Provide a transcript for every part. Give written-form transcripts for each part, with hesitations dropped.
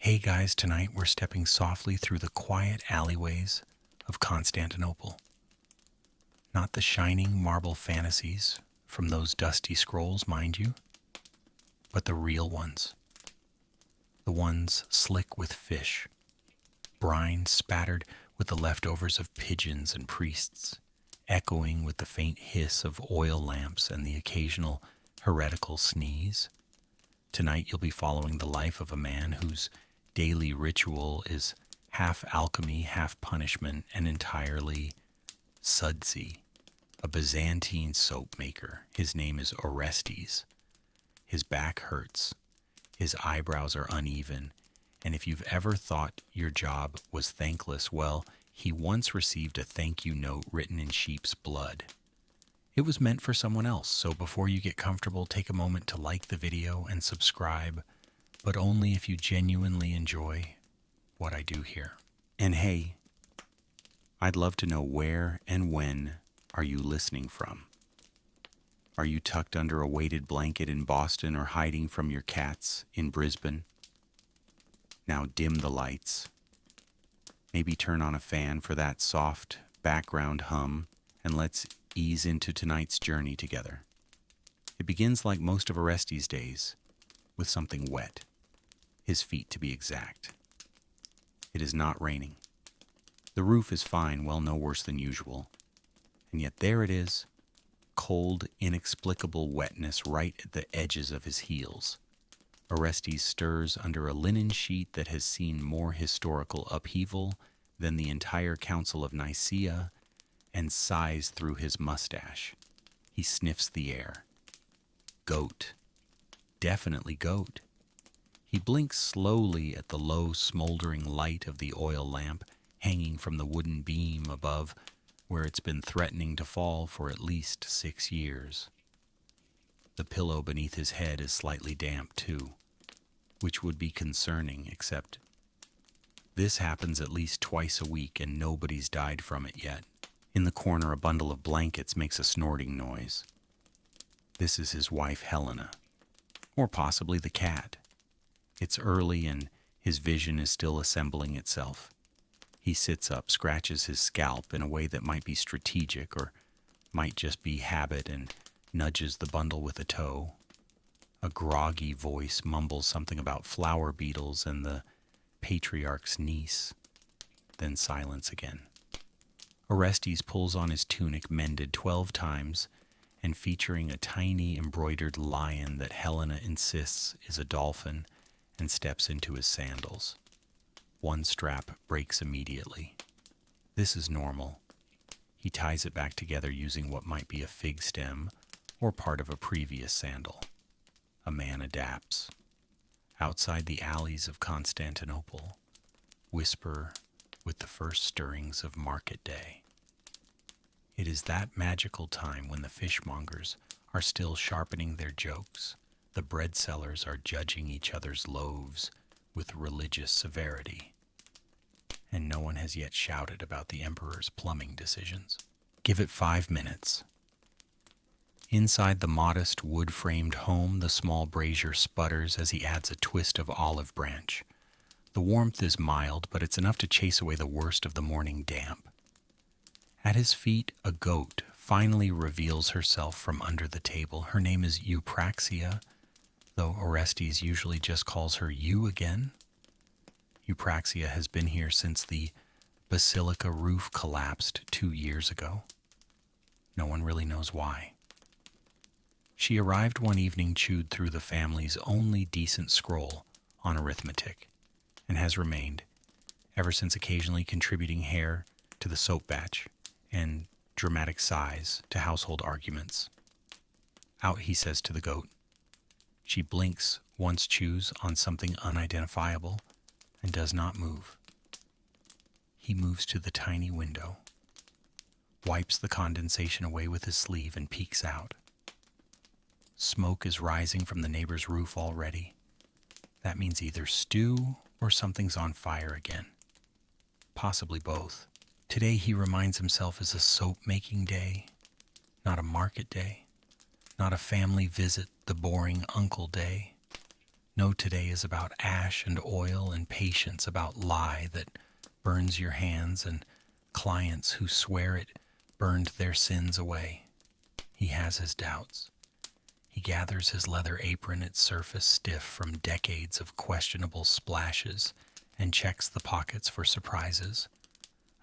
Hey guys, tonight we're stepping softly through the quiet alleyways of Constantinople. Not the shining marble fantasies from those dusty scrolls, mind you, but the real ones. The ones slick with fish, brine spattered with the leftovers of pigeons and priests, echoing with the faint hiss of oil lamps and the occasional heretical sneeze. Tonight you'll be following the life of a man whose daily ritual is half alchemy, half punishment, and entirely sudsy. A Byzantine soap maker. His name is Orestes. His back hurts. His eyebrows are uneven. And if you've ever thought your job was thankless, well, he once received a thank you note written in sheep's blood. It was meant for someone else, so before you get comfortable, take a moment to like the video and subscribe, but only if you genuinely enjoy what I do here. And hey, I'd love to know where and when are you listening from? Are you tucked under a weighted blanket in Boston or hiding from your cats in Brisbane? Now dim the lights. Maybe turn on a fan for that soft background hum, and let's ease into tonight's journey together. It begins like most of Orestes' days, with something wet. His feet, to be exact. It is not raining. The roof is fine, well, no worse than usual. And yet there it is, cold, inexplicable wetness right at the edges of his heels. Orestes stirs under a linen sheet that has seen more historical upheaval than the entire Council of Nicaea, and sighs through his mustache. He sniffs the air. Goat. Definitely goat. He blinks slowly at the low, smoldering light of the oil lamp hanging from the wooden beam above, where it's been threatening to fall for at least 6 years. The pillow beneath his head is slightly damp too, which would be concerning, except this happens at least twice a week and nobody's died from it yet. In the corner, a bundle of blankets makes a snorting noise. This is his wife, Helena, or possibly the cat. It's early and his vision is still assembling itself. He sits up, scratches his scalp in a way that might be strategic or might just be habit, and nudges the bundle with a toe. A groggy voice mumbles something about flower beetles and the patriarch's niece. Then silence again. Orestes pulls on his tunic mended 12 times and featuring a tiny embroidered lion that Helena insists is a dolphin, and steps into his sandals. One strap breaks immediately. This is normal. He ties it back together using what might be a fig stem or part of a previous sandal. A man adapts. Outside the alleys of Constantinople, whisper with the first stirrings of market day. It is that magical time when the fishmongers are still sharpening their jokes. The bread sellers are judging each other's loaves with religious severity, and no one has yet shouted about the emperor's plumbing decisions. Give it 5 minutes. Inside the modest wood-framed home, the small brazier sputters as he adds a twist of olive branch. The warmth is mild, but it's enough to chase away the worst of the morning damp. At his feet, a goat finally reveals herself from under the table. Her name is Eupraxia, though Orestes usually just calls her you again. Eupraxia has been here since the basilica roof collapsed 2 years ago. No one really knows why. She arrived one evening, chewed through the family's only decent scroll on arithmetic, and has remained, ever since, occasionally contributing hair to the soap batch and dramatic sighs to household arguments. Out, he says to the goat. She blinks, once chews on something unidentifiable, and does not move. He moves to the tiny window, wipes the condensation away with his sleeve, and peeks out. Smoke is rising from the neighbor's roof already. That means either stew or something's on fire again. Possibly both. Today, he reminds himself, is a soap-making day, not a market day, not a family visit, the boring uncle day. No, today is about ash and oil and patience, about lie that burns your hands and clients who swear it burned their sins away. He has his doubts. He gathers his leather apron, its surface stiff from decades of questionable splashes, and checks the pockets for surprises.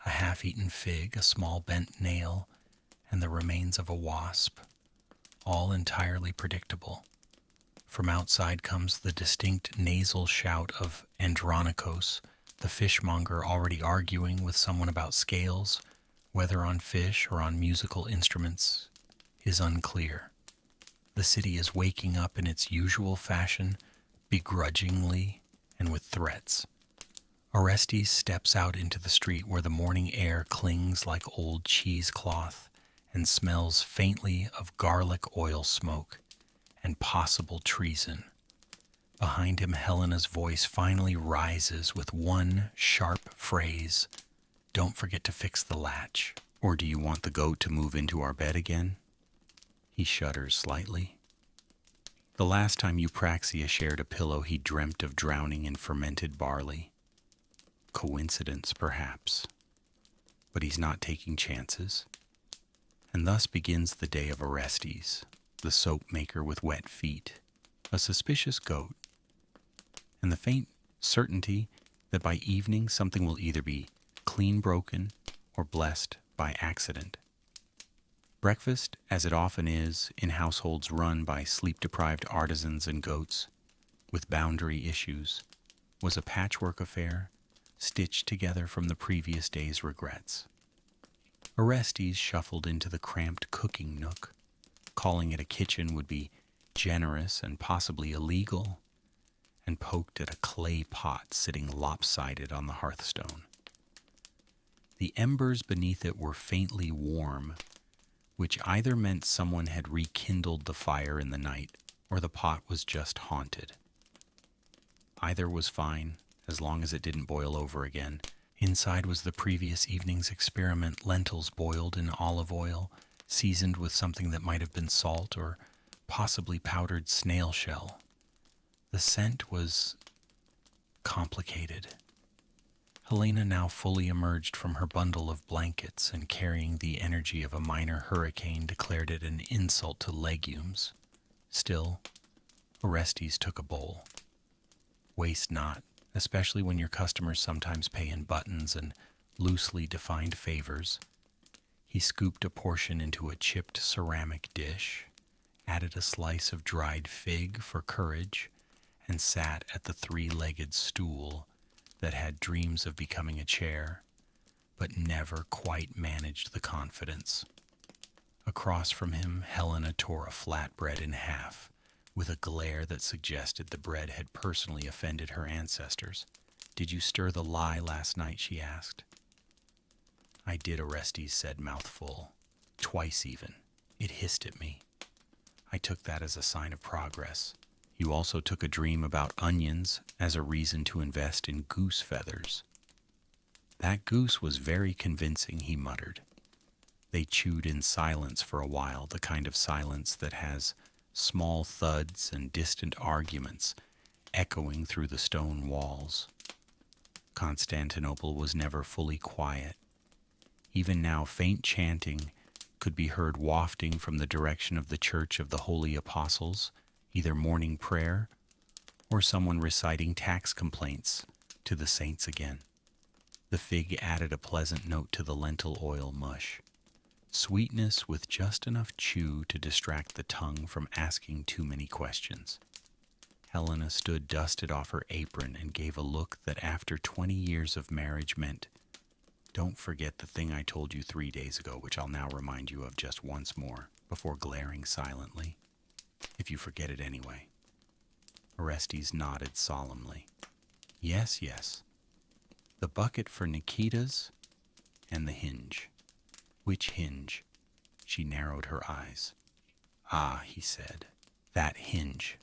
A half-eaten fig, a small bent nail, and the remains of a wasp, all entirely predictable. From outside comes the distinct nasal shout of Andronikos, the fishmonger already arguing with someone about scales, whether on fish or on musical instruments, is unclear. The city is waking up in its usual fashion, begrudgingly and with threats. Orestes steps out into the street where the morning air clings like old cheesecloth and smells faintly of garlic oil smoke and possible treason. Behind him, Helena's voice finally rises with one sharp phrase. Don't forget to fix the latch. Or do you want the goat to move into our bed again? He shudders slightly. The last time Eupraxia shared a pillow, he dreamt of drowning in fermented barley. Coincidence, perhaps. But he's not taking chances. And thus begins the day of Orestes, the soap maker with wet feet, a suspicious goat, and the faint certainty that by evening something will either be clean broken or blessed by accident. Breakfast, as it often is in households run by sleep-deprived artisans and goats with boundary issues, was a patchwork affair stitched together from the previous day's regrets. Orestes shuffled into the cramped cooking nook. Calling it a kitchen would be generous and possibly illegal, and poked at a clay pot sitting lopsided on the hearthstone. The embers beneath it were faintly warm, which either meant someone had rekindled the fire in the night or the pot was just haunted. Either was fine, as long as it didn't boil over again. Inside was the previous evening's experiment, lentils boiled in olive oil, seasoned with something that might have been salt or possibly powdered snail shell. The scent was complicated. Helena, now fully emerged from her bundle of blankets and carrying the energy of a minor hurricane, declared it an insult to legumes. Still, Orestes took a bowl. Waste not, especially when your customers sometimes pay in buttons and loosely defined favors. He scooped a portion into a chipped ceramic dish, added a slice of dried fig for courage, and sat at the three-legged stool that had dreams of becoming a chair, but never quite managed the confidence. Across from him, Helena tore a flatbread in half, with a glare that suggested the bread had personally offended her ancestors. "Did you stir the lye last night?" she asked. "I did," Orestes said, mouthful. "Twice even. It hissed at me. I took that as a sign of progress. You also took a dream about onions as a reason to invest in goose feathers." "That goose was very convincing," he muttered. They chewed in silence for a while, the kind of silence that has small thuds and distant arguments echoing through the stone walls. Constantinople was never fully quiet. Even now, faint chanting could be heard wafting from the direction of the Church of the Holy Apostles, either morning prayer or someone reciting tax complaints to the saints again. The fig added a pleasant note to the lentil oil mush. Sweetness with just enough chew to distract the tongue from asking too many questions. Helena stood dusted off her apron and gave a look that after 20 years of marriage meant, "Don't forget the thing I told you 3 days ago, which I'll now remind you of just once more," before glaring silently. "If you forget it anyway." Orestes nodded solemnly. Yes. The bucket for Nikita's and the hinge." "Which hinge?" She narrowed her eyes. "Ah," he said, "that hinge."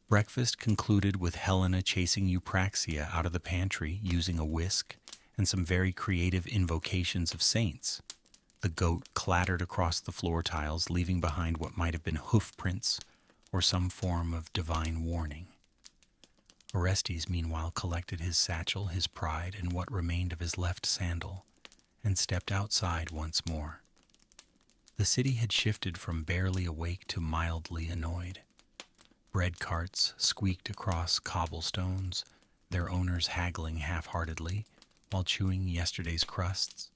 Breakfast concluded with Helena chasing Eupraxia out of the pantry using a whisk and some very creative invocations of saints. The goat clattered across the floor tiles, leaving behind what might have been hoof prints or some form of divine warning. Orestes, meanwhile, collected his satchel, his pride, and what remained of his left sandal, and stepped outside once more. The city had shifted from barely awake to mildly annoyed. Bread carts squeaked across cobblestones, their owners haggling half-heartedly while chewing yesterday's crusts.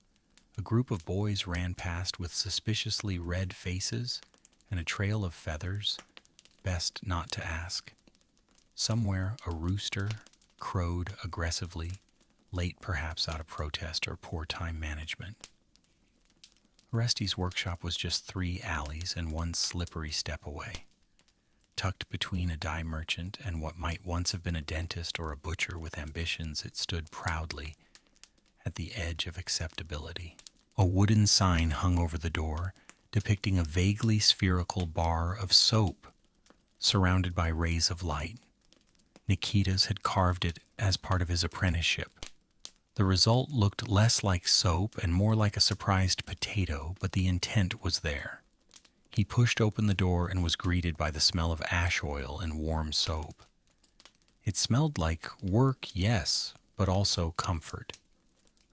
A group of boys ran past with suspiciously red faces and a trail of feathers, best not to ask. Somewhere a rooster crowed aggressively, late perhaps out of protest or poor time management. Orestes' workshop was just 3 alleys and 1 slippery step away. Tucked between a dye merchant and what might once have been a dentist or a butcher with ambitions, it stood proudly at the edge of acceptability. A wooden sign hung over the door, depicting a vaguely spherical bar of soap surrounded by rays of light. Nikitas had carved it as part of his apprenticeship. The result looked less like soap and more like a surprised potato, but the intent was there. He pushed open the door and was greeted by the smell of ash oil and warm soap. It smelled like work, yes, but also comfort.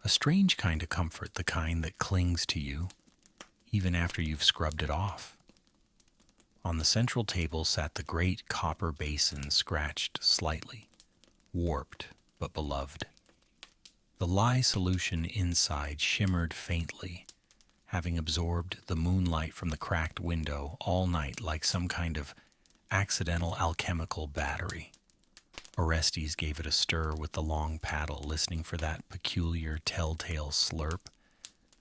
A strange kind of comfort, the kind that clings to you, even after you've scrubbed it off. On the central table sat the great copper basin, scratched slightly, warped but beloved. The lye solution inside shimmered faintly, having absorbed the moonlight from the cracked window all night like some kind of accidental alchemical battery. Orestes gave it a stir with the long paddle, listening for that peculiar telltale slurp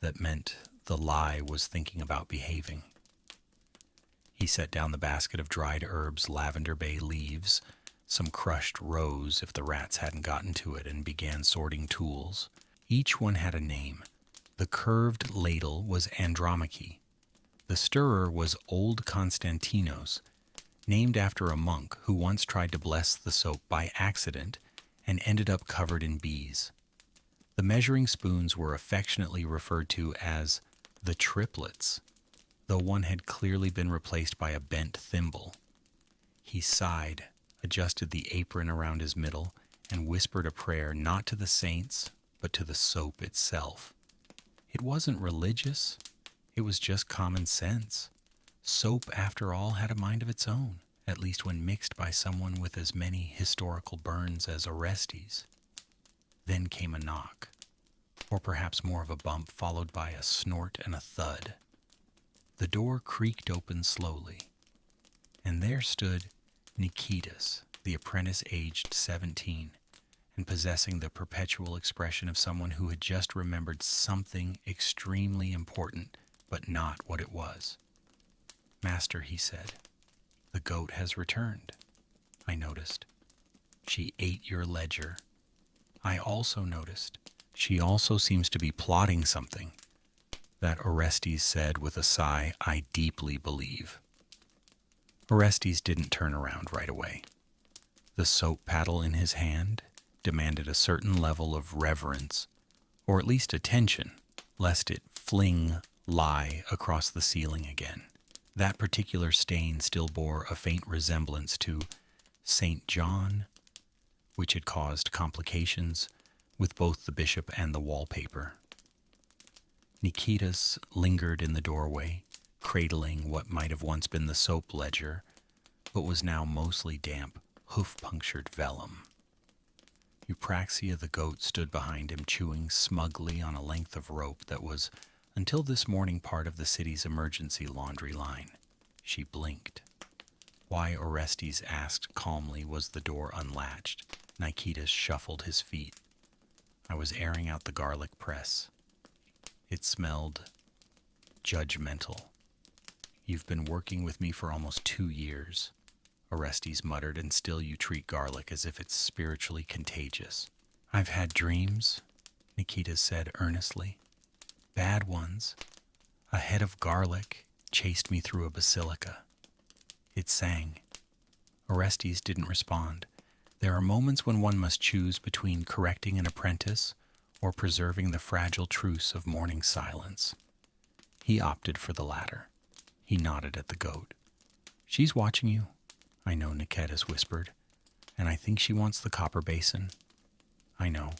that meant the lye was thinking about behaving. He set down the basket of dried herbs, lavender bay leaves, some crushed rose if the rats hadn't gotten to it, and began sorting tools. Each one had a name. The curved ladle was Andromache. The stirrer was Old Constantinos, named after a monk who once tried to bless the soap by accident and ended up covered in bees. The measuring spoons were affectionately referred to as the triplets, though one had clearly been replaced by a bent thimble. He sighed, adjusted the apron around his middle, and whispered a prayer not to the saints, but to the soap itself. It wasn't religious, it was just common sense. Soap, after all, had a mind of its own, at least when mixed by someone with as many historical burns as Orestes. Then came a knock, or perhaps more of a bump, followed by a snort and a thud. The door creaked open slowly, and there stood Nikitas, the apprentice aged 17, and possessing the perpetual expression of someone who had just remembered something extremely important, but not what it was. "Master," he said, "the goat has returned. I noticed. She ate your ledger. I also noticed. She also seems to be plotting something." That Orestes said with a sigh, "I deeply believe." Orestes didn't turn around right away. The soap paddle in his hand demanded a certain level of reverence, or at least attention, lest it fling lye across the ceiling again. That particular stain still bore a faint resemblance to St. John, which had caused complications with both the bishop and the wallpaper. Nikitas lingered in the doorway, cradling what might have once been the soap ledger, but was now mostly damp, hoof-punctured vellum. Eupraxia the goat stood behind him, chewing smugly on a length of rope that was, until this morning, part of the city's emergency laundry line. She blinked. Why, Orestes asked calmly, was the door unlatched? Nikitas shuffled his feet. "I was airing out the garlic press. It smelled judgmental. You've been working with me for almost 2 years, Orestes muttered, and still you treat garlic as if it's spiritually contagious. "I've had dreams," Nikitas said earnestly. "Bad ones. A head of garlic chased me through a basilica." It sang. Orestes didn't respond. There are moments when one must choose between correcting an apprentice or preserving the fragile truce of morning silence. He opted for the latter. He nodded at the goat. "She's watching you," I know, Nikitas whispered, And I think she wants the copper basin. I know.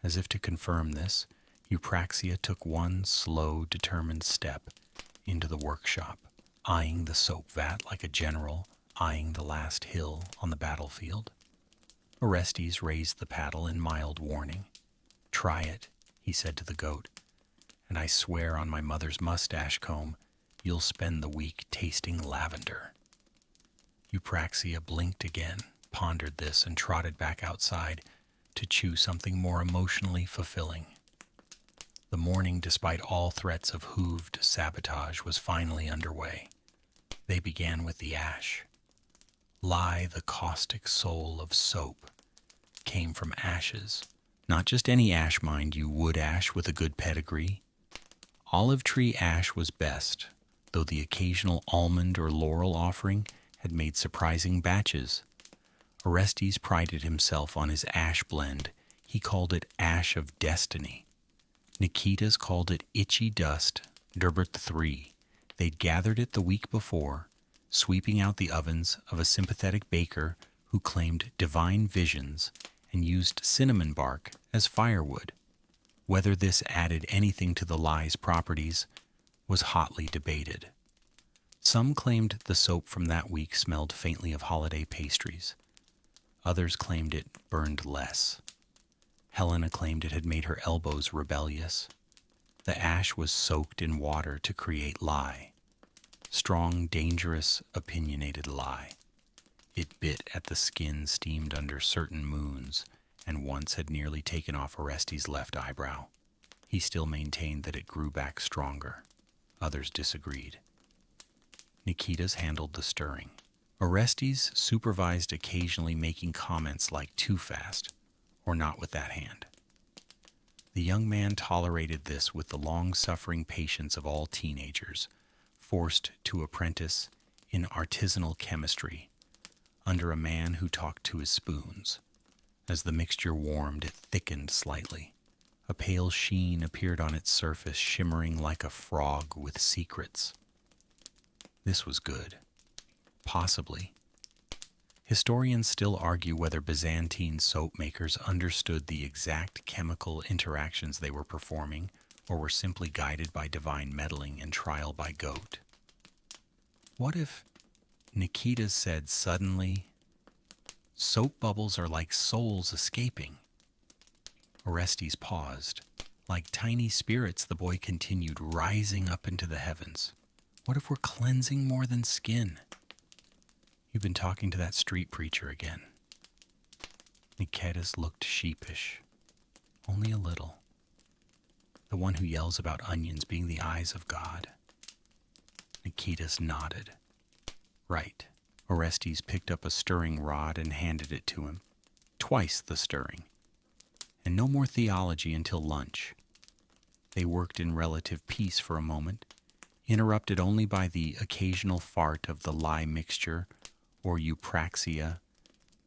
As if to confirm this, Eupraxia took one slow, determined step into the workshop, eyeing the soap vat like a general eyeing the last hill on the battlefield. Orestes raised the paddle in mild warning. "Try it," he said to the goat, "and I swear on my mother's mustache comb you'll spend the week tasting lavender." Eupraxia blinked again, pondered this, and trotted back outside to chew something more emotionally fulfilling. The morning, despite all threats of hooved sabotage, was finally underway. They began with the ash. Lie, the caustic soul of soap, came from ashes. Not just any ash, mind you, wood ash with a good pedigree. Olive tree ash was best, though the occasional almond or laurel offering had made surprising batches. Orestes prided himself on his ash blend. He called it Ash of Destiny. Nikitas called it Itchy Dust, Durbert III. They'd gathered it the week before, sweeping out the ovens of a sympathetic baker who claimed divine visions and used cinnamon bark as firewood. Whether this added anything to the lie's properties was hotly debated. Some claimed the soap from that week smelled faintly of holiday pastries. Others claimed it burned less. Helena claimed it had made her elbows rebellious. The ash was soaked in water to create lye. Strong, dangerous, opinionated lye. It bit at the skin steamed under certain moons, and once had nearly taken off Orestes' left eyebrow. He still maintained that it grew back stronger. Others disagreed. Nikitas handled the stirring. Orestes supervised, occasionally making comments like "too fast" or "not with that hand." The young man tolerated this with the long-suffering patience of all teenagers, forced to apprentice in artisanal chemistry under a man who talked to his spoons. As the mixture warmed, it thickened slightly. A pale sheen appeared on its surface, shimmering like a frog with secrets. This was good. Possibly. Historians still argue whether Byzantine soap makers understood the exact chemical interactions they were performing or were simply guided by divine meddling and trial by goat. What if Nikitas said suddenly, "Soap bubbles are like souls escaping"? Orestes paused. Like tiny spirits, the boy continued, rising up into the heavens. What if we're cleansing more than skin? You've been talking to that street preacher again. Nikitas looked sheepish. Only a little. The one who yells about onions being the eyes of God. Nikitas nodded. Right. Orestes picked up a stirring rod and handed it to him. Twice the stirring. And no more theology until lunch. They worked in relative peace for a moment, interrupted only by the occasional fart of the lye mixture or Eupraxia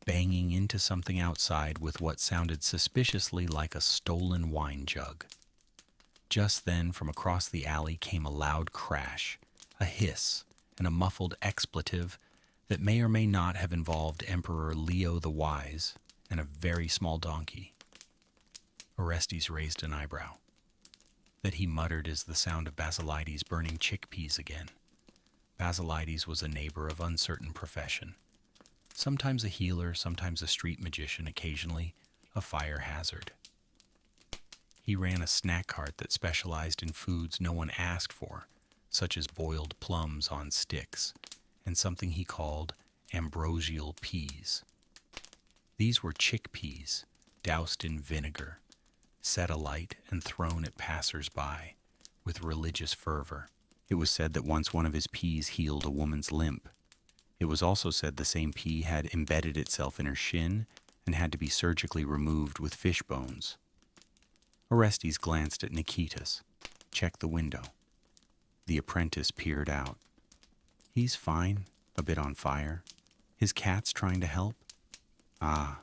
banging into something outside with what sounded suspiciously like a stolen wine jug. Just then, from across the alley came a loud crash, a hiss, and a muffled expletive that may or may not have involved Emperor Leo the Wise and a very small donkey. Orestes raised an eyebrow. That he muttered is the sound of Basilides burning chickpeas again. Basilides was a neighbor of uncertain profession. Sometimes a healer, sometimes a street magician, occasionally a fire hazard. He ran a snack cart that specialized in foods no one asked for, such as boiled plums on sticks, and something he called ambrosial peas. These were chickpeas, doused in vinegar, set alight and thrown at passers-by with religious fervor. It was said that once one of his peas healed a woman's limp. It was also said the same pea had embedded itself in her shin and had to be surgically removed with fish bones. Orestes glanced at Nikitas, checked the window. The apprentice peered out. He's fine, a bit on fire. His cat's trying to help. Ah,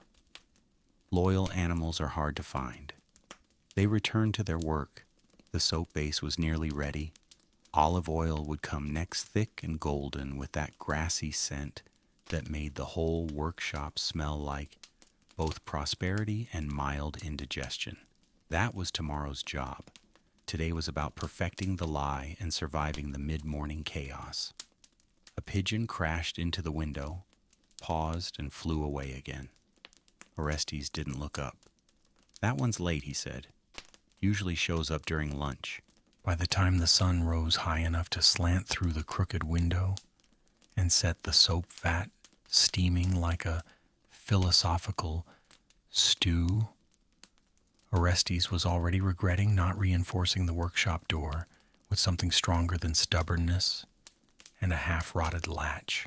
loyal animals are hard to find. They returned to their work. The soap base was nearly ready. Olive oil would come next, thick and golden with that grassy scent that made the whole workshop smell like both prosperity and mild indigestion. That was tomorrow's job. Today was about perfecting the lie and surviving the mid-morning chaos. A pigeon crashed into the window, paused, and flew away again. Orestes didn't look up. "That one's late," he said. "Usually shows up during lunch." By the time the sun rose high enough to slant through the crooked window and set the soap vat steaming like a philosophical stew, Orestes was already regretting not reinforcing the workshop door with something stronger than stubbornness and a half-rotted latch.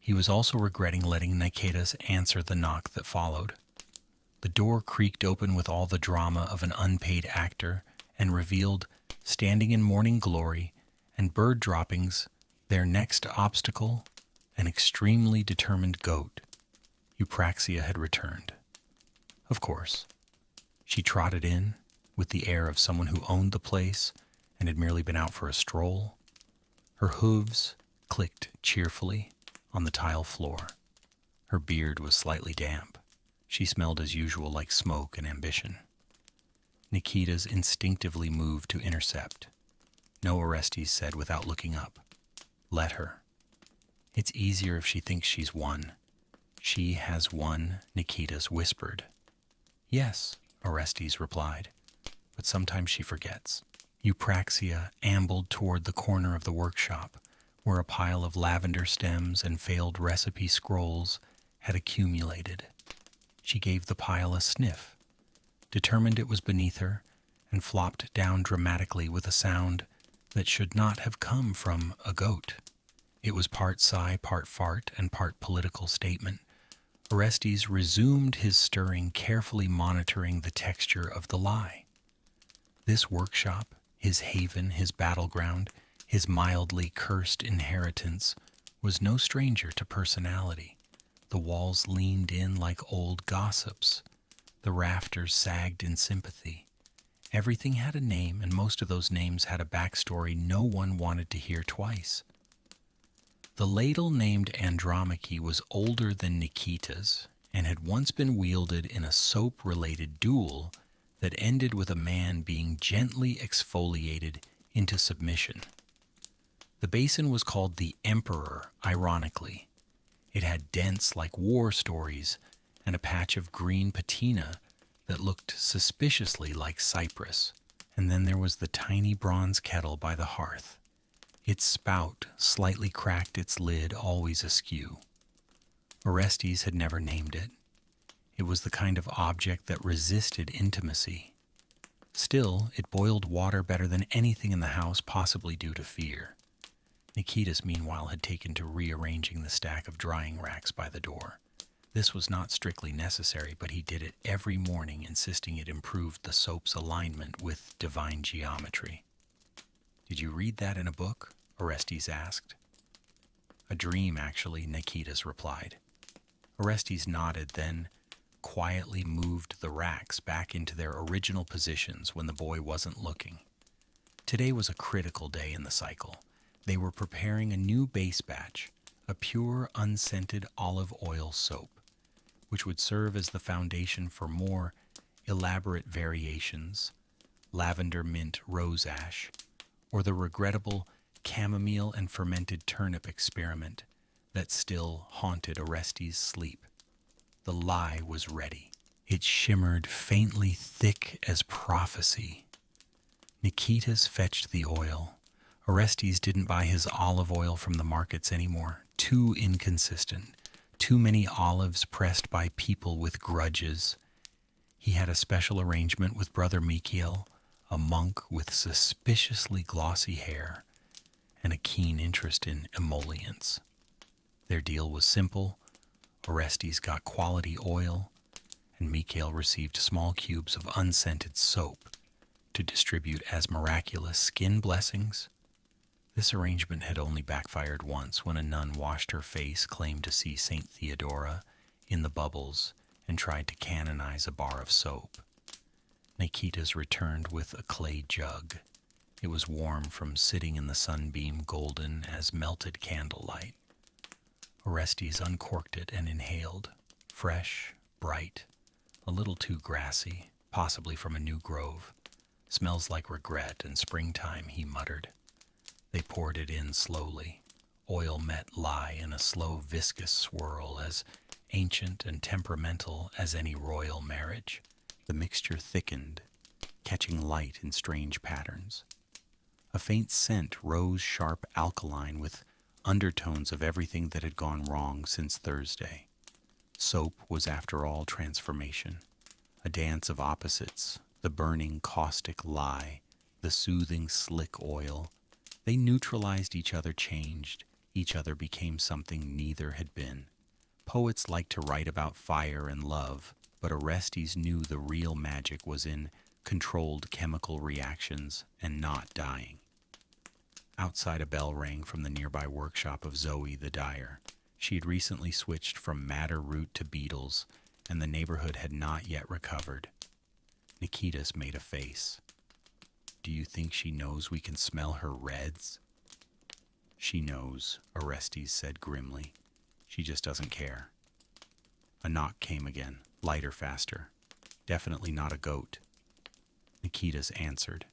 He was also regretting letting Niketas answer the knock that followed. The door creaked open with all the drama of an unpaid actor and revealed, standing in morning glory and bird droppings, their next obstacle, an extremely determined goat. Eupraxia had returned. Of course. She trotted in with the air of someone who owned the place and had merely been out for a stroll. Her hooves clicked cheerfully on the tile floor. Her beard was slightly damp. She smelled as usual like smoke and ambition. Niketas instinctively moved to intercept. "No," Orestes said without looking up. "Let her. It's easier if she thinks she's won." "She has won," Niketas whispered. "Yes," Orestes replied, "but sometimes she forgets." Eupraxia ambled toward the corner of the workshop, where a pile of lavender stems and failed recipe scrolls had accumulated. She gave the pile a sniff, determined it was beneath her, and flopped down dramatically with a sound that should not have come from a goat. It was part sigh, part fart, and part political statement. Orestes resumed his stirring, carefully monitoring the texture of the lie. This workshop, his haven, his battleground, his mildly cursed inheritance, was no stranger to personality. The walls leaned in like old gossips. The rafters sagged in sympathy. Everything had a name, and most of those names had a backstory no one wanted to hear twice. The ladle named Andromache was older than Niketas and had once been wielded in a soap-related duel that ended with a man being gently exfoliated into submission. The basin was called the Emperor, ironically. It had dents like war stories and a patch of green patina that looked suspiciously like cypress. And then there was the tiny bronze kettle by the hearth. Its spout slightly cracked, its lid always askew. Orestes had never named it. It was the kind of object that resisted intimacy. Still, it boiled water better than anything in the house, possibly due to fear. Niketas, meanwhile, had taken to rearranging the stack of drying racks by the door. This was not strictly necessary, but he did it every morning, insisting it improved the soap's alignment with divine geometry. "Did you read that in a book?" Orestes asked. "A dream, actually," Niketas replied. Orestes nodded, then quietly moved the racks back into their original positions when the boy wasn't looking. Today was a critical day in the cycle. They were preparing a new base batch, a pure, unscented olive oil soap, which would serve as the foundation for more elaborate variations, lavender mint rose ash, or the regrettable chamomile and fermented turnip experiment that still haunted Orestes' sleep. The lie was ready. It shimmered faintly thick as prophecy. Niketas fetched the oil. Orestes didn't buy his olive oil from the markets anymore. Too inconsistent. Too many olives pressed by people with grudges. He had a special arrangement with Brother Michiel, a monk with suspiciously glossy hair and a keen interest in emollients. Their deal was simple. Orestes got quality oil, and Michiel received small cubes of unscented soap to distribute as miraculous skin blessings. This arrangement had only backfired once when a nun washed her face, claimed to see Saint Theodora in the bubbles, and tried to canonize a bar of soap. Niketas returned with a clay jug. It was warm from sitting in the sunbeam, golden as melted candlelight. Orestes uncorked it and inhaled. Fresh, bright, a little too grassy, possibly from a new grove. Smells like regret and springtime, he muttered. They poured it in slowly. Oil met lye in a slow, viscous swirl, as ancient and temperamental as any royal marriage. The mixture thickened, catching light in strange patterns. A faint scent rose sharp alkaline with undertones of everything that had gone wrong since Thursday. Soap was, after all, transformation. A dance of opposites, the burning caustic lye, the soothing slick oil. They neutralized each other, changed. Each other became something neither had been. Poets like to write about fire and love, but Orestes knew the real magic was in controlled chemical reactions and not dying. Outside, a bell rang from the nearby workshop of Zoe the dyer. She had recently switched from madder root to beetles, and the neighborhood had not yet recovered. Nikitas made a face. "Do you think she knows we can smell her reds?" "She knows," Orestes said grimly. "She just doesn't care." A knock came again, lighter, faster. Definitely not a goat. Nikitas answered.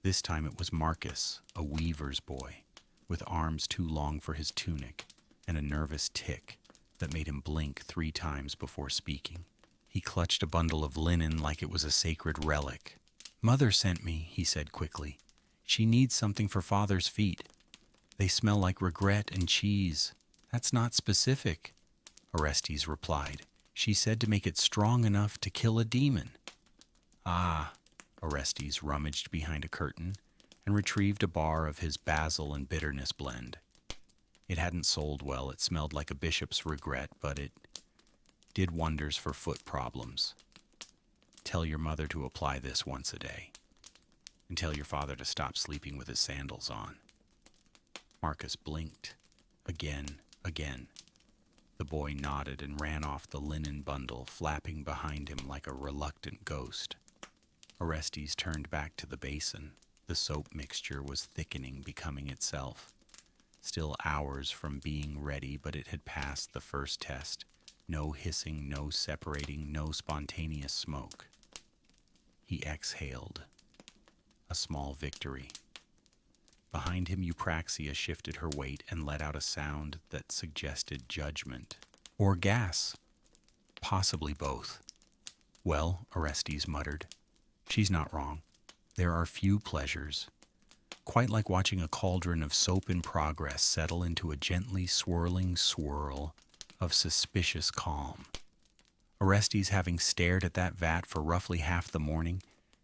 This time it was Marcus, a weaver's boy, with arms too long for his tunic and a nervous tic that made him blink 3 times before speaking. He clutched a bundle of linen like it was a sacred relic. "Mother sent me," he said quickly. "She needs something for Father's feet. They smell like regret and cheese." "That's not specific," Orestes replied. "She said to make it strong enough to kill a demon." "Ah," Orestes rummaged behind a curtain and retrieved a bar of his basil and bitterness blend. It hadn't sold well. It smelled like a bishop's regret, but it did wonders for foot problems. "Tell your mother to apply this once a day. And tell your father to stop sleeping with his sandals on." Marcus blinked. Again. The boy nodded and ran off the linen bundle, flapping behind him like a reluctant ghost. Orestes turned back to the basin. The soap mixture was thickening, becoming itself. Still hours from being ready, but it had passed the first test. No hissing, no separating, no spontaneous smoke. He exhaled. A small victory. Behind him, Eupraxia shifted her weight and let out a sound that suggested judgment. Or gas. Possibly both. "Well," Orestes muttered, "she's not wrong. There are few pleasures. Quite like watching a cauldron of soap in progress settle into a gently swirling swirl of suspicious calm." Orestes, having stared at that vat for roughly half the morning,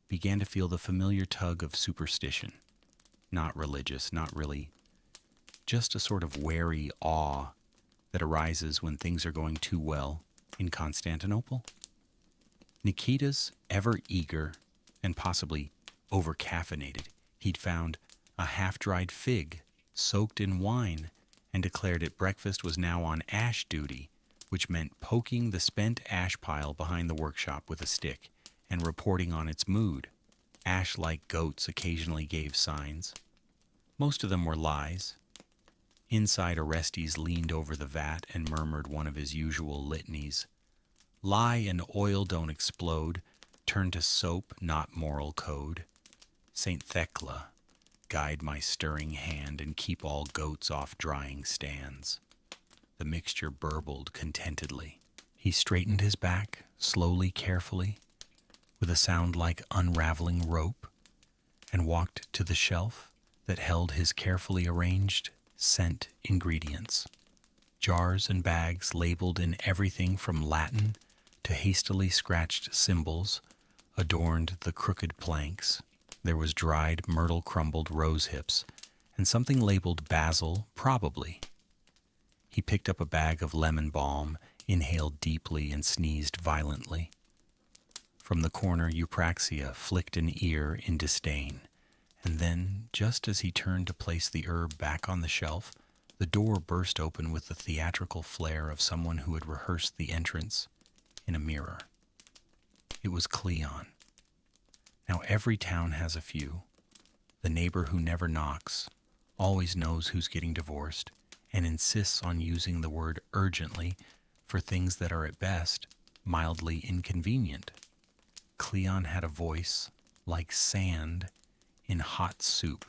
began to feel the familiar tug of superstition. Not religious, not really. Just a sort of wary awe that arises when things are going too well in Constantinople. Nikitas, ever eager and possibly over-caffeinated, he'd found a half-dried fig soaked in wine and declared it breakfast was now on ash duty, which meant poking the spent ash pile behind the workshop with a stick and reporting on its mood. Ash-like goats occasionally gave signs. Most of them were lies. Inside, Orestes leaned over the vat and murmured one of his usual litanies. "Lye and oil don't explode. Turn to soap, not moral code. Saint Thecla, guide my stirring hand and keep all goats off drying stands." The mixture burbled contentedly. He straightened his back, slowly, carefully, with a sound like unraveling rope, and walked to the shelf that held his carefully arranged scent ingredients. Jars and bags labeled in everything from Latin to hastily scratched symbols adorned the crooked planks. There was dried myrtle crumbled rose hips and something labeled basil, probably. He picked up a bag of lemon balm, inhaled deeply, and sneezed violently. From the corner, Eupraxia flicked an ear in disdain, and then, just as he turned to place the herb back on the shelf, the door burst open with the theatrical flair of someone who had rehearsed the entrance in a mirror. It was Cleon. Now every town has a few. The neighbor who never knocks, always knows who's getting divorced, and insists on using the word urgently for things that are at best mildly inconvenient. Cleon had a voice like sand in hot soup,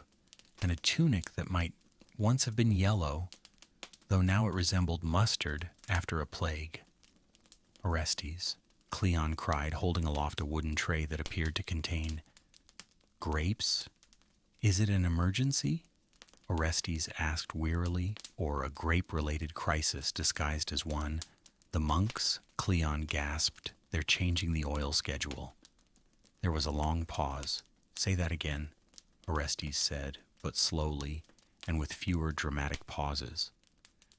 and a tunic that might once have been yellow, though now it resembled mustard after a plague. Orestes, Cleon cried, holding aloft a wooden tray that appeared to contain grapes. Is it an emergency? Orestes asked wearily, or a grape-related crisis disguised as one. The monks, Cleon gasped. They're changing the oil schedule. There was a long pause. Say that again, Orestes said, but slowly and with fewer dramatic pauses.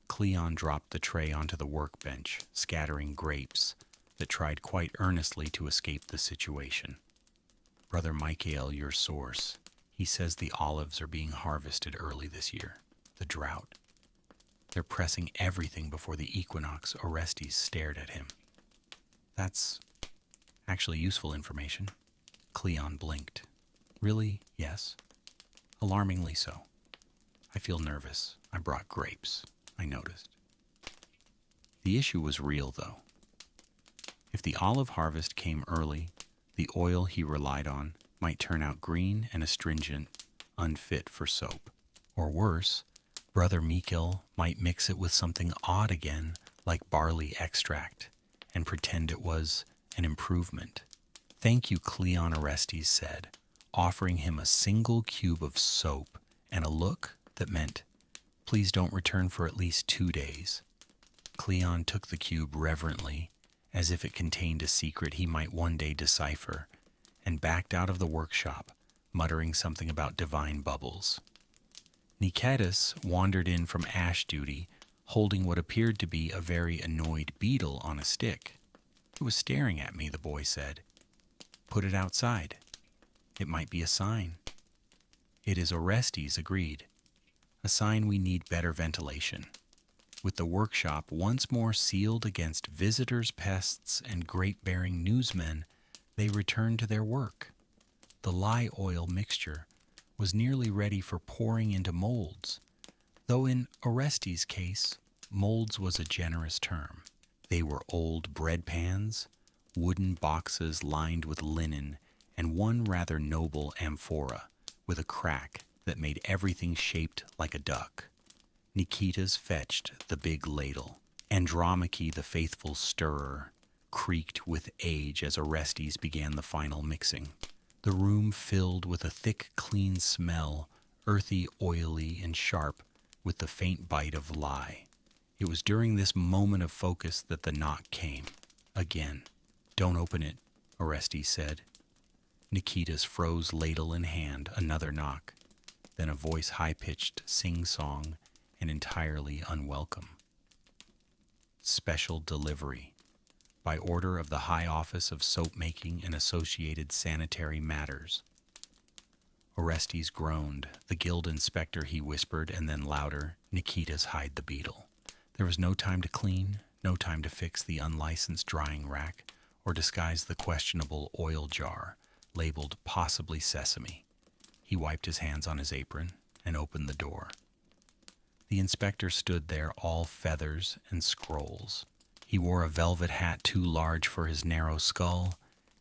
Cleon dropped the tray onto the workbench, scattering grapes that tried quite earnestly to escape the situation. Brother Michael, your source, he says the olives are being harvested early this year. The drought. They're pressing everything before the equinox. Orestes stared at him. That's actually useful information. Cleon blinked. Really? Yes. Alarmingly so. I feel nervous. I brought grapes. I noticed. The issue was real, though. If the olive harvest came early, the oil he relied on might turn out green and astringent, unfit for soap. Or worse, Brother Michael might mix it with something odd again, like barley extract, and pretend it was an improvement. Thank you, Cleon, Orestes said, offering him a single cube of soap and a look that meant, please don't return for at least 2 days. Cleon took the cube reverently, as if it contained a secret he might one day decipher, and backed out of the workshop, muttering something about divine bubbles. Nicetas wandered in from ash duty, holding what appeared to be a very annoyed beetle on a stick. It was staring at me, the boy said. Put it outside. It might be a sign. It is, Orestes agreed. A sign we need better ventilation. With the workshop once more sealed against visitors, pests, and grape-bearing newsmen, they returned to their work. The lye oil mixture was nearly ready for pouring into molds, though in Orestes' case, molds was a generous term. They were old bread pans, wooden boxes lined with linen, and one rather noble amphora with a crack that made everything shaped like a duck. Nicetas fetched the big ladle. Andromache, the faithful stirrer, creaked with age as Orestes began the final mixing. The room filled with a thick, clean smell, earthy, oily, and sharp, with the faint bite of lye. It was during this moment of focus that the knock came. Again. Don't open it, Orestes said. Nicetas froze ladle in hand, another knock. Then a voice high-pitched, sing-song, and entirely unwelcome. Special delivery. By order of the High Office of Soap-Making and Associated Sanitary Matters. Orestes groaned. The guild inspector, he whispered, and then louder, Nicetas, hide the beetle. There was no time to clean, no time to fix the unlicensed drying rack, or disguise the questionable oil jar, labeled possibly sesame. He wiped his hands on his apron and opened the door. The inspector stood there, all feathers and scrolls. He wore a velvet hat too large for his narrow skull,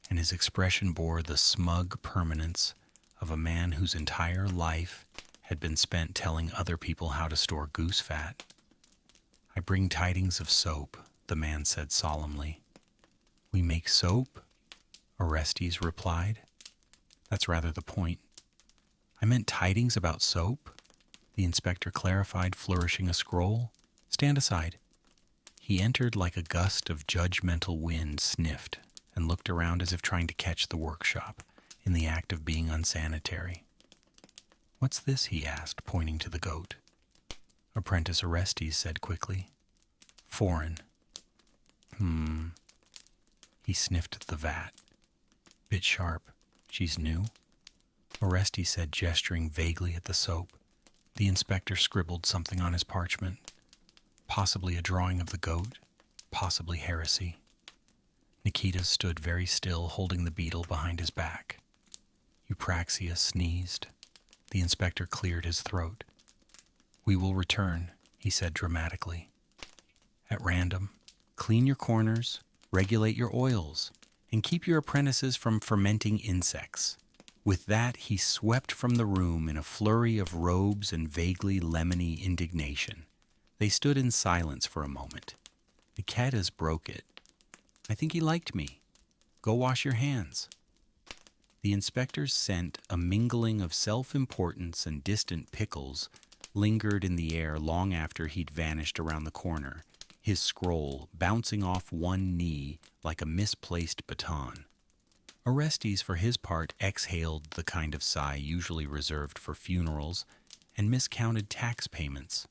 and his expression bore the smug permanence of a man whose entire life had been spent telling other people how to store goose fat. I bring tidings of soap, the man said solemnly. We make soap? Orestes replied. That's rather the point. I meant tidings about soap, the inspector clarified, flourishing a scroll. Stand aside. He entered like a gust of judgmental wind, sniffed, and looked around as if trying to catch the workshop, in the act of being unsanitary. What's this? He asked, pointing to the goat. Apprentice Orestes said quickly. Foreign. He sniffed the vat. Bit sharp. She's new? Orestes said, gesturing vaguely at the soap. The inspector scribbled something on his parchment. Possibly a drawing of the goat, possibly heresy. Nicetas stood very still, holding the beetle behind his back. Eupraxia sneezed. The inspector cleared his throat. We will return. he said dramatically. At random, clean your corners, regulate your oils, and keep your apprentices from fermenting insects. With that, he swept from the room in a flurry of robes and vaguely lemony indignation. They stood in silence for a moment. Nicetas broke it. I think he liked me. Go wash your hands. The inspector's scent, a mingling of self-importance and distant pickles, lingered in the air long after he'd vanished around the corner, his scroll bouncing off one knee like a misplaced baton. Orestes, for his part, exhaled the kind of sigh usually reserved for funerals and miscounted tax payments.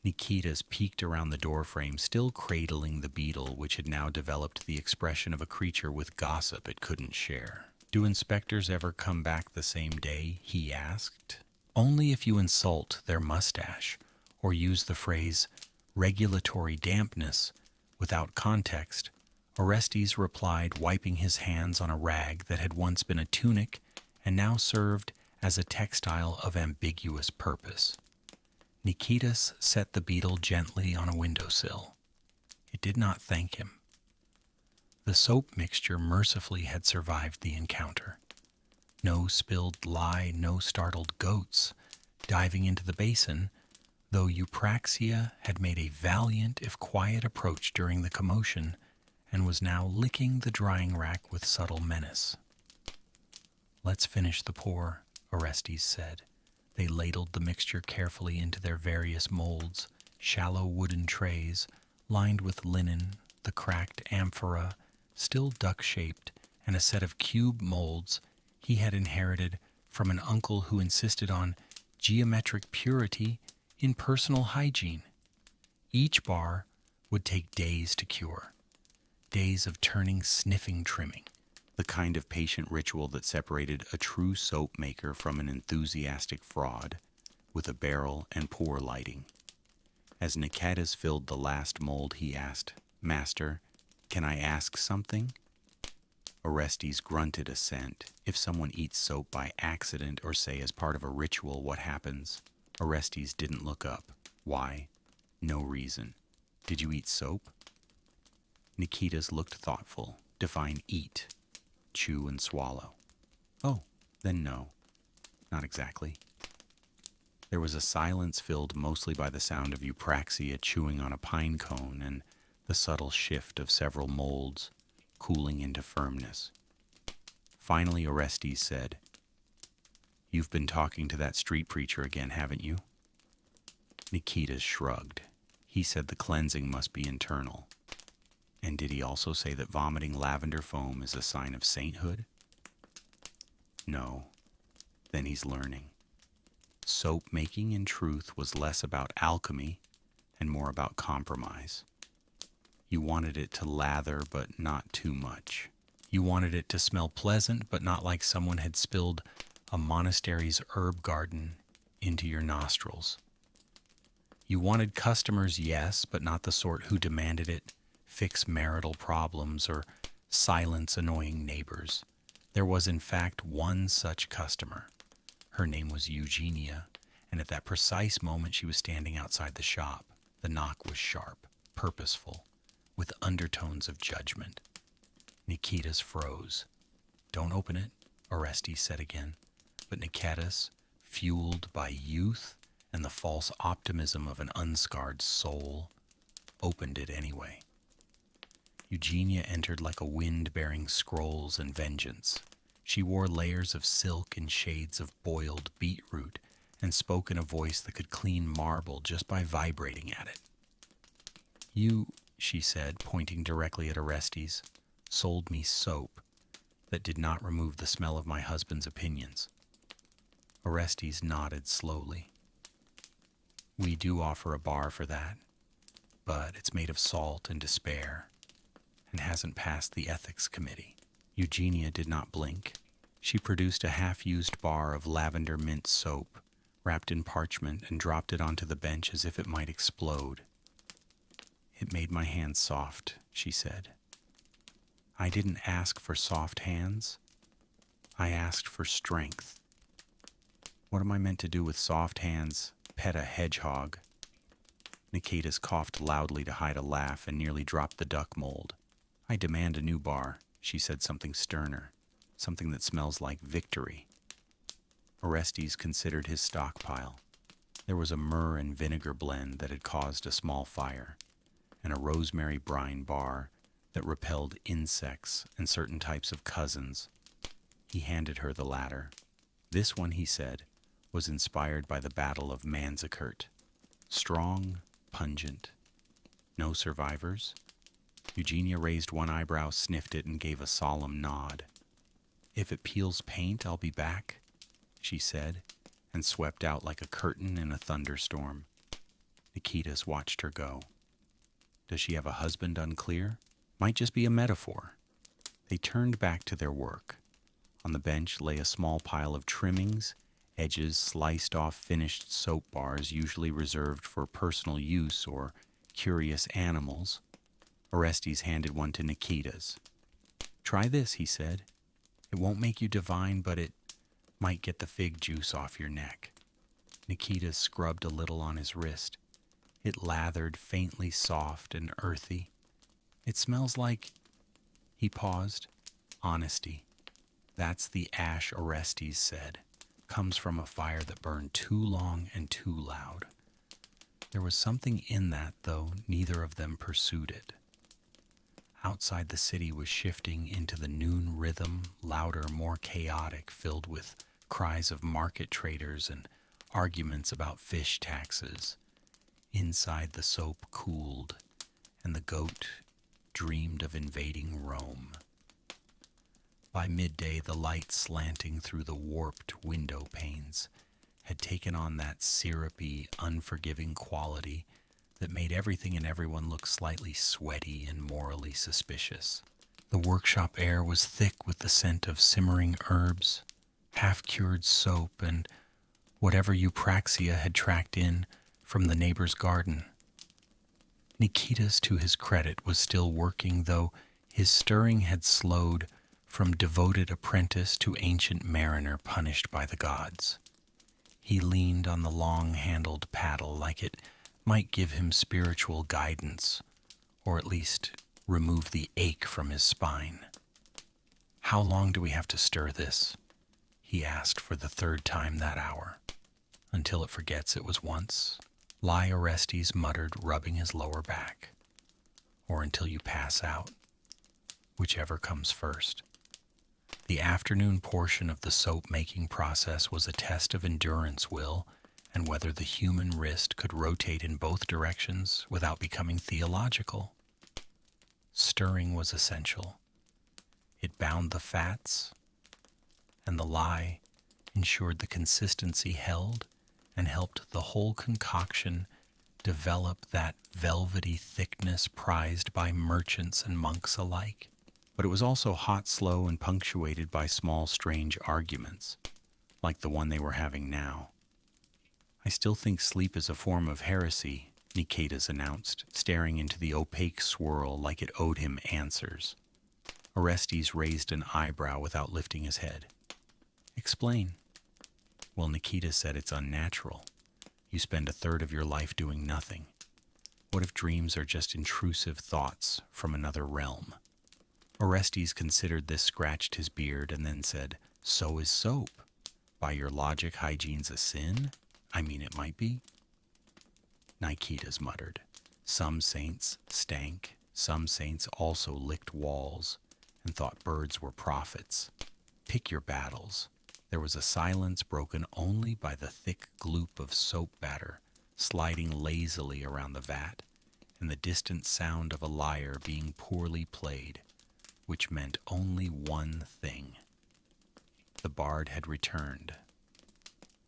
Nicetas peeked around the doorframe, still cradling the beetle, which had now developed the expression of a creature with gossip it couldn't share. Do inspectors ever come back the same day? He asked. Only if you insult their mustache or use the phrase regulatory dampness without context, Orestes replied, wiping his hands on a rag that had once been a tunic and now served as a textile of ambiguous purpose. Nicetas set the beetle gently on a windowsill. It did not thank him. The soap mixture mercifully had survived the encounter. No spilled lye, no startled goats diving into the basin, though Eupraxia had made a valiant if quiet approach during the commotion and was now licking the drying rack with subtle menace. Let's finish the pour, Orestes said. They ladled the mixture carefully into their various molds, shallow wooden trays lined with linen, the cracked amphora, still duck-shaped, and a set of cube molds he had inherited from an uncle who insisted on geometric purity in personal hygiene. Each bar would take days to cure, days of turning sniffing trimming, the kind of patient ritual that separated a true soap maker from an enthusiastic fraud, with a barrel and pour lighting. As Nicetas filled the last mold, he asked, Master, can I ask something? Orestes grunted assent. If someone eats soap by accident or say as part of a ritual, what happens? Orestes didn't look up. Why? No reason. Did you eat soap? Nicetas looked thoughtful. Define eat. Chew and swallow. Oh, then no. Not exactly. There was a silence filled mostly by the sound of Eupraxia chewing on a pine cone and the subtle shift of several molds, cooling into firmness. Finally, Orestes said, You've been talking to that street preacher again, haven't you? Nicetas shrugged. He said the cleansing must be internal. And did he also say that vomiting lavender foam is a sign of sainthood? No. Then he's learning. Soap making, in truth, was less about alchemy and more about compromise. You wanted it to lather, but not too much. You wanted it to smell pleasant, but not like someone had spilled a monastery's herb garden into your nostrils. You wanted customers, yes, but not the sort who demanded it fix marital problems or silence annoying neighbors. There was, in fact, one such customer. Her name was Eugenia, and at that precise moment she was standing outside the shop. The knock was sharp, purposeful, with undertones of judgment. Nicetas froze. Don't open it, Orestes said again. But Nicetas, fueled by youth and the false optimism of an unscarred soul, opened it anyway. Eugenia entered like a wind bearing scrolls and vengeance. She wore layers of silk and shades of boiled beetroot and spoke in a voice that could clean marble just by vibrating at it. You, she said, pointing directly at Orestes, sold me soap that did not remove the smell of my husband's opinions. Orestes nodded slowly. We do offer a bar for that, but it's made of salt and despair and hasn't passed the ethics committee. Eugenia did not blink. She produced a half-used bar of lavender mint soap, wrapped in parchment, and dropped it onto the bench as if it might explode. It made my hands soft, she said. I didn't ask for soft hands. I asked for strength. What am I meant to do with soft hands? Pet a hedgehog. Nicetas coughed loudly to hide a laugh and nearly dropped the duck mold. I demand a new bar, she said, something sterner, something that smells like victory. Orestes considered his stockpile. There was a myrrh and vinegar blend that had caused a small fire, and a rosemary brine bar that repelled insects and certain types of cousins. He handed her the latter. This one, he said, was inspired by the Battle of Manzikert. Strong, pungent. No survivors? Eugenia raised one eyebrow, sniffed it, and gave a solemn nod. If it peels paint, I'll be back, she said, and swept out like a curtain in a thunderstorm. Nicetas watched her go. Does she have a husband unclear? Might just be a metaphor. They turned back to their work. On the bench lay a small pile of trimmings, edges sliced off finished soap bars usually reserved for personal use or curious animals. Orestes handed one to Nicetas. Try this, he said. It won't make you divine, but it might get the fig juice off your neck. Nicetas scrubbed a little on his wrist. It lathered faintly soft and earthy. It smells like... He paused. Honesty. That's the ash, Orestes said. Comes from a fire that burned too long and too loud. There was something in that, though neither of them pursued it. Outside the city was shifting into the noon rhythm, louder, more chaotic, filled with cries of market traders and arguments about fish taxes. Inside the soap cooled, and the goat dreamed of invading Rome. By midday, the light slanting through the warped window panes had taken on that syrupy, unforgiving quality that made everything and everyone look slightly sweaty and morally suspicious. The workshop air was thick with the scent of simmering herbs, half-cured soap, and whatever Eupraxia had tracked in from the neighbor's garden. Nicetas, to his credit, was still working, though his stirring had slowed from devoted apprentice to ancient mariner punished by the gods. He leaned on the long-handled paddle like it might give him spiritual guidance, or at least remove the ache from his spine. How long do we have to stir this? He asked for the third time that hour. Until it forgets it was once, lie, Orestes muttered, rubbing his lower back. Or until you pass out, whichever comes first. The afternoon portion of the soap-making process was a test of endurance will and whether the human wrist could rotate in both directions without becoming theological. Stirring was essential. It bound the fats, and the lye ensured the consistency held and helped the whole concoction develop that velvety thickness prized by merchants and monks alike. But it was also hot, slow, and punctuated by small, strange arguments, like the one they were having now. I still think sleep is a form of heresy, Nicetas announced, staring into the opaque swirl like it owed him answers. Orestes raised an eyebrow without lifting his head. Explain. Well, Nicetas said it's unnatural. You spend a third of your life doing nothing. What if dreams are just intrusive thoughts from another realm? Orestes considered this, scratched his beard, and then said, So is soap. By your logic, hygiene's a sin? I mean, it might be. Nicetas muttered. Some saints stank. Some saints also licked walls and thought birds were prophets. Pick your battles. There was a silence broken only by the thick gloop of soap batter sliding lazily around the vat and the distant sound of a lyre being poorly played, which meant only one thing. The bard had returned.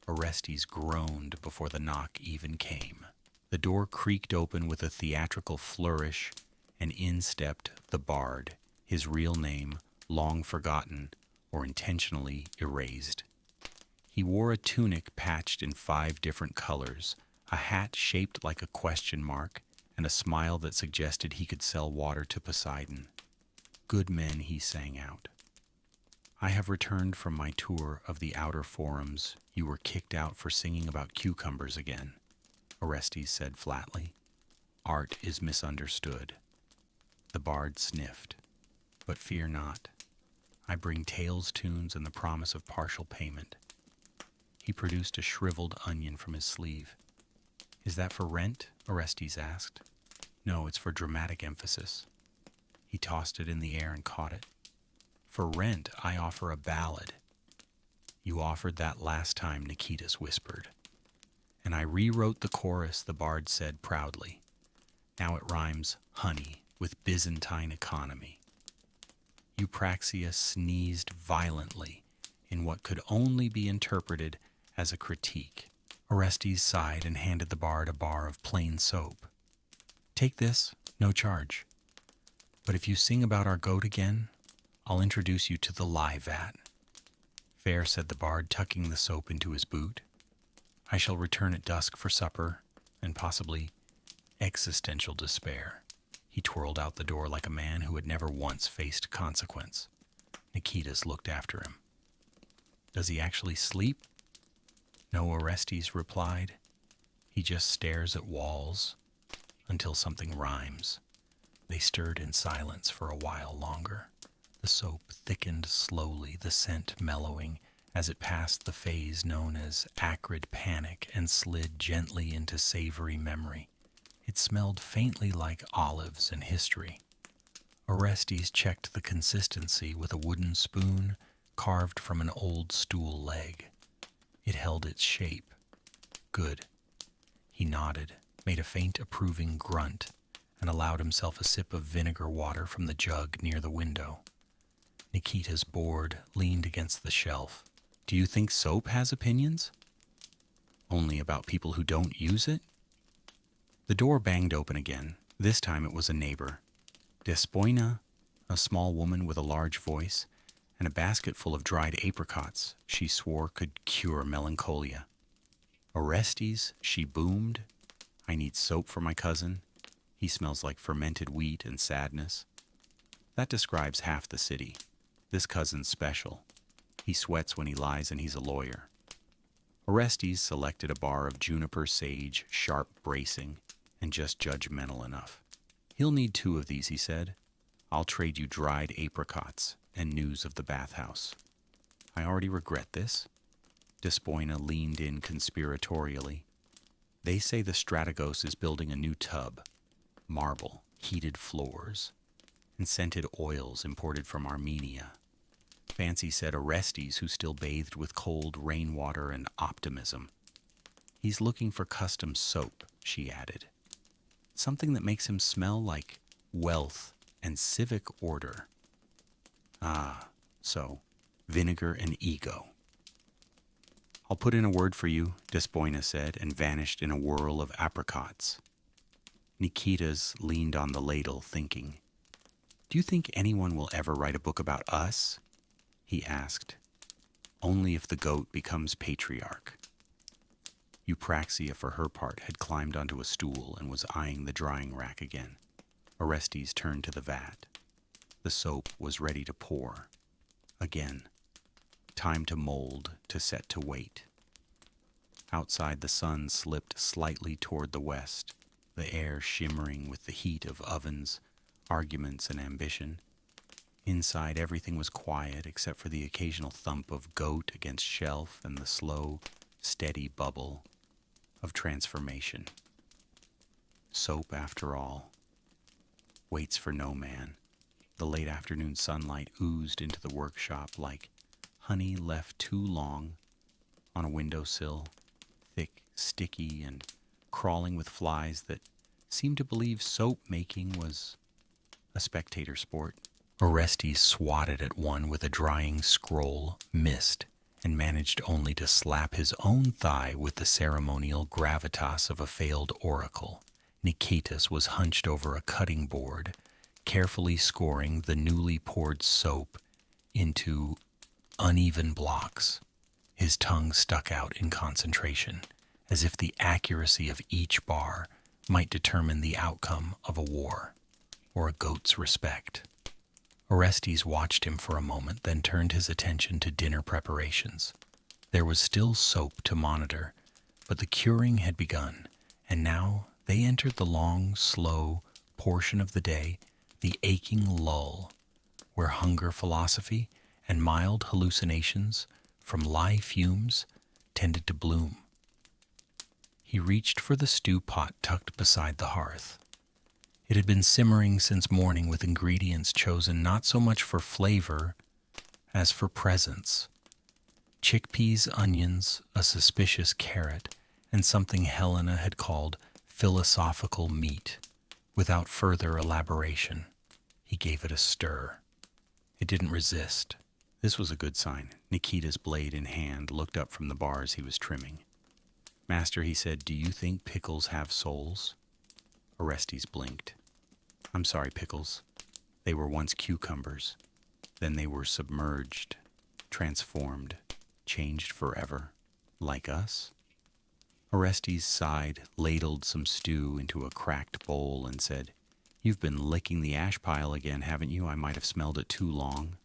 Orestes groaned before the knock even came. The door creaked open with a theatrical flourish, and in stepped the bard, his real name long forgotten or intentionally erased. He wore a tunic patched in 5 different colors, a hat shaped like a question mark, and a smile that suggested he could sell water to Poseidon. Good men, he sang out. I have returned from my tour of the outer forums. You were kicked out for singing about cucumbers again, Orestes said flatly. art is misunderstood. The bard sniffed. But fear not. I bring tales, tunes, and the promise of partial payment. He produced a shriveled onion from his sleeve. Is that for rent? Orestes asked. No, it's for dramatic emphasis. He tossed it in the air and caught it. For rent, I offer a ballad. You offered that last time, Nikitas whispered. And I rewrote the chorus, the bard said proudly. Now it rhymes honey with Byzantine economy. Eupraxia sneezed violently in what could only be interpreted as a critique. Orestes sighed and handed the bard a bar of plain soap. Take this, no charge. But if you sing about our goat again, I'll introduce you to the lye vat. Fair, said the bard, tucking the soap into his boot. I shall return at dusk for supper and possibly existential despair. He twirled out the door like a man who had never once faced consequence. Nikitas looked after him. Does he actually sleep? No, Orestes replied. He just stares at walls until something rhymes. They stirred in silence for a while longer. The soap thickened slowly, the scent mellowing as it passed the phase known as acrid panic and slid gently into savory memory. It smelled faintly like olives and history. Orestes checked the consistency with a wooden spoon carved from an old stool leg. It held its shape. Good. He nodded, made a faint approving grunt, and allowed himself a sip of vinegar water from the jug near the window. Nikitas, bored, leaned against the shelf. Do you think soap has opinions? Only about people who don't use it? The door banged open again. This time it was a neighbor. Despoina, a small woman with a large voice, and a basket full of dried apricots she swore could cure melancholia. Orestes, she boomed. I need soap for my cousin. He smells like fermented wheat and sadness. That describes half the city. This cousin's special. He sweats when he lies and he's a lawyer. Orestes selected a bar of juniper sage, sharp bracing, and just judgmental enough. He'll need 2 of these, he said. I'll trade you dried apricots and news of the bathhouse. I already regret this. Despoina leaned in conspiratorially. They say the Strategos is building a new tub. Marble, heated floors, and scented oils imported from Armenia. Fancy said Orestes, who still bathed with cold rainwater and optimism. He's looking for custom soap, she added. Something that makes him smell like wealth and civic order. Ah, so vinegar and ego. I'll put in a word for you, Despoina said, and vanished in a whirl of apricots. Nikitas leaned on the ladle, thinking. Do you think anyone will ever write a book about us? He asked. Only if the goat becomes patriarch. Eupraxia, for her part, had climbed onto a stool and was eyeing the drying rack again. Orestes turned to the vat. The soap was ready to pour. Again. Time to mold, to set to wait. Outside, the sun slipped slightly toward the west, the air shimmering with the heat of ovens, arguments, and ambition. Inside, everything was quiet except for the occasional thump of goat against shelf and the slow, steady bubble of transformation. Soap, after all, waits for no man. The late afternoon sunlight oozed into the workshop like honey left too long on a windowsill, thick, sticky, and crawling with flies that seemed to believe soap making was a spectator sport. Orestes swatted at one with a drying scroll, missed, and managed only to slap his own thigh with the ceremonial gravitas of a failed oracle. Nikitas was hunched over a cutting board, carefully scoring the newly poured soap into uneven blocks. His tongue stuck out in concentration, as if the accuracy of each bar might determine the outcome of a war or a goat's respect. Orestes watched him for a moment, then turned his attention to dinner preparations. There was still soap to monitor, but the curing had begun, and now They entered the long, slow portion of the day, the aching lull, where hunger philosophy and mild hallucinations from lye fumes tended to bloom. He reached for the stew pot tucked beside the hearth. It had been simmering since morning with ingredients chosen not so much for flavor as for presence. Chickpeas, onions, a suspicious carrot, and something Helena had called philosophical meat. Without further elaboration, he gave it a stir. It didn't resist. This was a good sign. Nikita's blade in hand looked up from the bars he was trimming. "Master," he said, "do you think pickles have souls?" Orestes blinked. "I'm sorry, pickles. They were once cucumbers. Then they were submerged, transformed, changed forever. Like us?" Orestes sighed, ladled some stew into a cracked bowl, and said, "You've been licking the ash pile again, haven't you? I might have smelled it too long."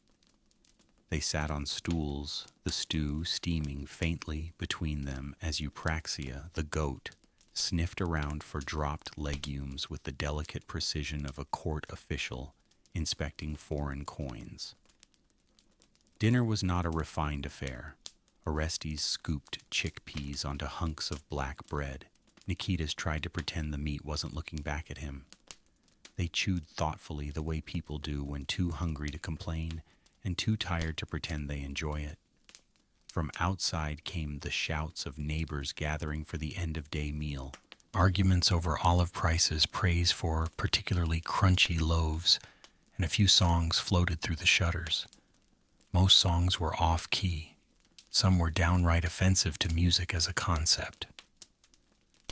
They sat on stools, the stew steaming faintly between them as Eupraxia, the goat, sniffed around for dropped legumes with the delicate precision of a court official inspecting foreign coins. Dinner was not a refined affair. Orestes scooped chickpeas onto hunks of black bread. Nikitas tried to pretend the meat wasn't looking back at him. They chewed thoughtfully the way people do when too hungry to complain and too tired to pretend they enjoy it. From outside came the shouts of neighbors gathering for the end-of-day meal. Arguments over olive prices, praise for particularly crunchy loaves, and a few songs floated through the shutters. Most songs were off-key. Some were downright offensive to music as a concept.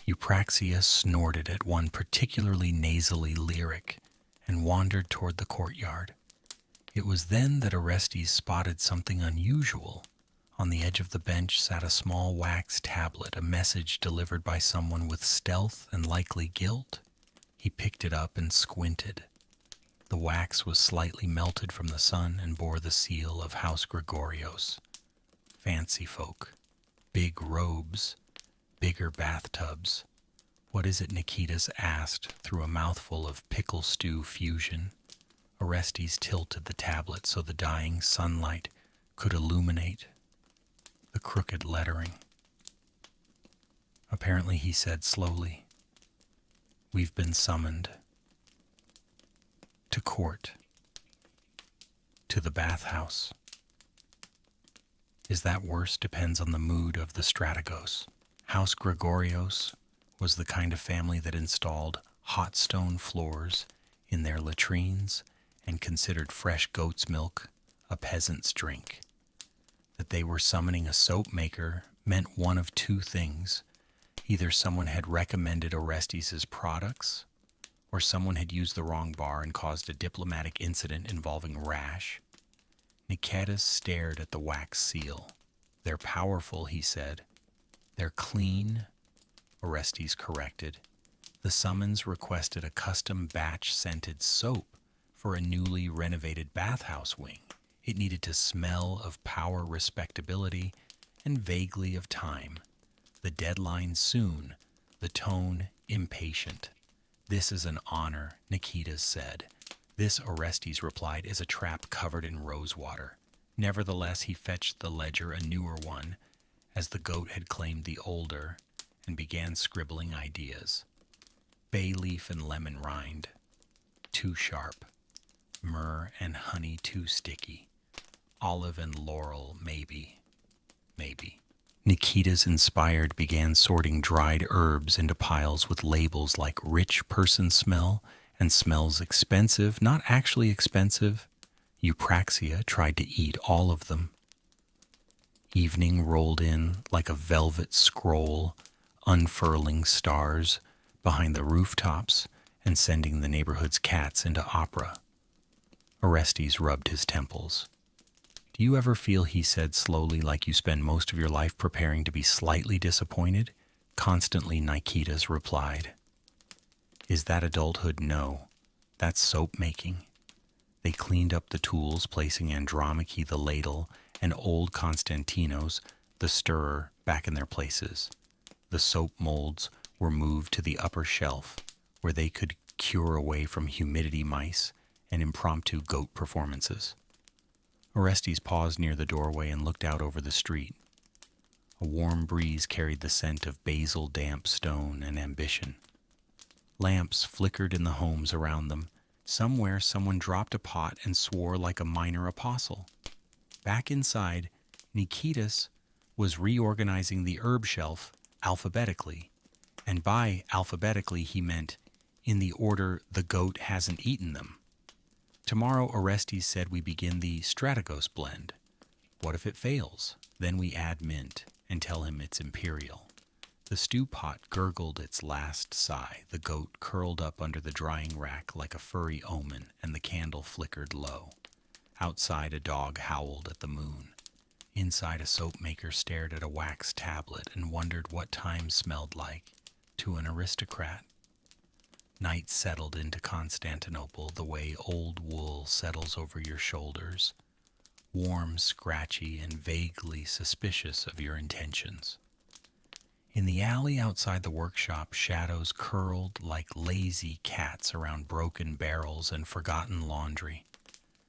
Eupraxia snorted at one particularly nasally lyric and wandered toward the courtyard. It was then that Orestes spotted something unusual. On the edge of the bench sat a small wax tablet, a message delivered by someone with stealth and likely guilt. He picked it up and squinted. The wax was slightly melted from the sun and bore the seal of House Gregorios. Fancy folk. Big robes. Bigger bathtubs. "What is it?" Nikitas asked through a mouthful of pickle stew fusion. Orestes tilted the tablet so the dying sunlight could illuminate the crooked lettering. Apparently, he said slowly, "We've been summoned to court, to the bathhouse. Is that worse? Depends on the mood of the strategos." House Gregorios was the kind of family that installed hot stone floors in their latrines and considered fresh goat's milk a peasant's drink. That they were summoning a soap maker meant one of two things. Either someone had recommended Orestes' products, or someone had used the wrong bar and caused a diplomatic incident involving rash. Nikitas stared at the wax seal. "They're powerful," he said. "They're clean," Orestes corrected. The summons requested a custom batch-scented soap for a newly renovated bathhouse wing. It needed to smell of power, respectability, and vaguely of time. The deadline soon, the tone impatient. "This is an honor," Nikitas said. "This," Orestes replied, "is a trap covered in rosewater." Nevertheless, he fetched the ledger, a newer one, as the goat had claimed the older, and began scribbling ideas. "Bay leaf and lemon rind, too sharp. Myrrh and honey, too sticky. Olive and laurel, maybe. Nikitas, inspired, began sorting dried herbs into piles with labels like "rich person smell" and "smells expensive," not actually expensive. Eupraxia tried to eat all of them. Evening rolled in like a velvet scroll, unfurling stars behind the rooftops and sending the neighborhood's cats into opera. Orestes rubbed his temples. "Do you ever feel," he said slowly, "like you spend most of your life preparing to be slightly disappointed?" "Constantly," Nikitas replied. "Is that adulthood?" "No. That's soap making." They cleaned up the tools, placing Andromache, the ladle, and old Constantinos, the stirrer, back in their places. The soap molds were moved to the upper shelf where they could cure away from humidity mice and impromptu goat performances. Orestes paused near the doorway and looked out over the street. A warm breeze carried the scent of basil, damp stone, and ambition. Lamps flickered in the homes around them. Somewhere someone dropped a pot and swore like a minor apostle. Back inside, Nikitas was reorganizing the herb shelf alphabetically, and by alphabetically he meant in the order the goat hasn't eaten them. Tomorrow, Orestes said we begin the Strategos blend. What if it fails? Then we add mint and tell him it's imperial. The stew pot gurgled its last sigh. The goat curled up under the drying rack like a furry omen, and the candle flickered low. Outside, a dog howled at the moon. Inside, a soap maker stared at a wax tablet and wondered what time smelled like to an aristocrat. Night settled into Constantinople the way old wool settles over your shoulders, warm, scratchy, and vaguely suspicious of your intentions. In the alley outside the workshop, shadows curled like lazy cats around broken barrels and forgotten laundry.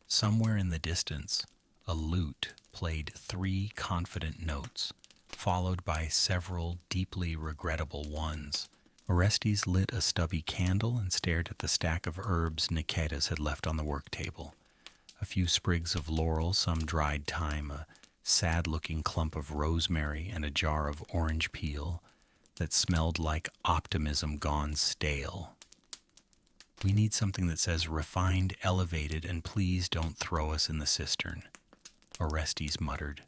Somewhere in the distance, a lute played 3 confident notes, followed by several deeply regrettable ones. Orestes lit a stubby candle and stared at the stack of herbs Nikitas had left on the work table. A few sprigs of laurel, some dried thyme, a sad-looking clump of rosemary, and a jar of orange peel that smelled like optimism gone stale. We need something that says refined, elevated, and please don't throw us in the cistern, Orestes muttered.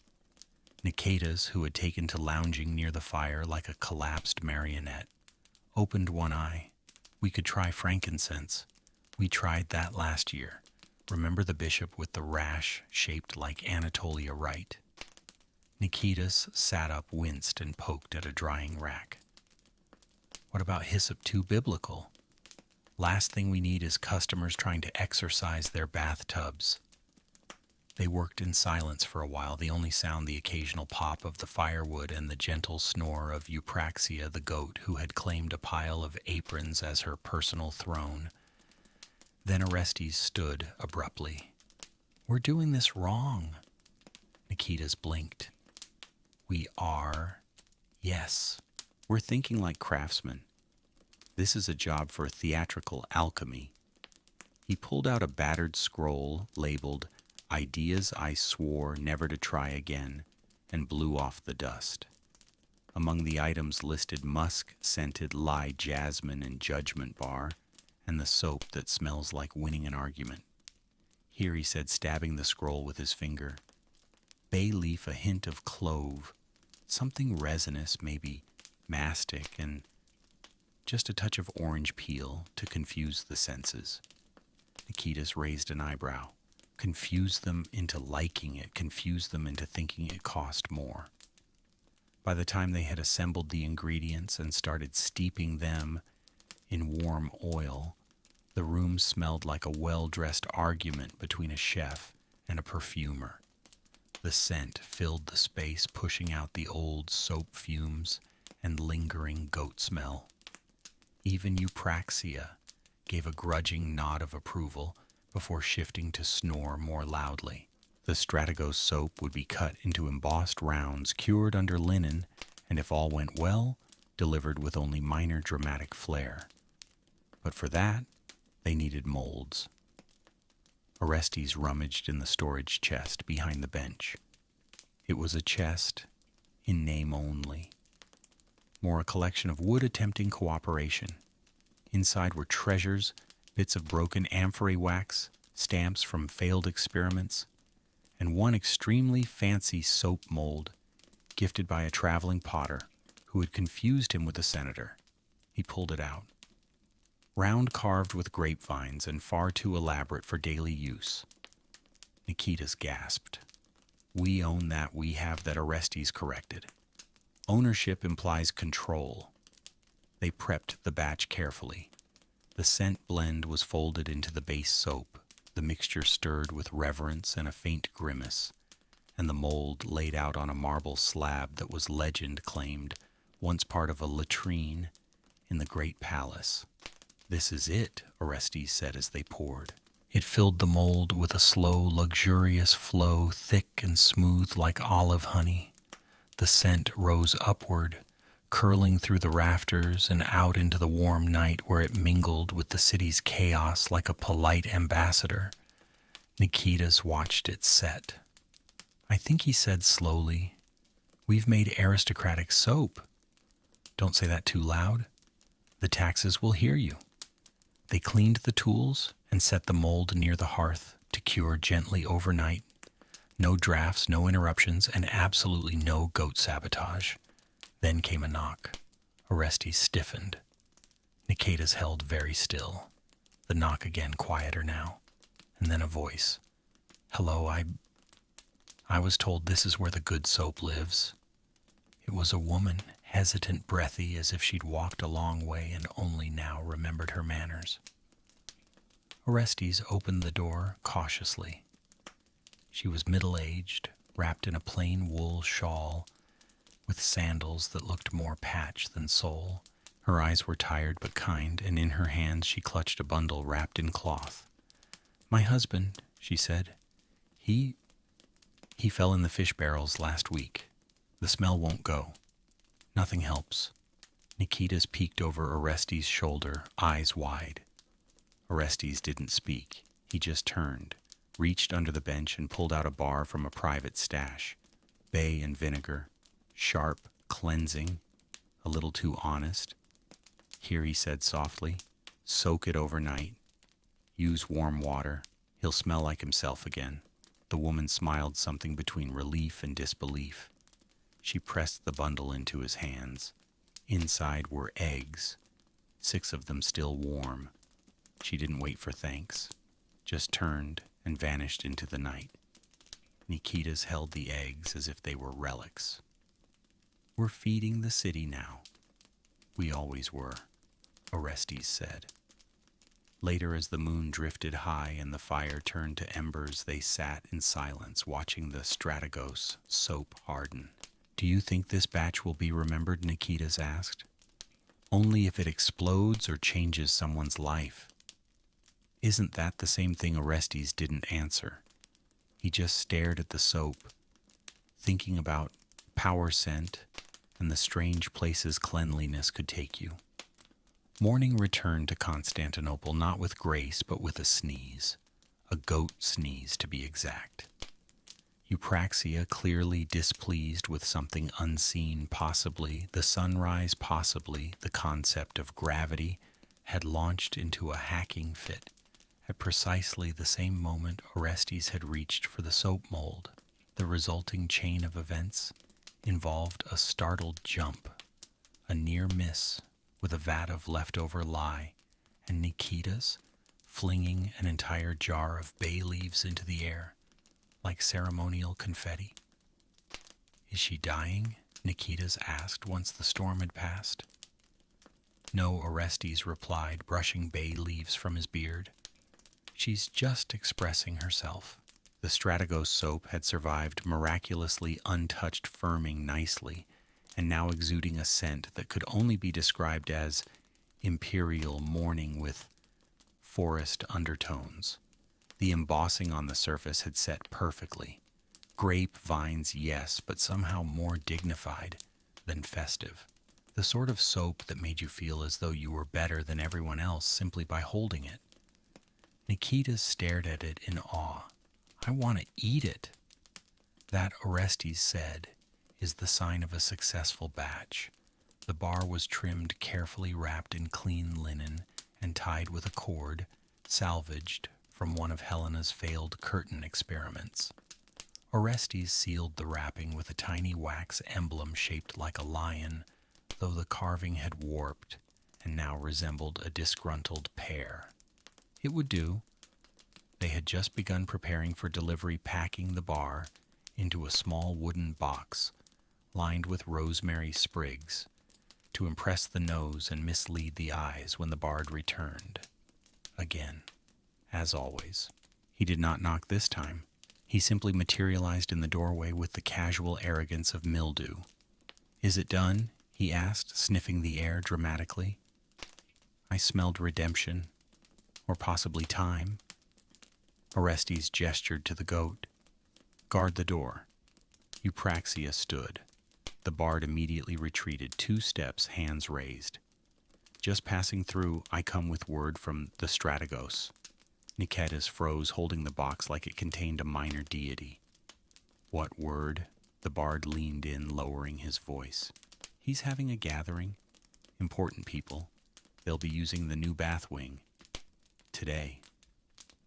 Nikitas, who had taken to lounging near the fire like a collapsed marionette, opened one eye. We could try frankincense. We tried that last year. Remember the bishop with the rash shaped like Anatolia Right? Nikitas sat up, winced, and poked at a drying rack. What about hyssop too biblical? Last thing we need is customers trying to exercise their bathtubs. They worked in silence for a while, the only sound the occasional pop of the firewood and the gentle snore of Eupraxia, the goat, who had claimed a pile of aprons as her personal throne. Then Orestes stood abruptly. We're doing this wrong. Nikitas blinked. We are? Yes. We're thinking like craftsmen. This is a job for theatrical alchemy. He pulled out a battered scroll labeled Ideas I Swore Never to Try Again, and blew off the dust. Among the items listed musk-scented lye jasmine and judgment bar, and the soap that smells like winning an argument. Here, he said, stabbing the scroll with his finger, bay leaf, a hint of clove, something resinous, maybe mastic, and just a touch of orange peel to confuse the senses. Nikitas raised an eyebrow. Confuse them into liking it, confuse them into thinking it cost more. By the time they had assembled the ingredients and started steeping them in warm oil, the room smelled like a well-dressed argument between a chef and a perfumer. The scent filled the space, pushing out the old soap fumes and lingering goat smell. Even Eupraxia gave a grudging nod of approval before shifting to snore more loudly. The Strategos soap would be cut into embossed rounds, cured under linen, and if all went well, delivered with only minor dramatic flair. But for that, they needed molds. Orestes rummaged in the storage chest behind the bench. It was a chest in name only, more a collection of wood attempting cooperation. Inside were treasures, bits of broken amphorae wax, stamps from failed experiments, and one extremely fancy soap mold gifted by a traveling potter who had confused him with a senator. He pulled it out. Round carved with grapevines and far too elaborate for daily use. Nikitas gasped. We own that, we have that, Orestes corrected. Ownership implies control. They prepped the batch carefully. The scent blend was folded into the base soap, the mixture stirred with reverence and a faint grimace, and the mold laid out on a marble slab that was legend claimed, once part of a latrine in the great palace. "This is it," Orestes said as they poured. It filled the mold with a slow, luxurious flow, thick and smooth like olive honey. The scent rose upward, curling through the rafters and out into the warm night where it mingled with the city's chaos like a polite ambassador. Nikitas watched it set. "I think," he said slowly, "we've made aristocratic soap." "Don't say that too loud. The taxes will hear you." They cleaned the tools and set the mold near the hearth to cure gently overnight. No drafts, no interruptions, and absolutely no goat sabotage. Then came a knock. Orestes stiffened. Nikitas held very still. The knock again, quieter now. And then a voice. "Hello, I was told this is where the good soap lives." It was a woman, hesitant, breathy, as if she'd walked a long way and only now remembered her manners. Orestes opened the door cautiously. She was middle-aged, wrapped in a plain wool shawl, with sandals that looked more patch than sole. Her eyes were tired but kind, and in her hands she clutched a bundle wrapped in cloth. "My husband," she said, he fell in the fish barrels last week. The smell won't go. Nothing helps." Nikitas peeked over Orestes' shoulder, eyes wide. Orestes didn't speak. He just turned, reached under the bench and pulled out a bar from a private stash. Bay and vinegar. Sharp, cleansing, a little too honest. "Here," he said softly, "soak it overnight. Use warm water. He'll smell like himself again." The woman smiled something between relief and disbelief. She pressed the bundle into his hands. Inside were eggs, 6 of them still warm. She didn't wait for thanks, just turned and vanished into the night. Nikitas held the eggs as if they were relics. "We're feeding the city now." "We always were," Orestes said. Later, as the moon drifted high and the fire turned to embers, they sat in silence, watching the Strategos soap harden. "Do you think this batch will be remembered?" Nikitas asked. "Only if it explodes or changes someone's life." "Isn't that the same thing?" Orestes didn't answer. He just stared at the soap, thinking about power scent and the strange places cleanliness could take you. Morning returned to Constantinople, not with grace, but with a sneeze. A goat sneeze, to be exact. Eupraxia, clearly displeased with something unseen, possibly, the sunrise, possibly, the concept of gravity, had launched into a hacking fit. At precisely the same moment Orestes had reached for the soap mold. The resulting chain of events involved a startled jump, a near miss with a vat of leftover lye, and Nikitas flinging an entire jar of bay leaves into the air, like ceremonial confetti. "Is she dying?" Nikitas asked once the storm had passed. "No," Orestes replied, brushing bay leaves from his beard. "She's just expressing herself." The Strategos soap had survived miraculously untouched, firming nicely, and now exuding a scent that could only be described as imperial morning with forest undertones. The embossing on the surface had set perfectly. Grape vines, yes, but somehow more dignified than festive. The sort of soap that made you feel as though you were better than everyone else simply by holding it. Nikitas stared at it in awe. "I want to eat it." That, Orestes said, is the sign of a successful batch. The bar was trimmed, carefully wrapped in clean linen, and tied with a cord, salvaged from one of Helena's failed curtain experiments. Orestes sealed the wrapping with a tiny wax emblem shaped like a lion, though the carving had warped and now resembled a disgruntled pear. It would do. They had just begun preparing for delivery, packing the bar into a small wooden box lined with rosemary sprigs to impress the nose and mislead the eyes when the bard returned. Again, as always. He did not knock this time. He simply materialized in the doorway with the casual arrogance of mildew. "Is it done?" he asked, sniffing the air dramatically. I smelled redemption, or possibly time. Orestes gestured to the goat. Guard the door. Eupraxia stood. The bard immediately retreated 2 steps, hands raised. Just passing through, I come with word from the Strategos. Niketas froze, holding the box like it contained a minor deity. What word? The bard leaned in, lowering his voice. He's having a gathering. Important people. They'll be using the new bath wing. Today.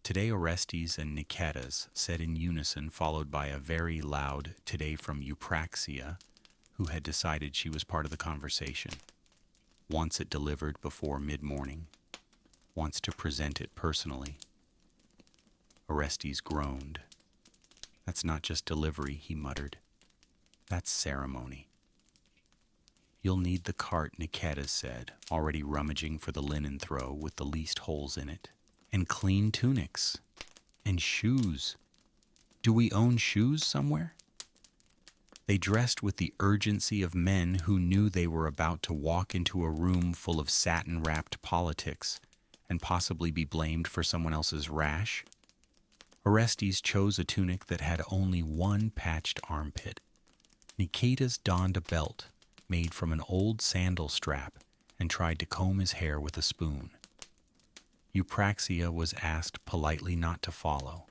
Today, Orestes and Niketas said in unison, followed by a very loud today from Eupraxia, who had decided she was part of the conversation. Wants it delivered before mid-morning. Wants to present it personally. Orestes groaned. That's not just delivery, he muttered. That's ceremony. You'll need the cart, Niketas said, already rummaging for the linen throw with the least holes in it. And clean tunics. And shoes. Do we own shoes somewhere? They dressed with the urgency of men who knew they were about to walk into a room full of satin-wrapped politics and possibly be blamed for someone else's rash. Orestes chose a tunic that had only one patched armpit. Niketas donned a belt made from an old sandal strap and tried to comb his hair with a spoon. Eupraxia was asked politely not to follow.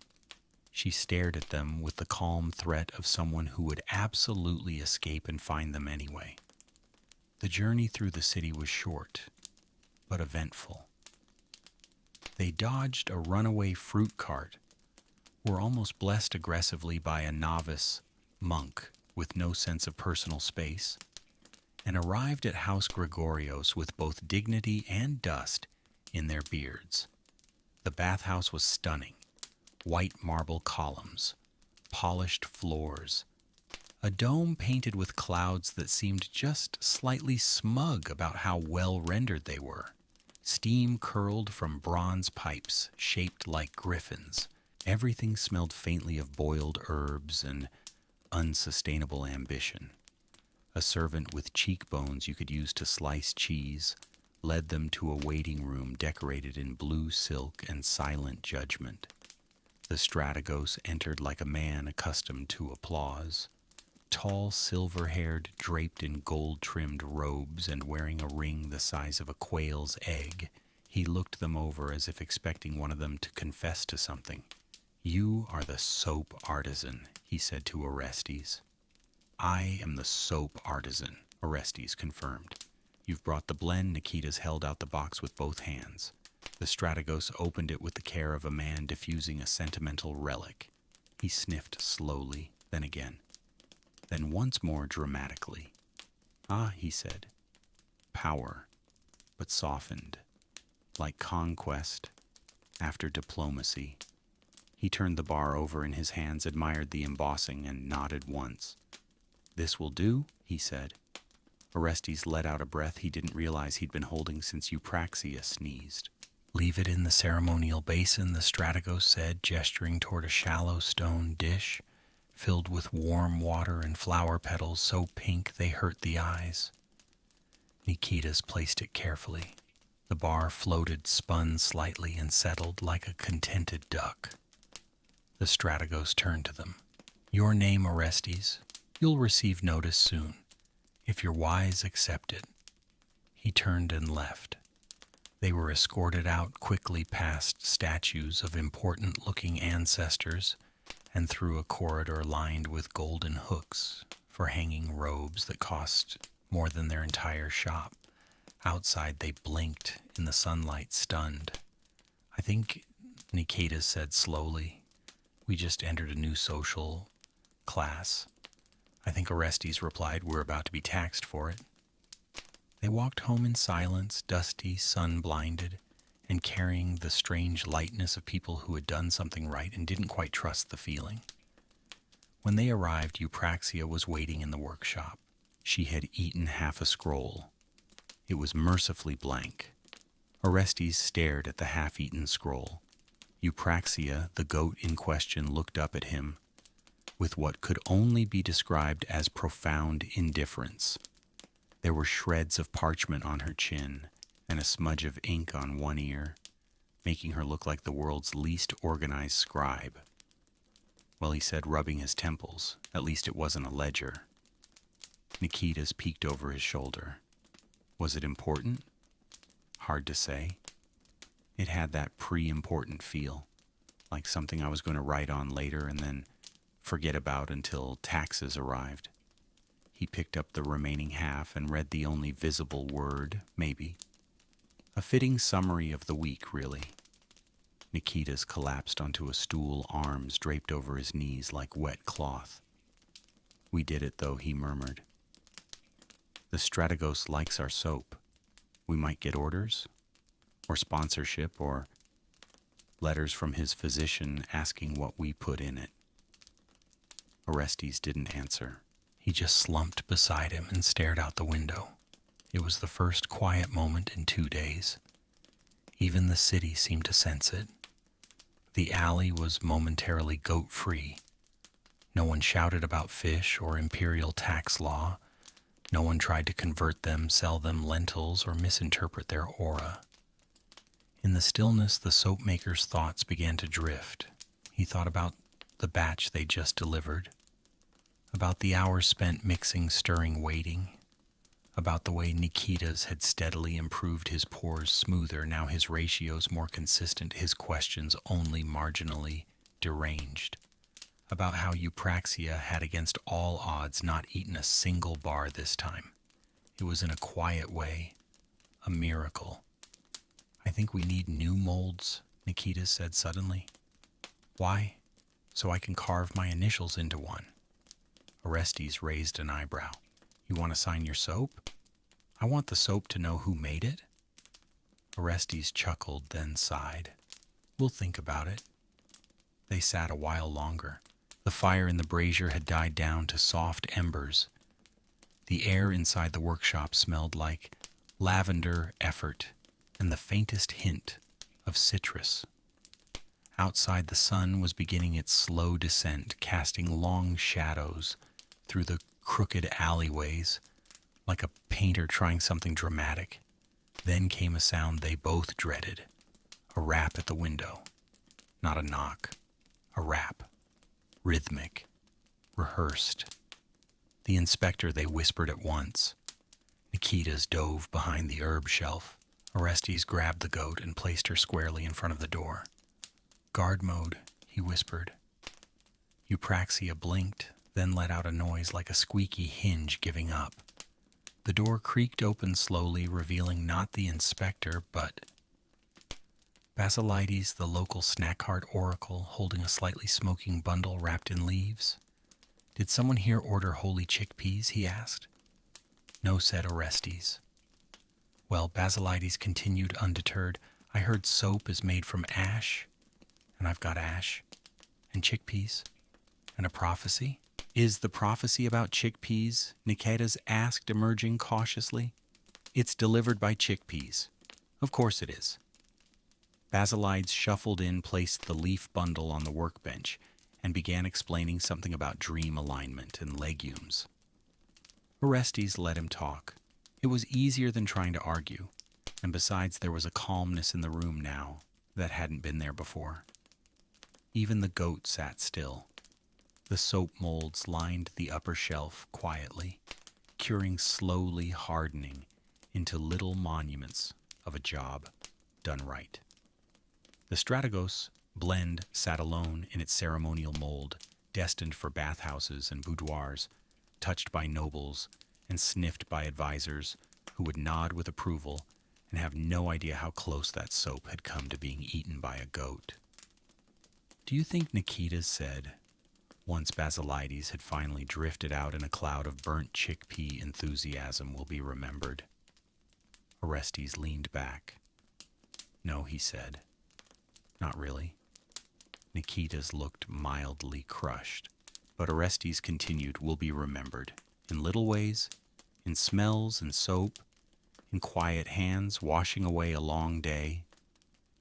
She stared at them with the calm threat of someone who would absolutely escape and find them anyway. The journey through the city was short, but eventful. They dodged a runaway fruit cart, were almost blessed aggressively by a novice monk with no sense of personal space, and arrived at House Gregorios with both dignity and dust in their beards. The bathhouse was stunning. White marble columns, polished floors, a dome painted with clouds that seemed just slightly smug about how well rendered they were. Steam curled from bronze pipes shaped like griffins. Everything smelled faintly of boiled herbs and unsustainable ambition. A servant with cheekbones you could use to slice cheese led them to a waiting room decorated in blue silk and silent judgment. The Strategos entered like a man accustomed to applause. Tall, silver-haired, draped in gold-trimmed robes and wearing a ring the size of a quail's egg, he looked them over as if expecting one of them to confess to something. "You are the soap artisan," he said to Orestes. "I am the soap artisan," Orestes confirmed. "You've brought the blend." Niketas held out the box with both hands. The Strategos opened it with the care of a man diffusing a sentimental relic. He sniffed slowly, then again. Then once more dramatically. "Ah," he said. "Power, but softened. Like conquest, after diplomacy." He turned the bar over in his hands, admired the embossing, and nodded once. "This will do," he said. Orestes let out a breath he didn't realize he'd been holding since Eupraxia sneezed. "Leave it in the ceremonial basin," the Strategos said, gesturing toward a shallow stone dish filled with warm water and flower petals so pink they hurt the eyes. Niketas placed it carefully. The bar floated, spun slightly, and settled like a contented duck. The Strategos turned to them. "Your name, Orestes. You'll receive notice soon. If you're wise, accept it." He turned and left. They were escorted out quickly past statues of important-looking ancestors and through a corridor lined with golden hooks for hanging robes that cost more than their entire shop. Outside, they blinked in the sunlight, stunned. "I think," Niketas said slowly, "we just entered a new social class." "I think," Orestes replied, "we're about to be taxed for it." They walked home in silence, dusty, sun-blinded, and carrying the strange lightness of people who had done something right and didn't quite trust the feeling. When they arrived, Eupraxia was waiting in the workshop. She had eaten half a scroll. It was mercifully blank. Orestes stared at the half-eaten scroll. Eupraxia, the goat in question, looked up at him with what could only be described as profound indifference. There were shreds of parchment on her chin, and a smudge of ink on one ear, making her look like the world's least organized scribe. Well, he said, rubbing his temples. At least it wasn't a ledger. Nikita's peeked over his shoulder. Was it important? Hard to say. It had that pre-important feel, like something I was going to write on later and then forget about until taxes arrived. He picked up the remaining half and read the only visible word, maybe. A fitting summary of the week, really. Nikita's collapsed onto a stool, arms draped over his knees like wet cloth. We did it, though, he murmured. The Strategos likes our soap. We might get orders, or sponsorship, or letters from his physician asking what we put in it. Orestes didn't answer. He just slumped beside him and stared out the window. It was the first quiet moment in 2 days. Even the city seemed to sense it. The alley was momentarily goat-free. No one shouted about fish or imperial tax law. No one tried to convert them, sell them lentils, or misinterpret their aura. In the stillness, the soap maker's thoughts began to drift. He thought about the batch they just delivered, about the hours spent mixing, stirring, waiting, about the way Nikita's had steadily improved his pores smoother, now his ratios more consistent, his questions only marginally deranged, about how Eupraxia had against all odds not eaten a single bar this time. It was in a quiet way, a miracle. I think we need new molds, Nikita said suddenly. Why? So I can carve my initials into one. Orestes raised an eyebrow. You want to sign your soap? I want the soap to know who made it. Orestes chuckled, then sighed. We'll think about it. They sat a while longer. The fire in the brazier had died down to soft embers. The air inside the workshop smelled like lavender, effort, and the faintest hint of citrus. Outside, the sun was beginning its slow descent, casting long shadows through the crooked alleyways, like a painter trying something dramatic. Then came a sound they both dreaded, a rap at the window. Not a knock, a rap. Rhythmic, rehearsed. The inspector, they whispered at once. Nikita's dove behind the herb shelf. Orestes grabbed the goat and placed her squarely in front of the door. Guard mode, he whispered. Eupraxia blinked, then let out a noise like a squeaky hinge giving up. The door creaked open slowly, revealing not the inspector, but Basilides, the local snack cart oracle, holding a slightly smoking bundle wrapped in leaves. Did someone here order holy chickpeas, he asked. No, said Orestes. Well, Basilides continued undeterred, I heard soap is made from ash, and I've got ash, and chickpeas, and a prophecy. Is the prophecy about chickpeas? Niketas asked, emerging cautiously. It's delivered by chickpeas. Of course it is. Basilides shuffled in, placed the leaf bundle on the workbench, and began explaining something about dream alignment and legumes. Orestes let him talk. It was easier than trying to argue, and besides there was a calmness in the room now that hadn't been there before. Even the goat sat still. The soap molds lined the upper shelf quietly, curing slowly, hardening into little monuments of a job done right. The Strategos blend sat alone in its ceremonial mold, destined for bathhouses and boudoirs, touched by nobles and sniffed by advisors who would nod with approval and have no idea how close that soap had come to being eaten by a goat. Do you think Nikita said, once Basilides had finally drifted out in a cloud of burnt chickpea enthusiasm, will be remembered? Orestes leaned back. No, he said. Not really. Nikita's looked mildly crushed, but Orestes continued, will be remembered. In little ways, in smells and soap, in quiet hands washing away a long day.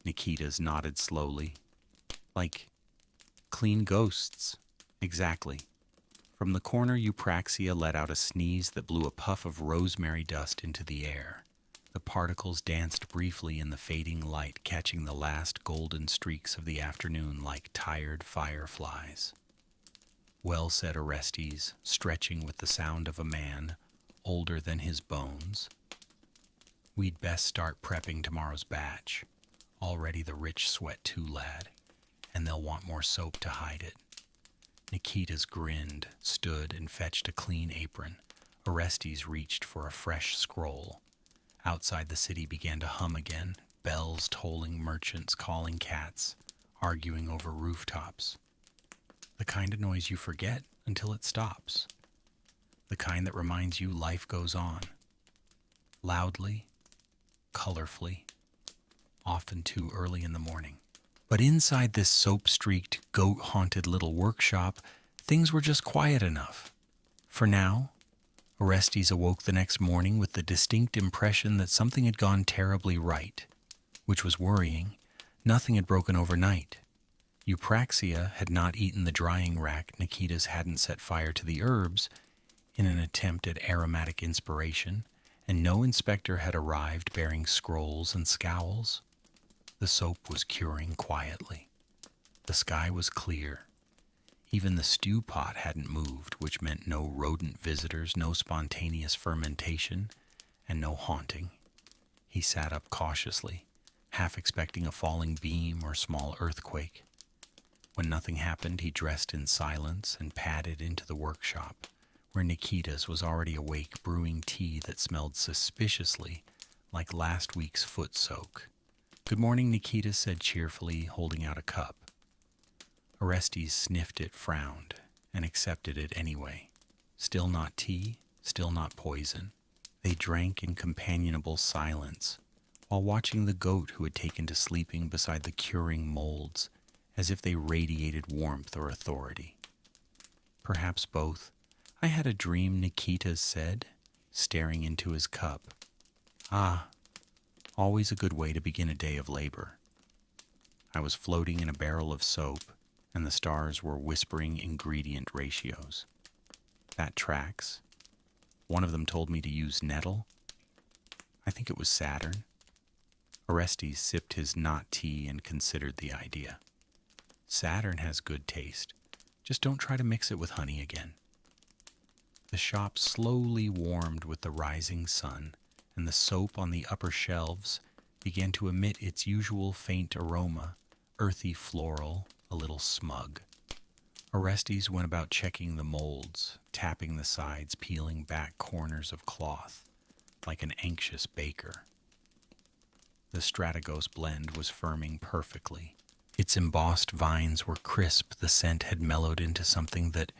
Nikita's nodded slowly. Like clean ghosts. Exactly. From the corner, Eupraxia let out a sneeze that blew a puff of rosemary dust into the air. The particles danced briefly in the fading light, catching the last golden streaks of the afternoon like tired fireflies. Well said Orestes, stretching with the sound of a man older than his bones. We'd best start prepping tomorrow's batch. Already the rich sweat too, lad, and they'll want more soap to hide it. Nikitas grinned, stood, and fetched a clean apron. Orestes reached for a fresh scroll. Outside the city began to hum again, bells tolling, merchants calling cats, arguing over rooftops. The kind of noise you forget until it stops. The kind that reminds you life goes on. Loudly, colorfully, often too early in the morning. But inside this soap-streaked, goat-haunted little workshop, things were just quiet enough. For now, Orestes awoke the next morning with the distinct impression that something had gone terribly right, which was worrying. Nothing had broken overnight. Eupraxia had not eaten the drying rack, Nikitas hadn't set fire to the herbs in an attempt at aromatic inspiration, and no inspector had arrived bearing scrolls and scowls. The soap was curing quietly. The sky was clear. Even the stew pot hadn't moved, which meant no rodent visitors, no spontaneous fermentation, and no haunting. He sat up cautiously, half expecting a falling beam or small earthquake. When nothing happened, he dressed in silence and padded into the workshop, where Nikitas was already awake brewing tea that smelled suspiciously like last week's foot soak. "Good morning," Nikitas said cheerfully, holding out a cup. Orestes sniffed it, frowned, and accepted it anyway. Still not tea, still not poison. They drank in companionable silence, while watching the goat who had taken to sleeping beside the curing molds, as if they radiated warmth or authority. Perhaps both. "I had a dream," Nikitas said, staring into his cup. "Ah, always a good way to begin a day of labor. I was floating in a barrel of soap, and the stars were whispering ingredient ratios. That tracks. One of them told me to use nettle. I think it was Saturn." Orestes sipped his not tea and considered the idea. "Saturn has good taste. Just don't try to mix it with honey again." The shop slowly warmed with the rising sun, and the soap on the upper shelves began to emit its usual faint aroma, earthy floral, a little smug. Orestes went about checking the molds, tapping the sides, peeling back corners of cloth, like an anxious baker. The Strategos blend was firming perfectly. Its embossed vines were crisp, the scent had mellowed into something that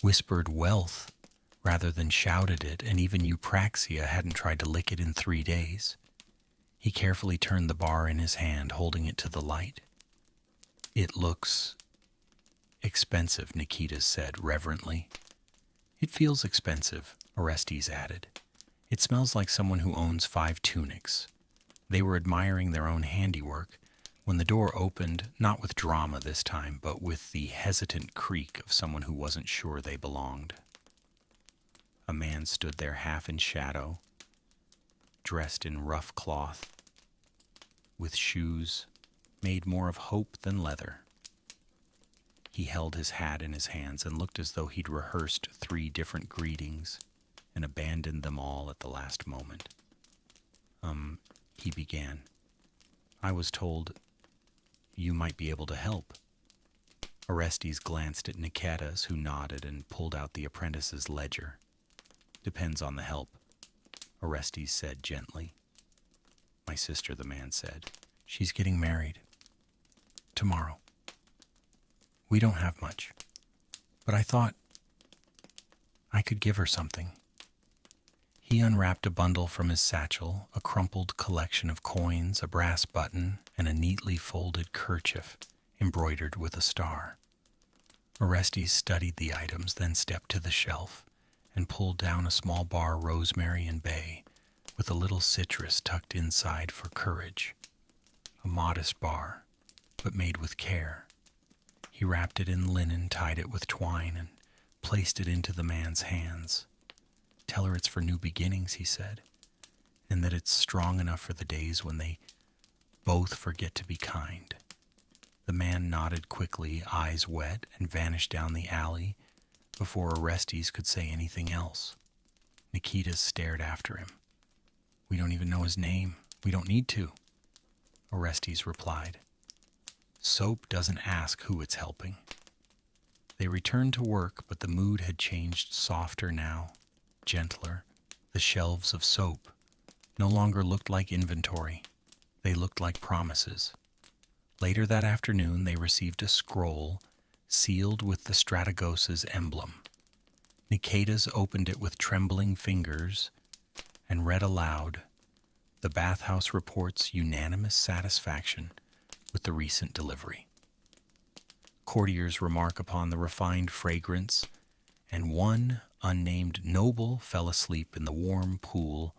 whispered wealth rather than shouted it, and even Eupraxia hadn't tried to lick it in 3 days. He carefully turned the bar in his hand, holding it to the light. "It looks expensive," Nikitas said reverently. "It feels expensive," Orestes added. "It smells like someone who owns 5 tunics." They were admiring their own handiwork when the door opened, not with drama this time, but with the hesitant creak of someone who wasn't sure they belonged. A man stood there half in shadow, dressed in rough cloth, with shoes made more of hope than leather. He held his hat in his hands and looked as though he'd rehearsed 3 different greetings and abandoned them all at the last moment. He began. "I was told you might be able to help." Orestes glanced at Nikitas, who nodded and pulled out the apprentice's ledger. "Depends on the help," Orestes said gently. "My sister," the man said. "She's getting married. Tomorrow. We don't have much, but I thought I could give her something." He unwrapped a bundle from his satchel, a crumpled collection of coins, a brass button, and a neatly folded kerchief embroidered with a star. Orestes studied the items, then stepped to the shelf and pulled down a small bar rosemary and bay with a little citrus tucked inside for courage. A modest bar, but made with care. He wrapped it in linen, tied it with twine, and placed it into the man's hands. "Tell her it's for new beginnings," he said, and that it's strong enough for the days when they both forget to be kind. The man nodded quickly, eyes wet, and vanished down the alley before Orestes could say anything else. Nikita stared after him. "We don't even know his name. We don't need to," Orestes replied. "Soap doesn't ask who it's helping." They returned to work, but the mood had changed, softer now, gentler. The shelves of soap no longer looked like inventory. They looked like promises. Later that afternoon, they received a scroll sealed with the Strategos' emblem. Nicetas opened it with trembling fingers and read aloud, "The bathhouse reports unanimous satisfaction with the recent delivery. Courtiers remark upon the refined fragrance, and one unnamed noble fell asleep in the warm pool,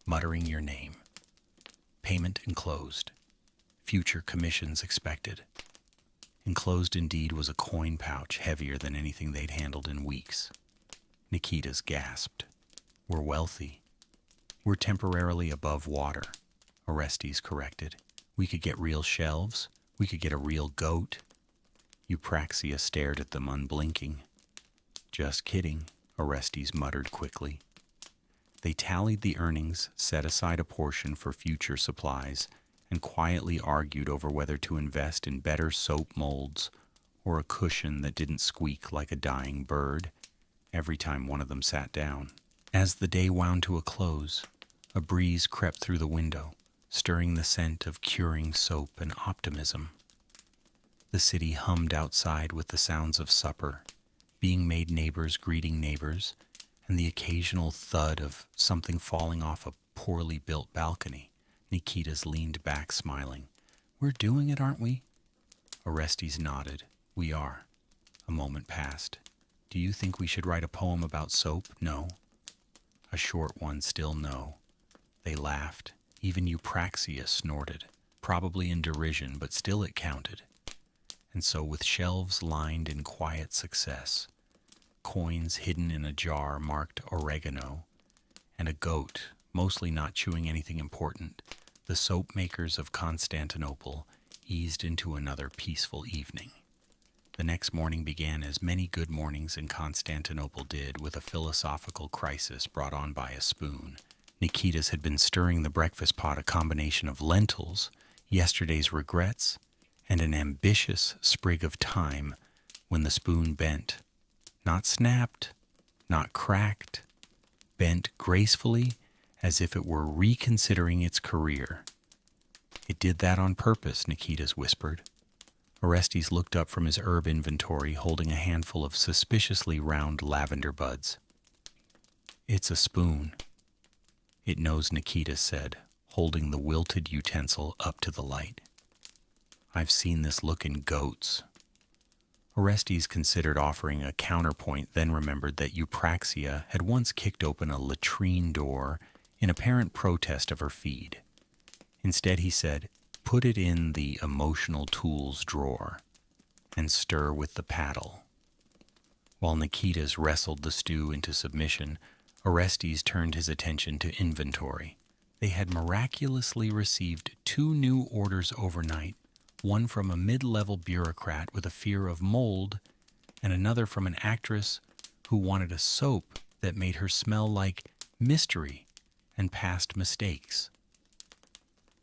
muttering your name. Payment enclosed. Future commissions expected." Enclosed indeed was a coin pouch heavier than anything they'd handled in weeks. Nicetas gasped. "We're wealthy. We're temporarily above water," Orestes corrected. "We could get real shelves. We could get a real goat." Eupraxia stared at them unblinking. "Just kidding," Orestes muttered quickly. They tallied the earnings, set aside a portion for future supplies, and quietly argued over whether to invest in better soap molds or a cushion that didn't squeak like a dying bird every time one of them sat down. As the day wound to a close, a breeze crept through the window, stirring the scent of curing soap and optimism. The city hummed outside with the sounds of supper, being made neighbors greeting neighbors, and the occasional thud of something falling off a poorly built balcony. Nicetas leaned back, smiling. "We're doing it, aren't we?" Orestes nodded. "We are." A moment passed. "Do you think we should write a poem about soap?" "No." A short one, still no. They laughed. Even Eupraxia snorted, probably in derision, but still it counted. And so, with shelves lined in quiet success, coins hidden in a jar marked oregano, and a goat, mostly not chewing anything important, the soap makers of Constantinople eased into another peaceful evening. The next morning began as many good mornings in Constantinople did, with a philosophical crisis brought on by a spoon. Nicetas had been stirring the breakfast pot a combination of lentils, yesterday's regrets, and an ambitious sprig of thyme when the spoon bent. Not snapped, not cracked, bent gracefully as if it were reconsidering its career. "It did that on purpose," Nicetas whispered. Orestes looked up from his herb inventory, holding a handful of suspiciously round lavender buds. "It's a spoon." "It knows," Nicetas said, holding the wilted utensil up to the light. "I've seen this look in goats." Orestes considered offering a counterpoint, then remembered that Eupraxia had once kicked open a latrine door in apparent protest of her feed. Instead, he said, "Put it in the emotional tools drawer and stir with the paddle." While Nicetas wrestled the stew into submission, Orestes turned his attention to inventory. They had miraculously received 2 new orders overnight, one from a mid-level bureaucrat with a fear of mold, and another from an actress who wanted a soap that made her smell like mystery and past mistakes.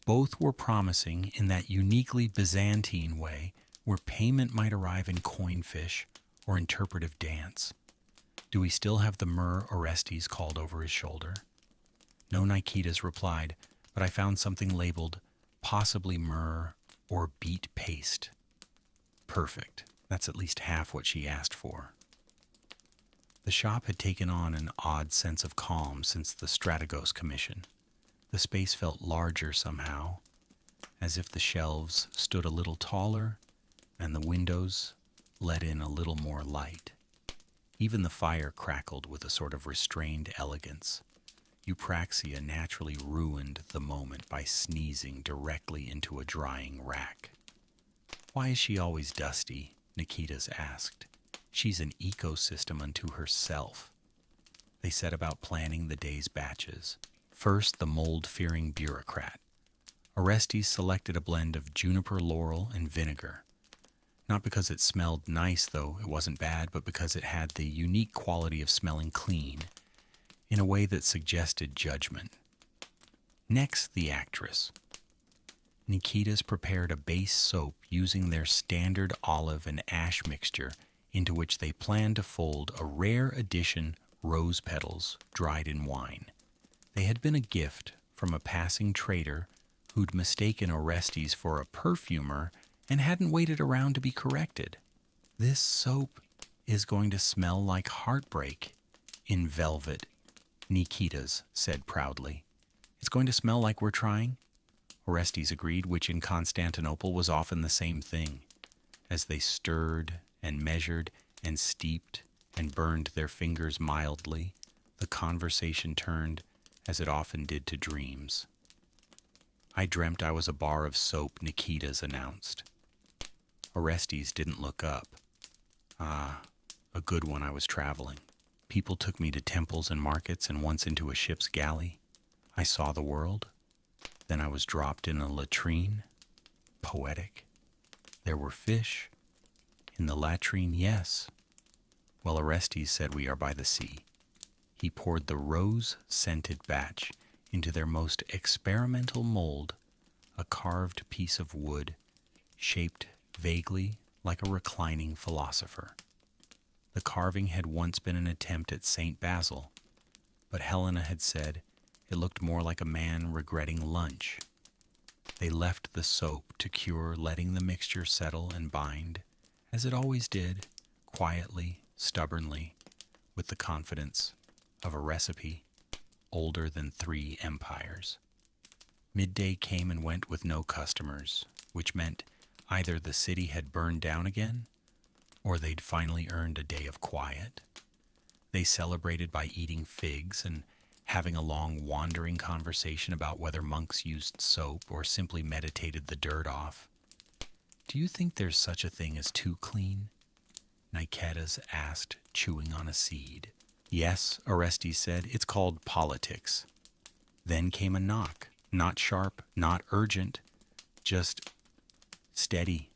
Both were promising in that uniquely Byzantine way where payment might arrive in coinfish or interpretive dance. "Do we still have the myrrh?" Orestes called over his shoulder. "No," Nicetas replied, "but I found something labeled possibly myrrh or beet paste." Perfect. That's at least half what she asked for. The shop had taken on an odd sense of calm since the Strategos commission. The space felt larger somehow, as if the shelves stood a little taller and the windows let in a little more light. Even the fire crackled with a sort of restrained elegance. Eupraxia naturally ruined the moment by sneezing directly into a drying rack. "Why is she always dusty?" Nicetas asked. "She's an ecosystem unto herself." They set about planning the day's batches. First, the mold-fearing bureaucrat. Orestes selected a blend of juniper laurel and vinegar. Not because it smelled nice, though it wasn't bad, but because it had the unique quality of smelling clean, in a way that suggested judgment. Next, the actress. Nikitas prepared a base soap using their standard olive and ash mixture, into which they planned to fold a rare edition rose petals dried in wine. They had been a gift from a passing trader who'd mistaken Orestes for a perfumer and hadn't waited around to be corrected. This soap is going to smell like heartbreak in velvet, Nikitas said proudly. It's going to smell like we're trying? Orestes agreed, which in Constantinople was often the same thing. As they stirred and measured and steeped and burned their fingers mildly, the conversation turned, as it often did, to dreams. I dreamt I was a bar of soap, Nikitas announced. Orestes didn't look up. Ah, a good one. I was traveling. People took me to temples and markets and once into a ship's galley. I saw the world. Then I was dropped in a latrine. Poetic. There were fish. In the latrine, yes. Well, Orestes said we are by the sea. He poured the rose-scented batch into their most experimental mold, a carved piece of wood shaped vaguely like a reclining philosopher. The carving had once been an attempt at St. Basil, but Helena had said it looked more like a man regretting lunch. They left the soap to cure, letting the mixture settle and bind, as it always did, quietly, stubbornly, with the confidence of a recipe older than 3 empires. Midday came and went with no customers, which meant either the city had burned down again, or they'd finally earned a day of quiet. They celebrated by eating figs and having a long wandering conversation about whether monks used soap or simply meditated the dirt off. Do you think there's such a thing as too clean? Nikitas asked, chewing on a seed. Yes, Orestes said, it's called politics. Then came a knock, not sharp, not urgent, just steady.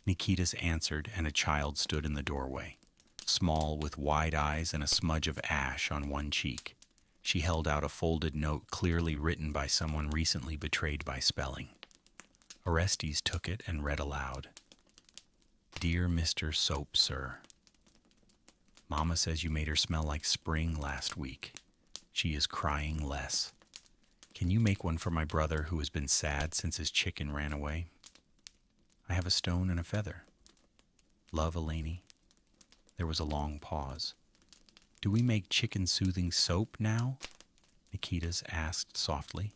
Nikitas answered, and a child stood in the doorway, small with wide eyes and a smudge of ash on one cheek. She held out a folded note clearly written by someone recently betrayed by spelling. Orestes took it and read aloud. Dear Mr. Soap, sir. Mama says you made her smell like spring last week. She is crying less. Can you make one for my brother who has been sad since his chicken ran away? I have a stone and a feather. Love, Eleni. There was a long pause. Do we make chicken-soothing soap now? Nikitas asked softly.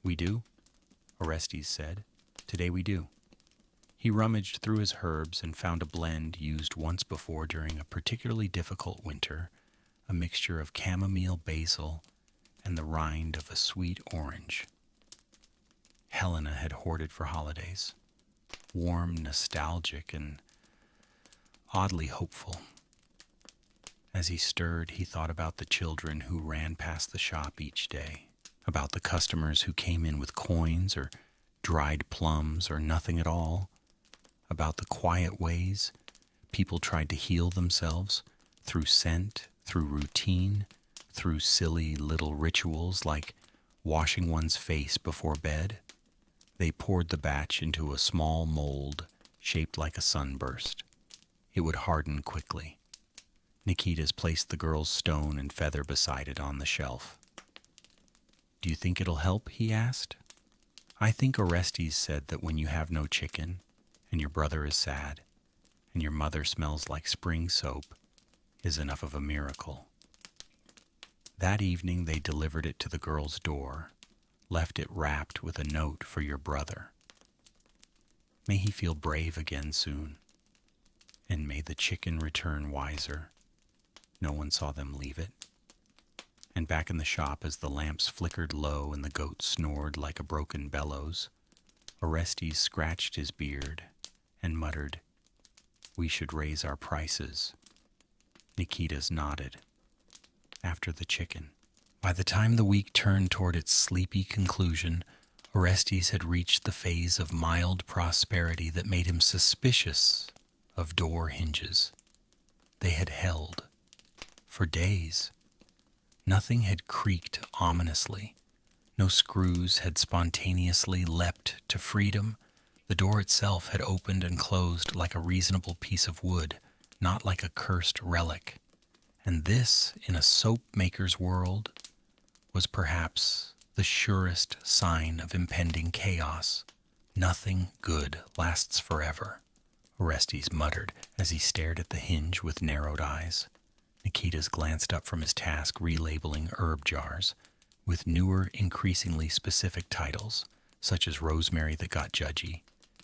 We do, Orestes said. Today we do. He rummaged through his herbs and found a blend used once before during a particularly difficult winter, a mixture of chamomile basil and the rind of a sweet orange. Helena had hoarded for holidays, warm, nostalgic, and oddly hopeful. As he stirred, he thought about the children who ran past the shop each day, about the customers who came in with coins or dried plums or nothing at all, about the quiet ways people tried to heal themselves through scent, through routine, through silly little rituals like washing one's face before bed. They poured the batch into a small mold shaped like a sunburst. It would harden quickly. Nikitas placed the girl's stone and feather beside it on the shelf. Do you think it'll help? He asked. I think Orestes said that when you have no chicken, and your brother is sad, and your mother smells like spring soap, is enough of a miracle. That evening they delivered it to the girl's door, left it wrapped with a note for your brother. May he feel brave again soon, and may the chicken return wiser. No one saw them leave it. And back in the shop, as the lamps flickered low and the goat snored like a broken bellows, Orestes scratched his beard and muttered, We should raise our prices. Nikitas nodded. After the chicken, By the time the week turned toward its sleepy conclusion, Orestes had reached the phase of mild prosperity that made him suspicious of door hinges. They had held for days. Nothing had creaked ominously. No screws had spontaneously leapt to freedom. The door itself had opened and closed like a reasonable piece of wood, not like a cursed relic. And this, in a soap maker's world, was perhaps the surest sign of impending chaos. Nothing good lasts forever, Orestes muttered as he stared at the hinge with narrowed eyes. Nikitas glanced up from his task relabeling herb jars with newer, increasingly specific titles, such as Rosemary That Got Judgy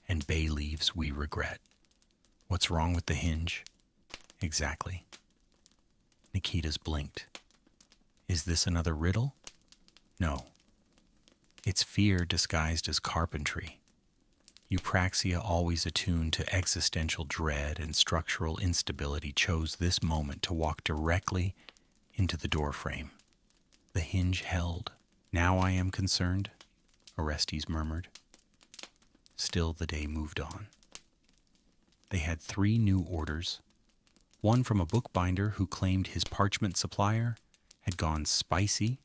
and Bay Leaves We Regret. What's wrong with the hinge? Exactly. Nikitas blinked. Is this another riddle? No. It's fear disguised as carpentry. Eupraxia, always attuned to existential dread and structural instability, chose this moment to walk directly into the doorframe. The hinge held. Now I am concerned, Orestes murmured. Still the day moved on. They had 3 new orders. One from a bookbinder who claimed his parchment supplier had gone spicy,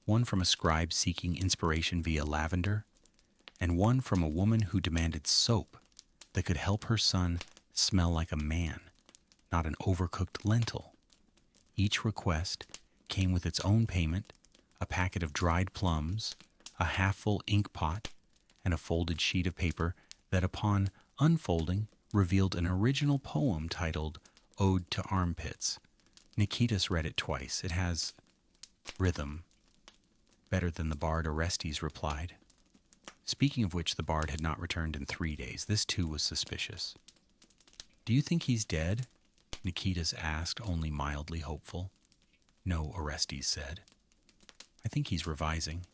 one from a scribe seeking inspiration via lavender, and one from a woman who demanded soap that could help her son smell like a man, not an overcooked lentil. Each request came with its own payment, a packet of dried plums, a half-full ink pot, and a folded sheet of paper that, upon unfolding, revealed an original poem titled Ode to Armpits. Nikitas read it twice. It has rhythm. Better than the bard, Orestes replied. Speaking of which, the bard had not returned in 3 days. This too was suspicious. Do you think he's dead? Nikitas asked, only mildly hopeful. No, Orestes said. I think he's revising.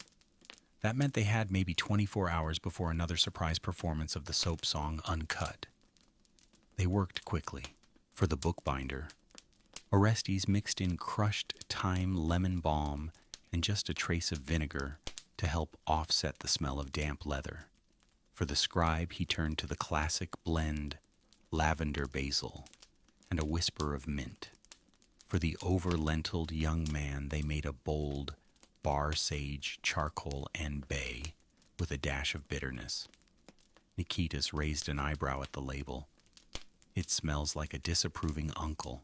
That meant they had maybe 24 hours before another surprise performance of the soap song Uncut. They worked quickly. For the bookbinder, Orestes mixed in crushed thyme lemon balm and just a trace of vinegar to help offset the smell of damp leather. For the scribe, he turned to the classic blend lavender basil and a whisper of mint. For the over-lentiled young man, they made a bold bar sage, charcoal, and bay with a dash of bitterness. Nikitas raised an eyebrow at the label. It smells like a disapproving uncle.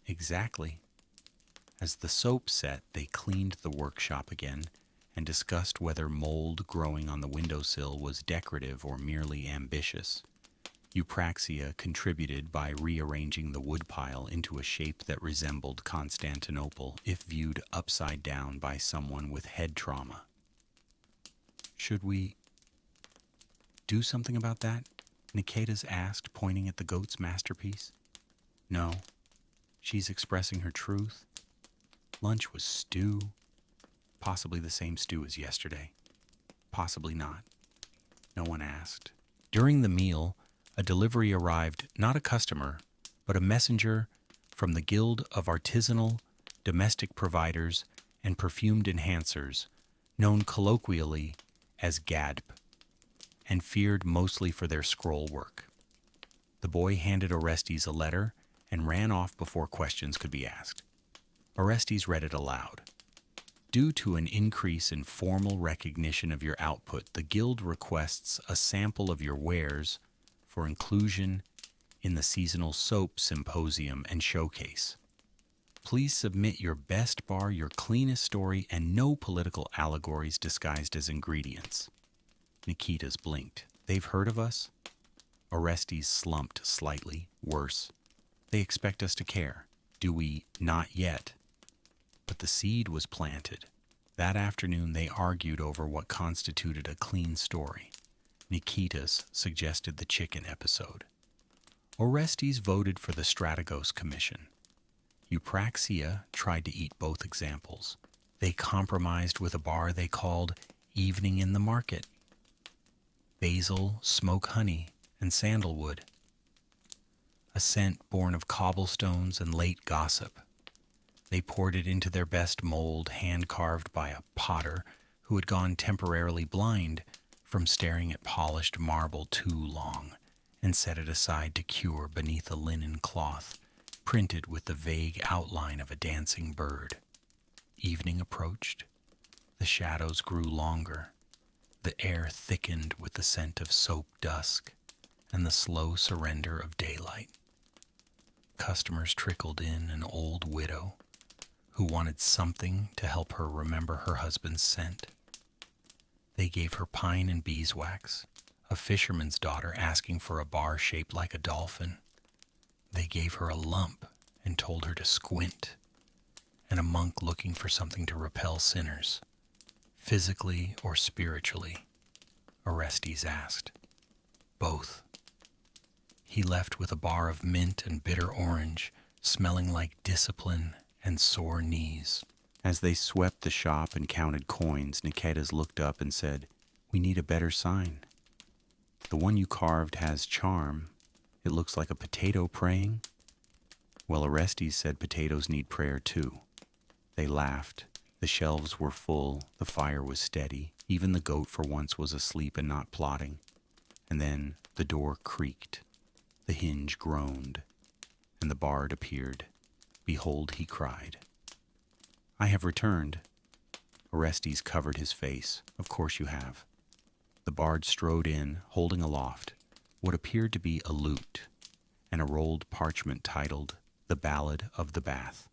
Exactly. As the soap set, they cleaned the workshop again and discussed whether mold growing on the windowsill was decorative or merely ambitious. Eupraxia contributed by rearranging the woodpile into a shape that resembled Constantinople if viewed upside down by someone with head trauma. Should we do something about that? Nikitas asked, pointing at the goat's masterpiece. No. She's expressing her truth. Lunch was stew. Possibly the same stew as yesterday. Possibly not. No one asked. During the meal, a delivery arrived, not a customer, but a messenger from the Guild of Artisanal Domestic Providers and Perfumed Enhancers, known colloquially as GADP, and feared mostly for their scroll work. The boy handed Orestes a letter and ran off before questions could be asked. Orestes read it aloud. Due to an increase in formal recognition of your output, the Guild requests a sample of your wares for inclusion in the seasonal soap symposium and showcase. Please submit your best bar, your cleanest story, and no political allegories disguised as ingredients. Nikitas blinked. They've heard of us? Orestes slumped slightly. Worse. They expect us to care. Do we? Not yet. But the seed was planted. That afternoon they argued over what constituted a clean story. Nikitas suggested the chicken episode. Orestes voted for the Strategos Commission. Eupraxia tried to eat both examples. They compromised with a bar they called Evening in the Market. Basil, smoke honey, and sandalwood. A scent born of cobblestones and late gossip. They poured it into their best mold, hand-carved by a potter who had gone temporarily blind from staring at polished marble too long, and set it aside to cure beneath a linen cloth printed with the vague outline of a dancing bird. Evening approached. The shadows grew longer. The air thickened with the scent of soap dusk and the slow surrender of daylight. Customers trickled in, an old widow who wanted something to help her remember her husband's scent. They gave her pine and beeswax, a fisherman's daughter asking for a bar shaped like a dolphin. They gave her a lump and told her to squint, and a monk looking for something to repel sinners, physically or spiritually. Orestes asked. Both. He left with a bar of mint and bitter orange, smelling like discipline and sore knees. As they swept the shop and counted coins, Niketas looked up and said, "We need a better sign. The one you carved has charm. It looks like a potato praying." Well, Orestes said potatoes need prayer too. They laughed. The shelves were full. The fire was steady. Even the goat for once was asleep and not plotting. And then the door creaked. The hinge groaned. And the bard appeared. "Behold," he cried. "I have returned." Orestes covered his face. "Of course you have." The bard strode in, holding aloft what appeared to be a lute and a rolled parchment titled "The Ballad of the Bath."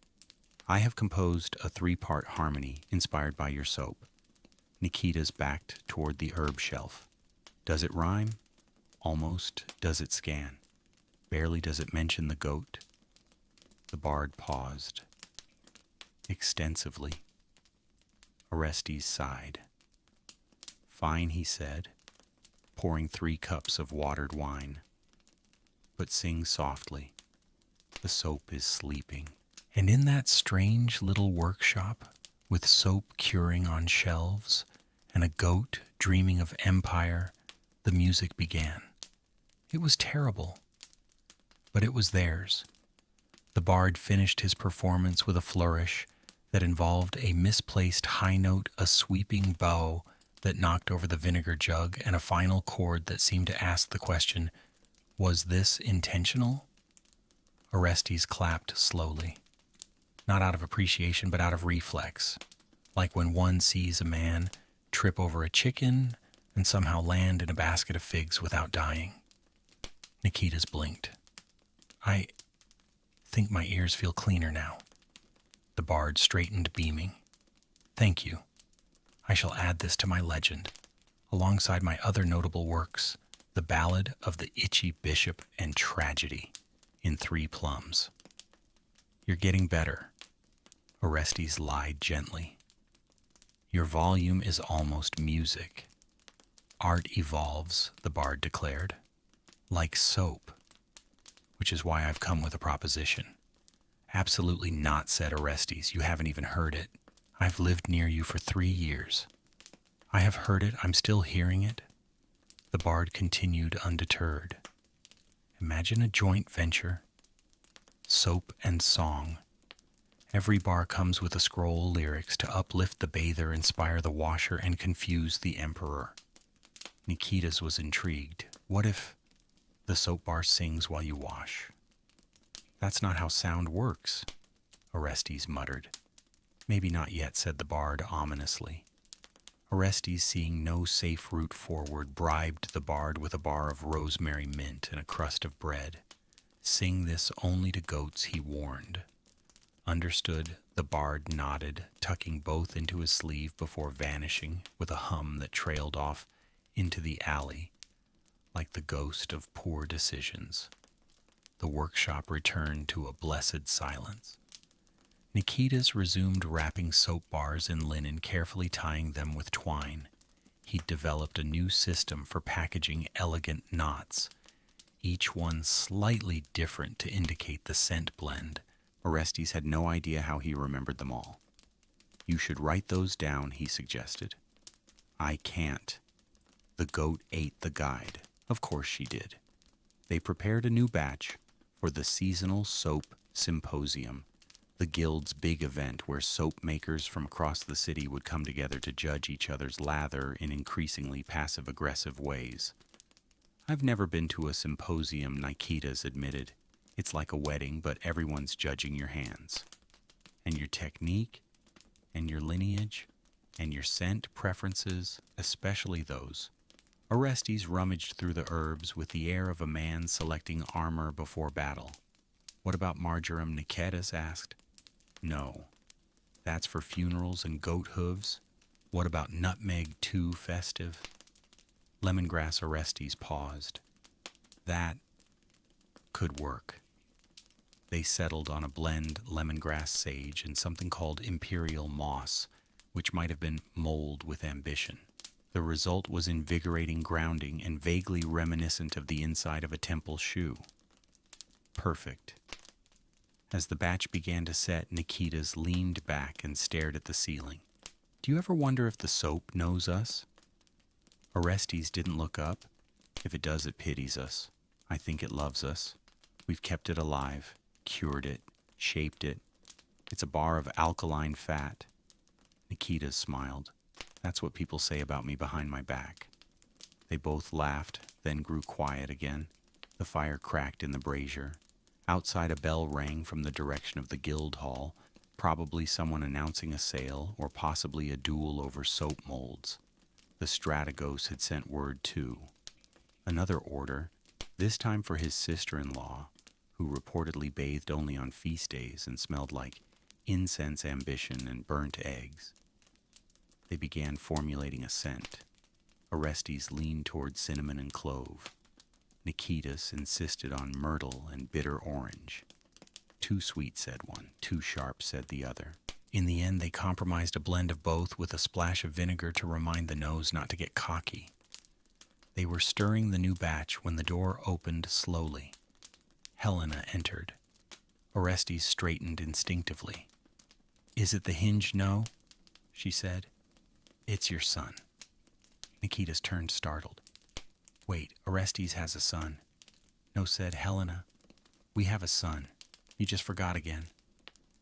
"I have composed a 3-part harmony inspired by your soap." Niketas backed toward the herb shelf. "Does it rhyme? Almost. Does it scan? Barely does it mention the goat?" The bard paused. "Extensively." Orestes sighed. "Fine," he said, pouring 3 cups of watered wine. "But sing softly. The soap is sleeping." And in that strange little workshop, with soap curing on shelves and a goat dreaming of empire, the music began. It was terrible, but it was theirs. The bard finished his performance with a flourish that involved a misplaced high note, a sweeping bow that knocked over the vinegar jug, and a final chord that seemed to ask the question, was this intentional? Orestes clapped slowly, not out of appreciation but out of reflex, like when one sees a man trip over a chicken and somehow land in a basket of figs without dying. Niketas blinked. "I think my ears feel cleaner now." The bard straightened, beaming. "Thank you. I shall add this to my legend, alongside my other notable works, The Ballad of the Itchy Bishop and Tragedy, in 3 plums." "You're getting better," Orestes lied gently. "Your volume is almost music. Art evolves," the bard declared, "like soap, which is why I've come with a proposition." "Absolutely not," said Orestes. "You haven't even heard it. I've lived near you for 3 years." "I have heard it. I'm still hearing it." The bard continued undeterred. "Imagine a joint venture. Soap and song. Every bar comes with a scroll lyrics to uplift the bather, inspire the washer, and confuse the emperor." Niketas was intrigued. "What if the soap bar sings while you wash?" "That's not how sound works," Orestes muttered. "Maybe not yet," said the bard ominously. Orestes, seeing no safe route forward, bribed the bard with a bar of rosemary mint and a crust of bread. "Sing this only to goats," he warned. "Understood," the bard nodded, tucking both into his sleeve before vanishing with a hum that trailed off into the alley like the ghost of poor decisions. The workshop returned to a blessed silence. Niketas resumed wrapping soap bars in linen, carefully tying them with twine. He'd developed a new system for packaging elegant knots, each one slightly different to indicate the scent blend. Orestes had no idea how he remembered them all. "You should write those down," he suggested. "I can't. The goat ate the guide." "Of course she did." They prepared a new batch for the seasonal soap symposium. the guild's big event where soap makers from across the city would come together to judge each other's lather in increasingly passive-aggressive ways. I've never been to a symposium, Nikitas admitted. It's like a wedding, but everyone's judging your hands. And your technique, and your lineage, and your scent preferences, especially those. Orestes rummaged through the herbs with the air of a man selecting armor before battle. What about marjoram? Nikitas asked. No. That's for funerals and goat hooves. What about nutmeg, too festive? Lemongrass. Orestes paused. That could work. They settled on a blend lemongrass sage and something called imperial moss, which might have been mold with ambition. The result was invigorating grounding and vaguely reminiscent of the inside of a temple shoe. Perfect. As the batch began to set, Nikitas leaned back and stared at the ceiling. Do you ever wonder if the soap knows us? Orestes didn't look up. If it does, it pities us. I think it loves us. We've kept it alive, cured it, shaped it. It's a bar of alkaline fat. Nikitas smiled. That's what people say about me behind my back. They both laughed, then grew quiet again. The fire cracked in the brazier. Outside, a bell rang from the direction of the guild hall, probably someone announcing a sale or possibly a duel over soap molds. The Strategos had sent word too. Another order, this time for his sister-in-law, who reportedly bathed only on feast days and smelled like incense, ambition, and burnt eggs. They began formulating a scent. Orestes leaned toward cinnamon and clove. Nikitas insisted on myrtle and bitter orange. Too sweet, said one. Too sharp, said the other. In the end, they compromised a blend of both with a splash of vinegar to remind the nose not to get cocky. They were stirring the new batch when the door opened slowly. Helena entered. Orestes straightened instinctively. Is it the hinge? No, she said. It's your son. Nikitas turned startled. Wait, Orestes has a son. No, said Helena. We have a son. You just forgot again.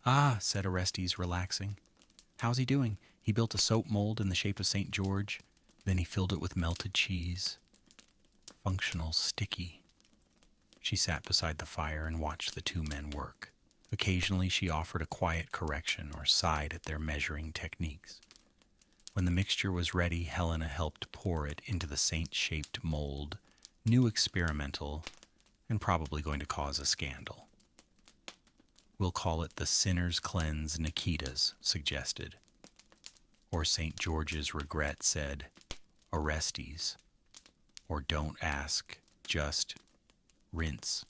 Ah, said Orestes, relaxing. How's he doing? He built a soap mold in the shape of St. George. Then he filled it with melted cheese. Functional, sticky. She sat beside the fire and watched the two men work. Occasionally she offered a quiet correction or sighed at their measuring techniques. When the mixture was ready, Helena helped pour it into the saint-shaped mold, new experimental, and probably going to cause a scandal. We'll call it the Sinner's Cleanse, Nikitas suggested. Or St. George's Regret, said Orestes. Or don't ask, just rinse,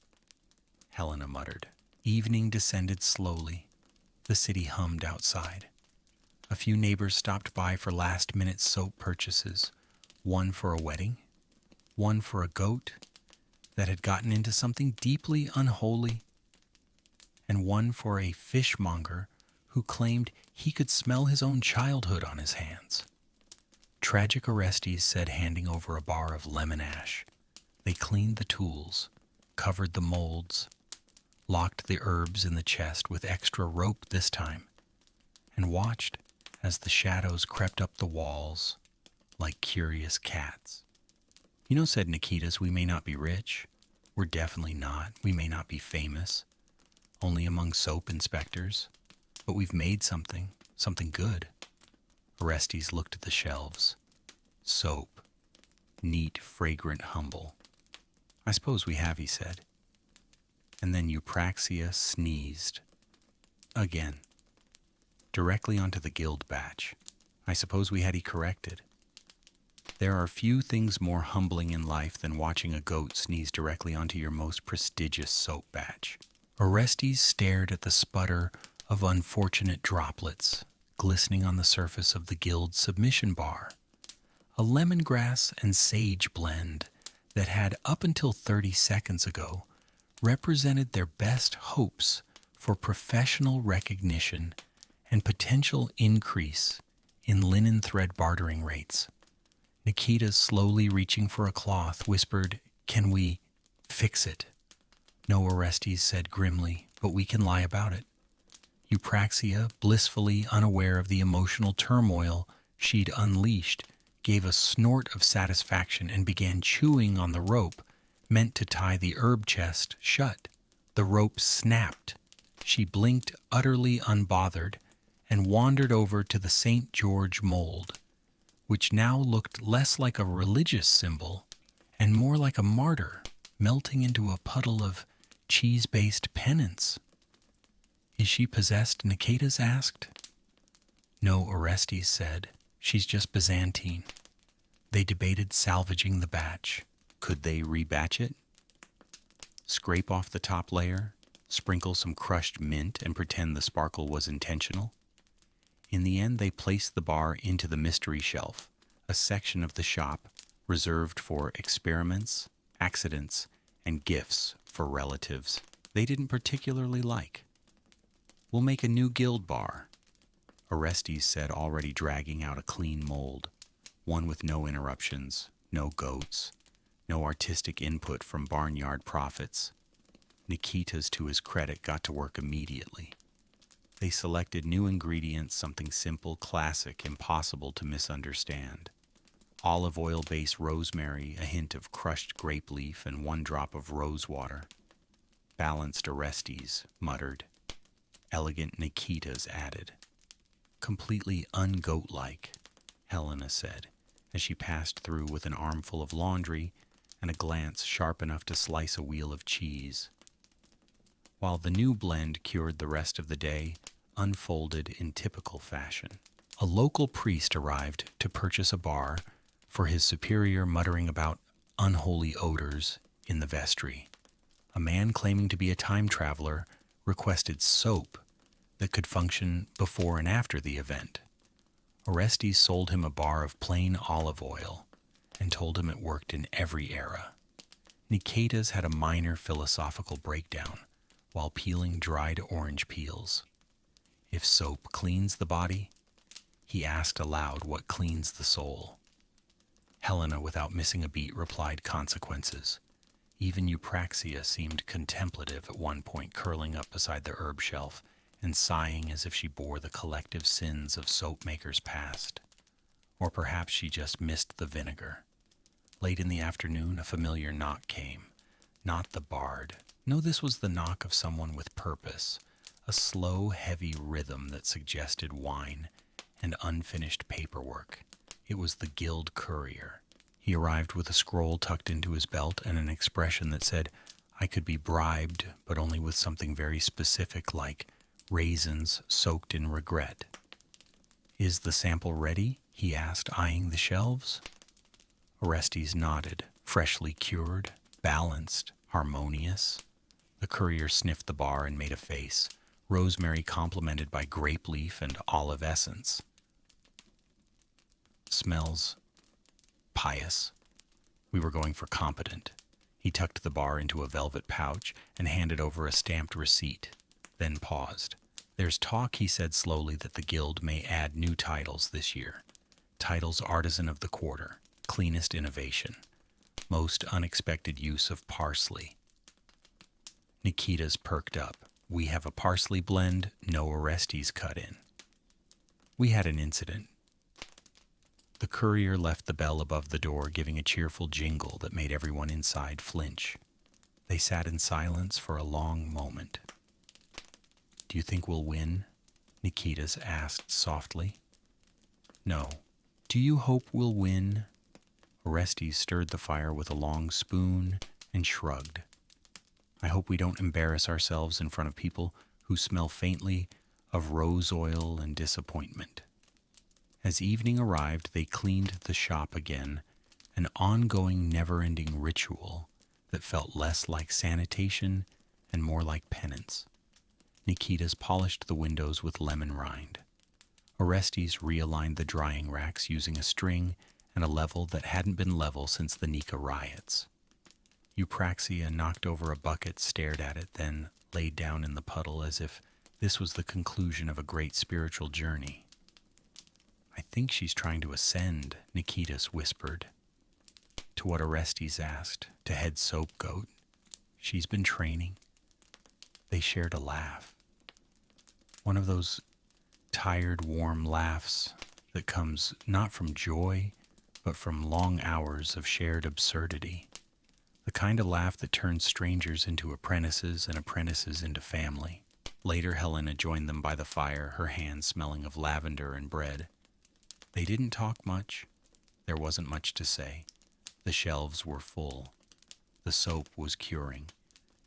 Helena muttered. Evening descended slowly. The city hummed outside. A few neighbors stopped by for last-minute soap purchases, one for a wedding, one for a goat that had gotten into something deeply unholy, and one for a fishmonger who claimed he could smell his own childhood on his hands. Tragic Orestes said, handing over a bar of lemon ash. They cleaned the tools, covered the molds, locked the herbs in the chest with extra rope this time, and watched as the shadows crept up the walls like curious cats. You know, said Nikitas, we may not be rich. We're definitely not. We may not be famous, only among soap inspectors, but we've made something good. Orestes looked at the shelves. Soap. Neat, fragrant, humble. I suppose we have, he said. And then Eupraxia sneezed. Again. Directly onto the guild batch. I suppose we had, he corrected. There are few things more humbling in life than watching a goat sneeze directly onto your most prestigious soap batch. Orestes stared at the sputter of unfortunate droplets glistening on the surface of the guild submission bar. A lemongrass and sage blend that had, up until 30 seconds ago, represented their best hopes for professional recognition and potential increase in linen thread bartering rates. Nikita, slowly reaching for a cloth, whispered, "Can we fix it?" "No," Orestes said grimly, "but we can lie about it. Eupraxia, blissfully unaware of the emotional turmoil she'd unleashed, gave a snort of satisfaction and began chewing on the rope meant to tie the herb chest shut. The rope snapped. She blinked, utterly unbothered, and wandered over to the St. George mold, which now looked less like a religious symbol and more like a martyr melting into a puddle of cheese-based penance. "Is she possessed?" Nicetas asked. "No," Orestes said. "She's just Byzantine." They debated salvaging the batch. Could they rebatch it? Scrape off the top layer, sprinkle some crushed mint, and pretend the sparkle was intentional? In the end, they placed the bar into the mystery shelf, a section of the shop reserved for experiments, accidents, and gifts for relatives they didn't particularly like. "We'll make a new guild bar," Orestes said, already dragging out a clean mold, one with no interruptions, no goats, no artistic input from barnyard prophets. Nicetas, to his credit, got to work immediately. They selected new ingredients, something simple, classic, impossible to misunderstand. Olive oil-based rosemary, a hint of crushed grape leaf, and 1 drop of rose water. Balanced, Orestes muttered. Elegant, Nicetas added. Completely ungoat-like, Helena said, as she passed through with an armful of laundry and a glance sharp enough to slice a wheel of cheese. While the new blend cured the rest of the day, unfolded in typical fashion. A local priest arrived to purchase a bar for his superior, muttering about unholy odors in the vestry. A man claiming to be a time traveler requested soap that could function before and after the event. Orestes sold him a bar of plain olive oil and told him it worked in every era. Nicetas had a minor philosophical breakdown while peeling dried orange peels. If soap cleans the body, he asked aloud what cleans the soul. Helena, without missing a beat, replied consequences. Even Eupraxia seemed contemplative at one point, curling up beside the herb shelf and sighing as if she bore the collective sins of soap makers past. Or perhaps she just missed the vinegar. Late in the afternoon, a familiar knock came. Not the bard. No, this was the knock of someone with purpose, a slow, heavy rhythm that suggested wine and unfinished paperwork. It was the guild courier. He arrived with a scroll tucked into his belt and an expression that said, "I could be bribed, but only with something very specific like raisins soaked in regret." "Is the sample ready?" he asked, eyeing the shelves. Orestes nodded. Freshly cured, balanced, harmonious. The courier sniffed the bar and made a face, rosemary complemented by grape leaf and olive essence. "Smells pious." We were going for competent. He tucked the bar into a velvet pouch and handed over a stamped receipt, then paused. "There's talk," he said slowly, "that the guild may add new titles this year. Titles Artisan of the Quarter, Cleanest Innovation, Most Unexpected Use of Parsley." Nicetas perked up. "We have a parsley blend, no Orestes cut in." "We had an incident." The courier left the bell above the door, giving a cheerful jingle that made everyone inside flinch. They sat in silence for a long moment. "Do you think we'll win?" Nicetas asked softly. "No. Do you hope we'll win?" Orestes stirred the fire with a long spoon and shrugged. "I hope we don't embarrass ourselves in front of people who smell faintly of rose oil and disappointment." As evening arrived, they cleaned the shop again, an ongoing, never-ending ritual that felt less like sanitation and more like penance. Nicetas polished the windows with lemon rind. Orestes realigned the drying racks using a string and a level that hadn't been level since the Nika riots. Eupraxia knocked over a bucket, stared at it, then laid down in the puddle as if this was the conclusion of a great spiritual journey. "I think she's trying to ascend," Nicetas whispered. "To what?" Orestes asked. "To head soap goat. She's been training." They shared a laugh. One of those tired, warm laughs that comes not from joy, but from long hours of shared absurdity. The kind of laugh that turns strangers into apprentices and apprentices into family. Later, Helena joined them by the fire, her hands smelling of lavender and bread. They didn't talk much. There wasn't much to say. The shelves were full. The soap was curing.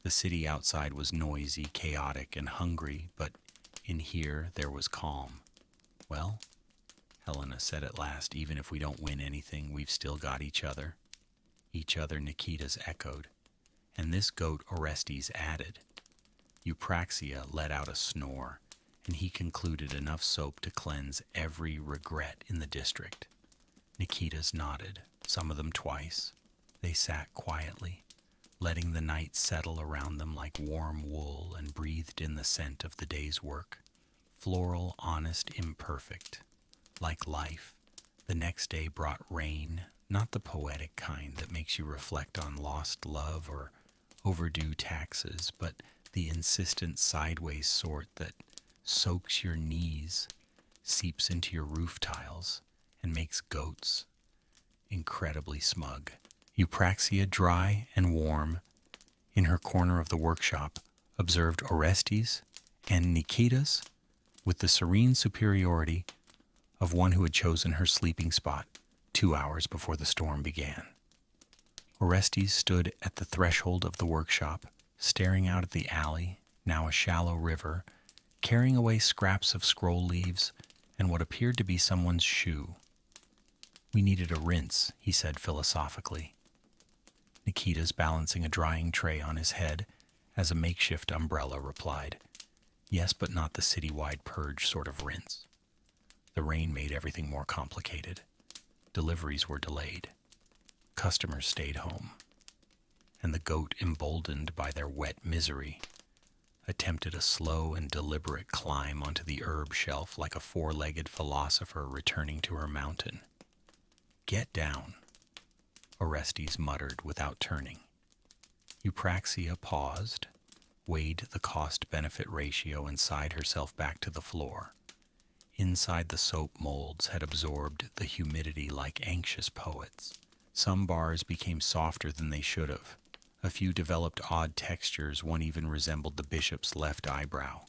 The city outside was noisy, chaotic, and hungry, but in here there was calm. Well, Helena said at last, even if we don't win anything, we've still got each other. Each other, Nikita's echoed. And this goat Orestes added. Eupraxia let out a snore, and he concluded enough soap to cleanse every regret in the district. Nikita's nodded, some of them twice. They sat quietly, letting the night settle around them like warm wool, and breathed in the scent of the day's work. Floral, honest, imperfect. Like life, the next day brought rain, not the poetic kind that makes you reflect on lost love or overdue taxes, but the insistent sideways sort that soaks your knees, seeps into your roof tiles, and makes goats incredibly smug. Eupraxia, dry and warm, in her corner of the workshop, observed Orestes and Nikita's with the serene superiority of one who had chosen her sleeping spot 2 hours before the storm began. Orestes stood at the threshold of the workshop, staring out at the alley, now a shallow river, carrying away scraps of scroll leaves and what appeared to be someone's shoe. We needed a rinse, he said philosophically. Nikita's balancing a drying tray on his head as a makeshift umbrella replied, yes, but not the citywide purge sort of rinse. The rain made everything more complicated. Deliveries were delayed. Customers stayed home. And the goat, emboldened by their wet misery, attempted a slow and deliberate climb onto the herb shelf like a four-legged philosopher returning to her mountain. Get down, Orestes muttered without turning. Eupraxia paused, weighed the cost-benefit ratio, and sighed herself back to the floor. Inside the soap molds had absorbed the humidity like anxious poets. Some bars became softer than they should have. A few developed odd textures, one even resembled the bishop's left eyebrow.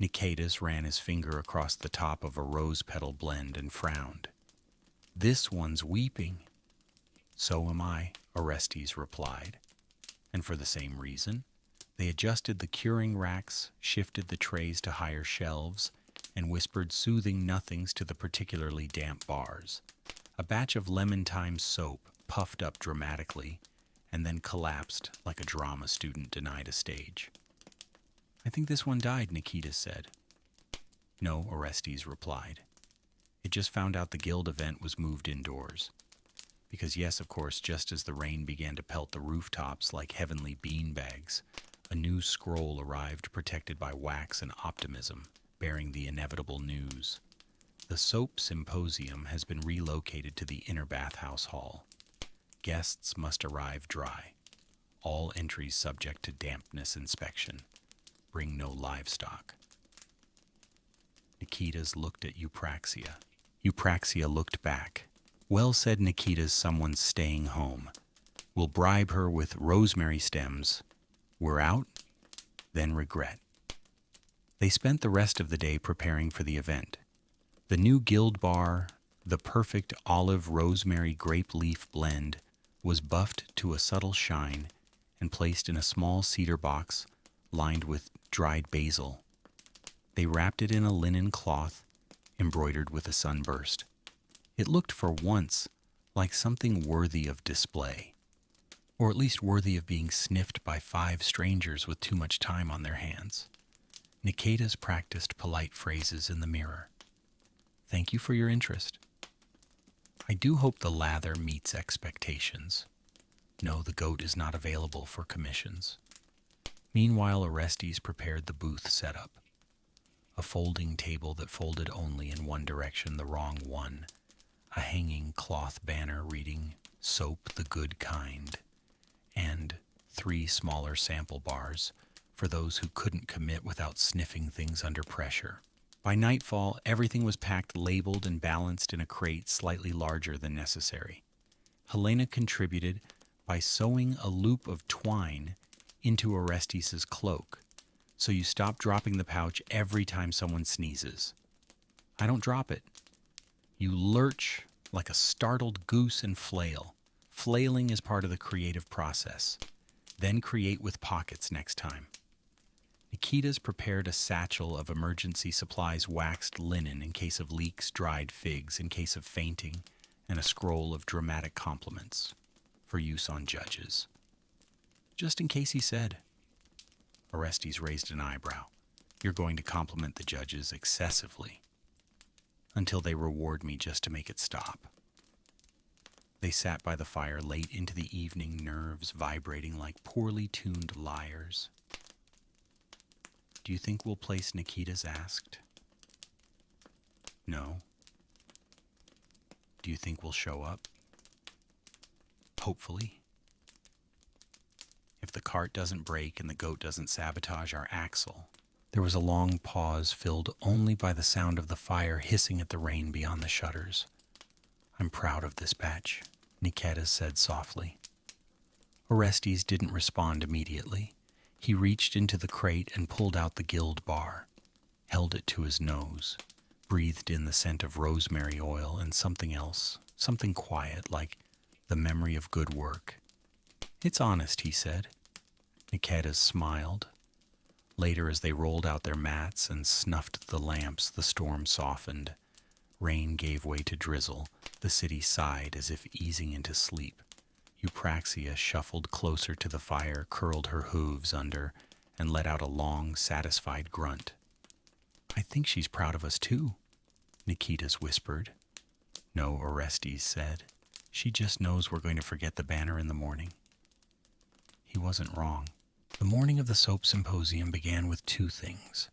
Nicetas ran his finger across the top of a rose petal blend and frowned. This one's weeping. So am I, Orestes replied. And for the same reason, they adjusted the curing racks, shifted the trays to higher shelves, and whispered soothing nothings to the particularly damp bars. A batch of lemon-thyme soap puffed up dramatically and then collapsed like a drama student denied a stage. I think this one died, Nikita said. No, Orestes replied. It just found out the guild event was moved indoors. Because yes, of course, just as the rain began to pelt the rooftops like heavenly beanbags, a new scroll arrived protected by wax and optimism, bearing the inevitable news. The soap symposium has been relocated to the inner bathhouse hall. Guests must arrive dry. All entries subject to dampness inspection. Bring no livestock. Nicetas looked at Eupraxia. Eupraxia looked back. Well said, Nicetas, someone's staying home. We'll bribe her with rosemary stems. We're out, then regret. They spent the rest of the day preparing for the event. The new guild bar, the perfect olive rosemary grape leaf blend, was buffed to a subtle shine and placed in a small cedar box lined with dried basil. They wrapped it in a linen cloth embroidered with a sunburst. It looked for once like something worthy of display, or at least worthy of being sniffed by 5 strangers with too much time on their hands. Nicetas practiced polite phrases in the mirror. Thank you for your interest. I do hope the lather meets expectations. No, the goat is not available for commissions. Meanwhile, Orestes prepared the booth setup. A folding table that folded only in one direction, the wrong one. A hanging cloth banner reading, "Soap the Good Kind," and 3 smaller sample bars for those who couldn't commit without sniffing things under pressure. By nightfall, everything was packed, labeled, and balanced in a crate slightly larger than necessary. Helena contributed by sewing a loop of twine into Orestes' cloak, so you stop dropping the pouch every time someone sneezes. I don't drop it. You lurch like a startled goose and flail. Flailing is part of the creative process. Then create with pockets next time. Nikita's prepared a satchel of emergency supplies, waxed linen in case of leaks, dried figs in case of fainting, and a scroll of dramatic compliments for use on judges. Just in case, he said. Orestes raised an eyebrow. You're going to compliment the judges excessively until they reward me just to make it stop. They sat by the fire late into the evening, nerves vibrating like poorly tuned lyres. Do you think we'll place Nikita's asked? No. Do you think we'll show up? Hopefully. If the cart doesn't break and the goat doesn't sabotage our axle. There was a long pause filled only by the sound of the fire hissing at the rain beyond the shutters. I'm proud of this batch, Nikita said softly. Orestes didn't respond immediately. He reached into the crate and pulled out the guild bar, held it to his nose, breathed in the scent of rosemary oil and something else, something quiet like the memory of good work. It's honest, he said. Nikita smiled. Later, as they rolled out their mats and snuffed the lamps, the storm softened. Rain gave way to drizzle. The city sighed as if easing into sleep. Eupraxia shuffled closer to the fire, curled her hooves under, and let out a long, satisfied grunt. I think she's proud of us too, Nikita's whispered. No, Orestes said. She just knows we're going to forget the banner in the morning. He wasn't wrong. The morning of the soap symposium began with two things.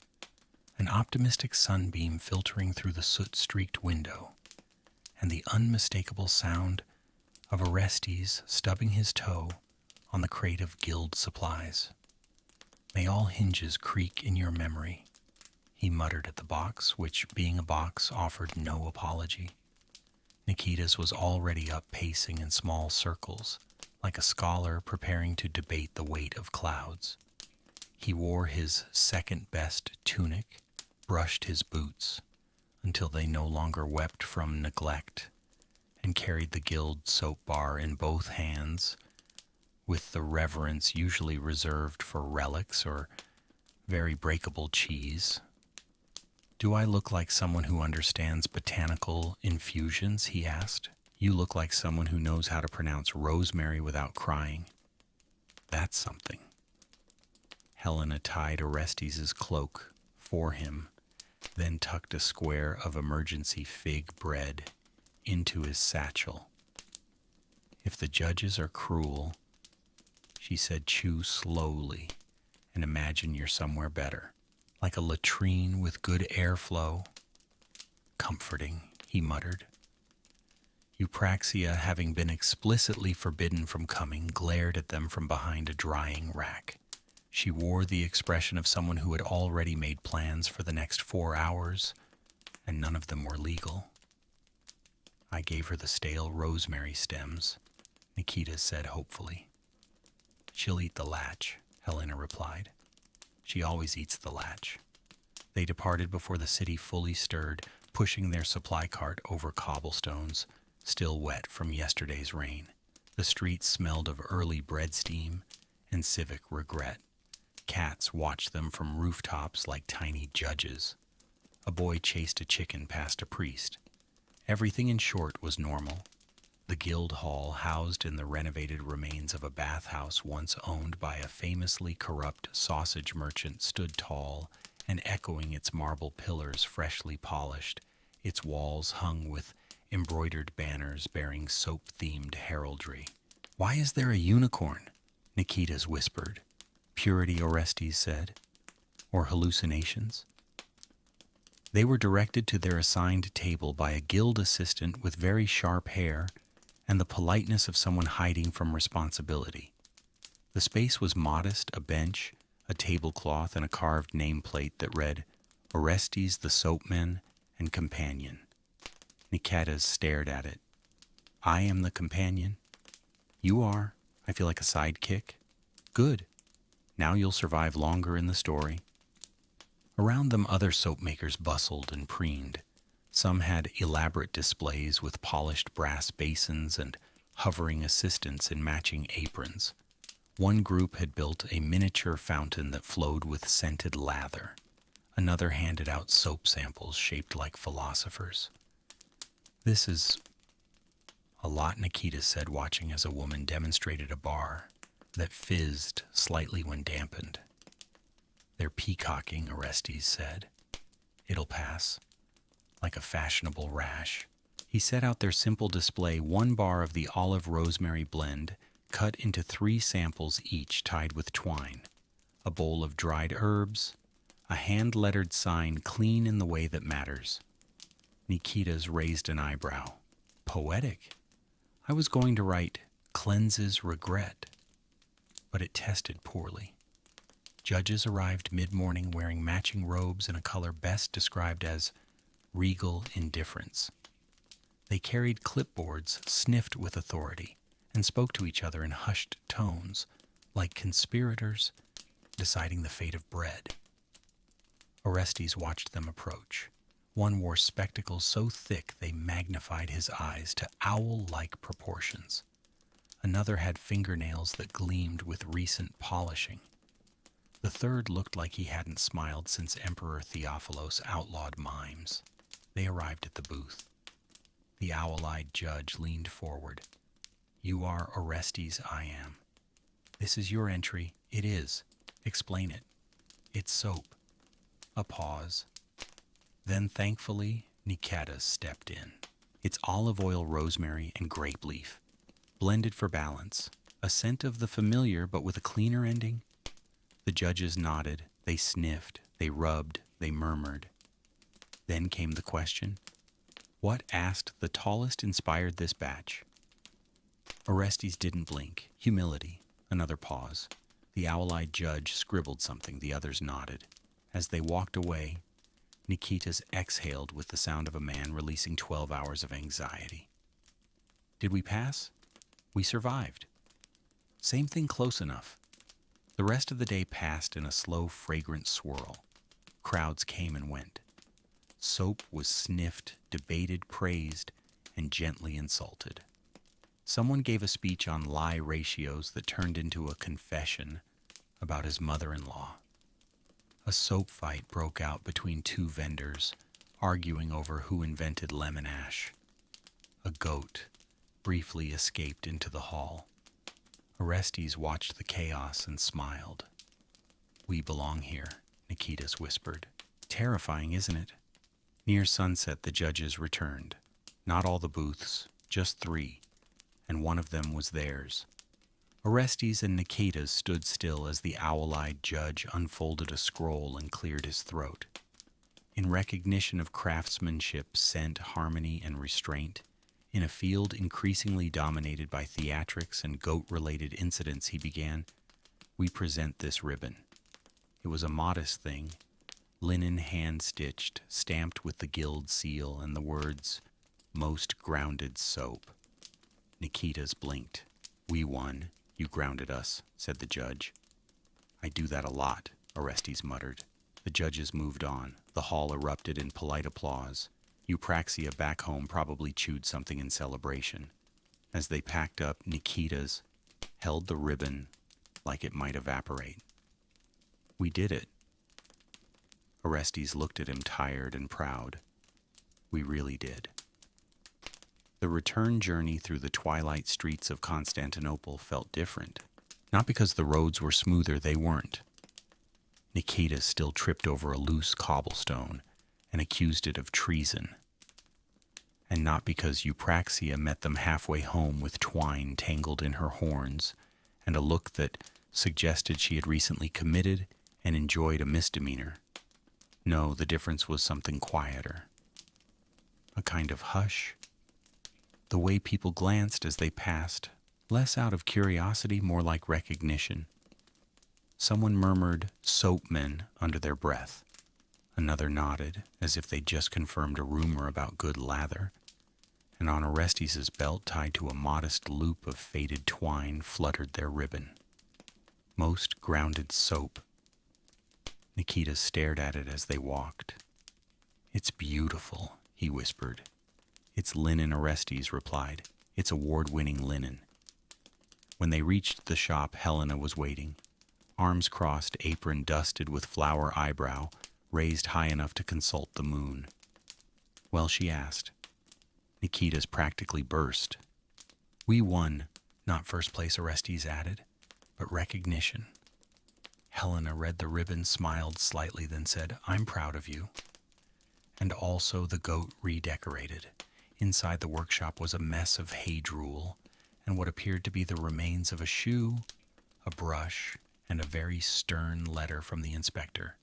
An optimistic sunbeam filtering through the soot-streaked window, and the unmistakable sound of Orestes stubbing his toe on the crate of guild supplies. May all hinges creak in your memory, he muttered at the box, which, being a box, offered no apology. Nikita's was already up, pacing in small circles, like a scholar preparing to debate the weight of clouds. He wore his second-best tunic, brushed his boots, until they no longer wept from neglect, and carried the guild soap bar in both hands, with the reverence usually reserved for relics or very breakable cheese. Do I look like someone who understands botanical infusions? He asked. You look like someone who knows how to pronounce rosemary without crying. That's something. Helena tied Orestes' cloak for him, then tucked a square of emergency fig bread into his satchel. If the judges are cruel, she said, chew slowly and imagine you're somewhere better, like a latrine with good airflow. Comforting, he muttered. Eupraxia, having been explicitly forbidden from coming, glared at them from behind a drying rack. She wore the expression of someone who had already made plans for the next 4 hours, and none of them were legal. I gave her the stale rosemary stems, Nikita said hopefully. She'll eat the latch, Helena replied. She always eats the latch. They departed before the city fully stirred, pushing their supply cart over cobblestones, still wet from yesterday's rain. The streets smelled of early bread steam and civic regret. Cats watched them from rooftops like tiny judges. A boy chased a chicken past a priest. Everything, in short, was normal. The guild hall, housed in the renovated remains of a bathhouse once owned by a famously corrupt sausage merchant, stood tall and echoing, its marble pillars freshly polished, its walls hung with embroidered banners bearing soap-themed heraldry. Why is there a unicorn? Nikita's whispered. Purity, Orestes said. Or hallucinations? They were directed to their assigned table by a guild assistant with very sharp hair and the politeness of someone hiding from responsibility. The space was modest, a bench, a tablecloth and a carved nameplate that read, Orestes the Soapman and Companion. Nicetas stared at it. I am the companion. You are. I feel like a sidekick. Good. Now you'll survive longer in the story. Around them other soap makers bustled and preened. Some had elaborate displays with polished brass basins and hovering assistants in matching aprons. One group had built a miniature fountain that flowed with scented lather. Another handed out soap samples shaped like philosophers. This is a lot, Nikita said, watching as a woman demonstrated a bar that fizzed slightly when dampened. They're peacocking, Orestes said. It'll pass, like a fashionable rash. He set out their simple display, one bar of the olive rosemary blend, cut into 3 samples each tied with twine, a bowl of dried herbs, a hand-lettered sign clean in the way that matters. Nicetas raised an eyebrow. Poetic. I was going to write, cleanses regret. But it tested poorly. Judges arrived mid-morning wearing matching robes in a color best described as regal indifference. They carried clipboards, sniffed with authority, and spoke to each other in hushed tones, like conspirators deciding the fate of bread. Orestes watched them approach. One wore spectacles so thick they magnified his eyes to owl-like proportions. Another had fingernails that gleamed with recent polishing. The third looked like he hadn't smiled since Emperor Theophilos outlawed mimes. They arrived at the booth. The owl-eyed judge leaned forward. You are Orestes, I am. This is your entry. It is. Explain it. It's soap. A pause. Then, thankfully, Nicetas stepped in. It's olive oil, rosemary, and grape leaf, blended for balance. A scent of the familiar, but with a cleaner ending. The judges nodded. They sniffed. They rubbed. They murmured. Then came the question. What, asked the tallest, inspired this batch? Orestes didn't blink. Humility. Another pause. The owl-eyed judge scribbled something. The others nodded. As they walked away, Nicetas exhaled with the sound of a man releasing 12 hours of anxiety. Did we pass? We survived. Same thing, close enough. The rest of the day passed in a slow, fragrant swirl. Crowds came and went. Soap was sniffed, debated, praised, and gently insulted. Someone gave a speech on lie ratios that turned into a confession about his mother-in-law. A soap fight broke out between 2 vendors, arguing over who invented lemon ash. A goat briefly escaped into the hall. Orestes watched the chaos and smiled. We belong here, Nicetas whispered. Terrifying, isn't it? Near sunset, the judges returned. Not all the booths, just 3, and one of them was theirs. Orestes and Nicetas stood still as the owl-eyed judge unfolded a scroll and cleared his throat. In recognition of craftsmanship, scent, harmony, and restraint, in a field increasingly dominated by theatrics and goat-related incidents, he began, We present this ribbon. It was a modest thing, linen hand-stitched, stamped with the guild seal and the words, Most grounded soap. Nicetas blinked. We won. You grounded us, said the judge. I do that a lot, Orestes muttered. The judges moved on. The hall erupted in polite applause. Eupraxia back home probably chewed something in celebration. As they packed up, Nicetas held the ribbon like it might evaporate. We did it. Orestes looked at him, tired and proud. We really did. The return journey through the twilight streets of Constantinople felt different. Not because the roads were smoother, they weren't. Nicetas still tripped over a loose cobblestone and accused it of treason. And not because Eupraxia met them halfway home with twine tangled in her horns and a look that suggested she had recently committed and enjoyed a misdemeanor. No, the difference was something quieter. A kind of hush. The way people glanced as they passed, less out of curiosity, more like recognition. Someone murmured soapmen under their breath. Another nodded, as if they'd just confirmed a rumor about good lather, and on Orestes' belt, tied to a modest loop of faded twine, fluttered their ribbon. Most grounded soap. Nikita stared at it as they walked. "It's beautiful," he whispered. "It's linen," Orestes replied. "It's award-winning linen." When they reached the shop, Helena was waiting. Arms crossed, apron dusted with flower eyebrow, raised high enough to consult the moon. "Well," she asked. Nikita's practically burst. "We won, not first place," Orestes added, "but recognition." Helena read the ribbon, smiled slightly, then said, "I'm proud of you." And also the goat redecorated. Inside the workshop was a mess of hay drool, and what appeared to be the remains of a shoe, a brush, and a very stern letter from the inspector.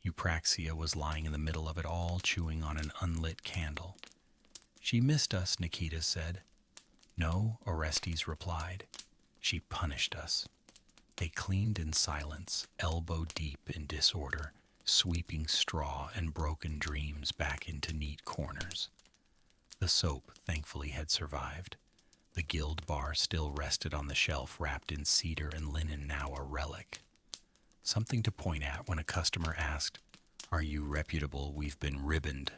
Eupraxia was lying in the middle of it all, chewing on an unlit candle. "She missed us," Nikita said. "No," Orestes replied. "She punished us." They cleaned in silence, elbow deep in disorder, sweeping straw and broken dreams back into neat corners. The soap, thankfully, had survived. The gilt bar still rested on the shelf, wrapped in cedar and linen, now a relic. Something to point at when a customer asked, "Are you reputable? We've been ribboned."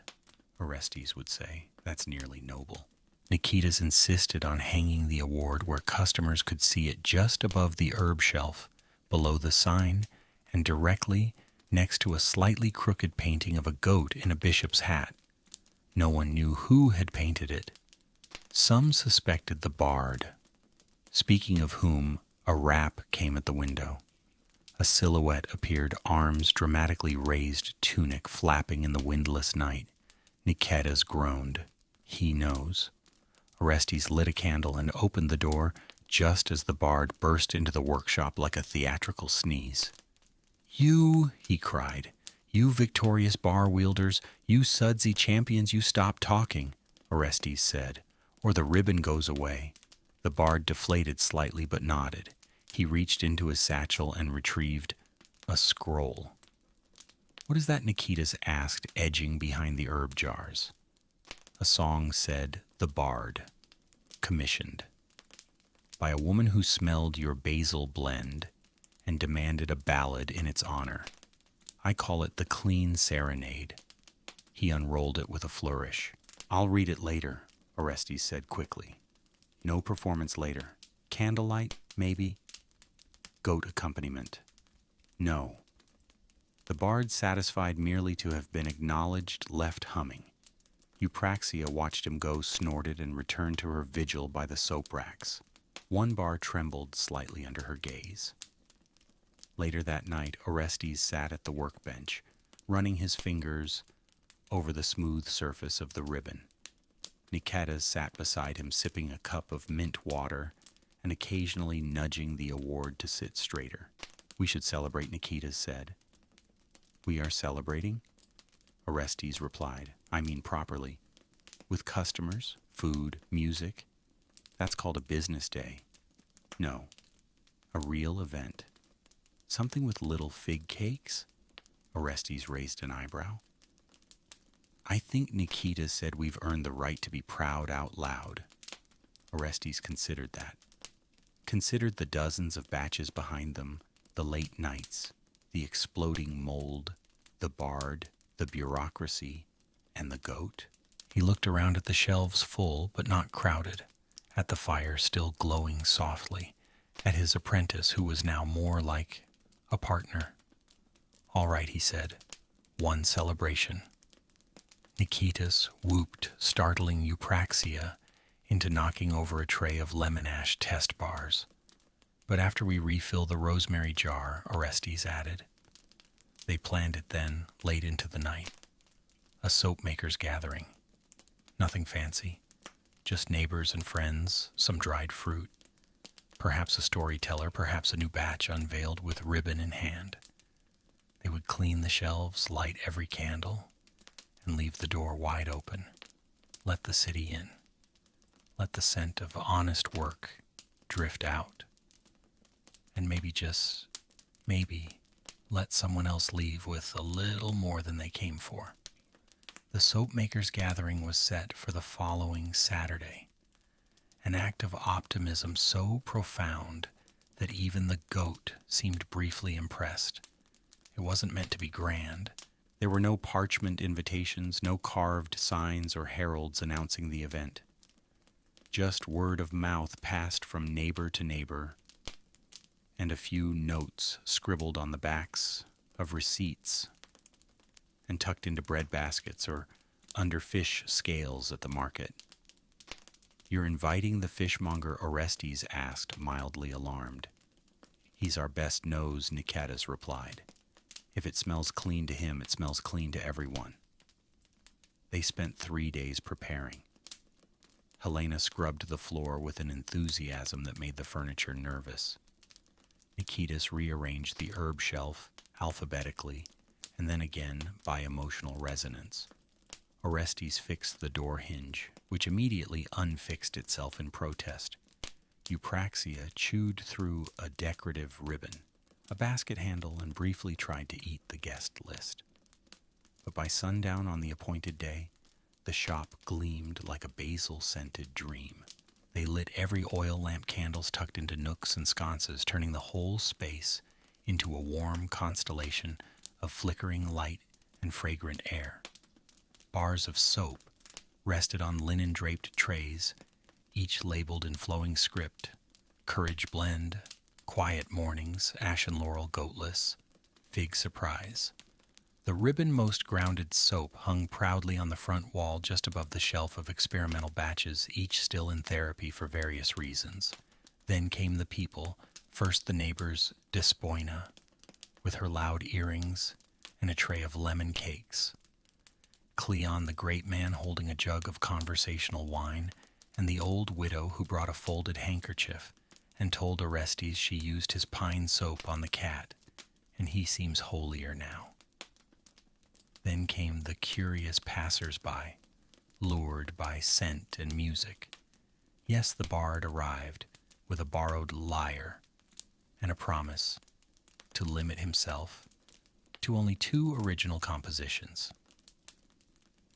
Orestes would say, "That's nearly noble." Nikita's insisted on hanging the award where customers could see it, just above the herb shelf, below the sign, and directly next to a slightly crooked painting of a goat in a bishop's hat. No one knew who had painted it. Some suspected the bard, speaking of whom a rap came at the window. A silhouette appeared, arms dramatically raised, tunic flapping in the windless night. Niketas groaned. "He knows." Orestes lit a candle and opened the door just as the bard burst into the workshop like a theatrical sneeze. "You," he cried, "you victorious bar wielders, you sudsy champions, you stop talking," Orestes said, "or the ribbon goes away." The bard deflated slightly but nodded. He reached into his satchel and retrieved a scroll. "What is that?" Nikitas asked, edging behind the herb jars. A song said, "The Bard, commissioned by a woman who smelled your basil blend and demanded a ballad in its honor. I call it the Clean Serenade." He unrolled it with a flourish. "I'll read it later," Orestes said quickly. "No performance later. Candlelight, maybe? Goat accompaniment? No." The bard, satisfied merely to have been acknowledged, left humming. Eupraxia watched him go, snorted, and returned to her vigil by the soap racks. One bar trembled slightly under her gaze. Later that night, Orestes sat at the workbench, running his fingers over the smooth surface of the ribbon. Niketas sat beside him, sipping a cup of mint water and occasionally nudging the award to sit straighter. "We should celebrate," Niketas said. "We are celebrating?" Orestes replied. "I mean properly. With customers, food, music. That's called a business day. No, a real event. Something with little fig cakes?" Orestes raised an eyebrow. "I think Nikita said we've earned the right to be proud out loud." Orestes considered that. Considered the dozens of batches behind them, the late nights, the exploding mold, the bard, the bureaucracy, and the goat. He looked around at the shelves full but not crowded, at the fire still glowing softly, at his apprentice who was now more like a partner. "All right," he said. "One celebration." Nikitas whooped, startling Eupraxia into knocking over a tray of lemon ash test bars. "But after we refill the rosemary jar," Orestes added. They planned it then, late into the night. A soap maker's gathering. Nothing fancy. Just neighbors and friends, some dried fruit. Perhaps a storyteller, perhaps a new batch unveiled with ribbon in hand. They would clean the shelves, light every candle, and leave the door wide open. Let the city in. Let the scent of honest work drift out. And maybe just Maybe let someone else leave with a little more than they came for. The soap makers' gathering was set for the following Saturday, an act of optimism so profound that even the goat seemed briefly impressed. It wasn't meant to be grand. There were no parchment invitations, no carved signs or heralds announcing the event. Just word of mouth passed from neighbor to neighbor, and a few notes scribbled on the backs of receipts and tucked into bread baskets or under fish scales at the market. "You're inviting the fishmonger Orestes?" asked, mildly alarmed. "He's our best nose," Nicetas replied. "If it smells clean to him, it smells clean to everyone." They spent 3 days preparing. Helena scrubbed the floor with an enthusiasm that made the furniture nervous. Nicetas rearranged the herb shelf alphabetically, and then again by emotional resonance. Orestes fixed the door hinge, which immediately unfixed itself in protest. Eupraxia chewed through a decorative ribbon, a basket handle, and briefly tried to eat the guest list. But by sundown on the appointed day, the shop gleamed like a basil-scented dream. They lit every oil lamp candles tucked into nooks and sconces, turning the whole space into a warm constellation of flickering light and fragrant air. Bars of soap rested on linen-draped trays, each labeled in flowing script: Courage Blend, Quiet Mornings, Ashen Laurel Goatless, Fig Surprise. The ribbon-most grounded soap hung proudly on the front wall just above the shelf of experimental batches, each still in therapy for various reasons. Then came the people, first the neighbor's Despoina, with her loud earrings and a tray of lemon cakes. Cleon, the great man, holding a jug of conversational wine, and the old widow who brought a folded handkerchief and told Orestes she used his pine soap on the cat, and he seems holier now. Then came the curious passers-by, lured by scent and music. Yes, the bard arrived with a borrowed lyre and a promise to limit himself to only 2 original compositions.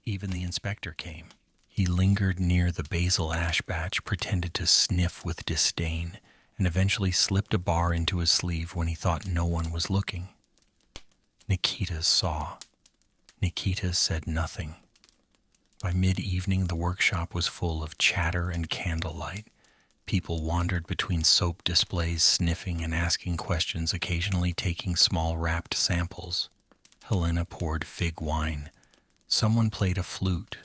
Even the inspector came. He lingered near the basil ash batch, pretended to sniff with disdain, and eventually slipped a bar into his sleeve when he thought no one was looking. Nicetas saw. Nicetas said nothing. By mid-evening, the workshop was full of chatter and candlelight. People wandered between soap displays, sniffing and asking questions, occasionally taking small wrapped samples. Helena poured fig wine. Someone played a flute.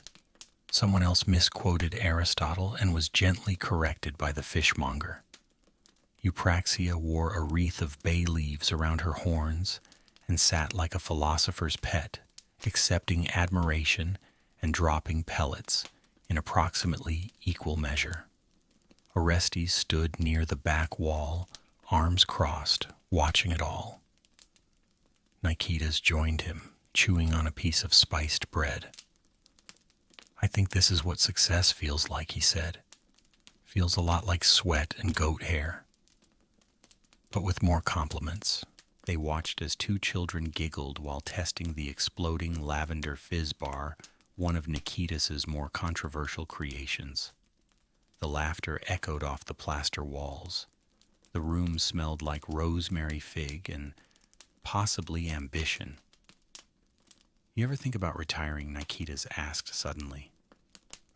Someone else misquoted Aristotle and was gently corrected by the fishmonger. Eupraxia wore a wreath of bay leaves around her horns and sat like a philosopher's pet, accepting admiration and dropping pellets in approximately equal measure. Orestes stood near the back wall, arms crossed, watching it all. Nicetas joined him, chewing on a piece of spiced bread. "I think this is what success feels like," he said. "Feels a lot like sweat and goat hair." But with more compliments. They watched as 2 children giggled while testing the exploding lavender fizz bar, one of Nicetas's more controversial creations. The laughter echoed off the plaster walls. The room smelled like rosemary fig and possibly ambition. "You ever think about retiring?" Nicetas asked suddenly.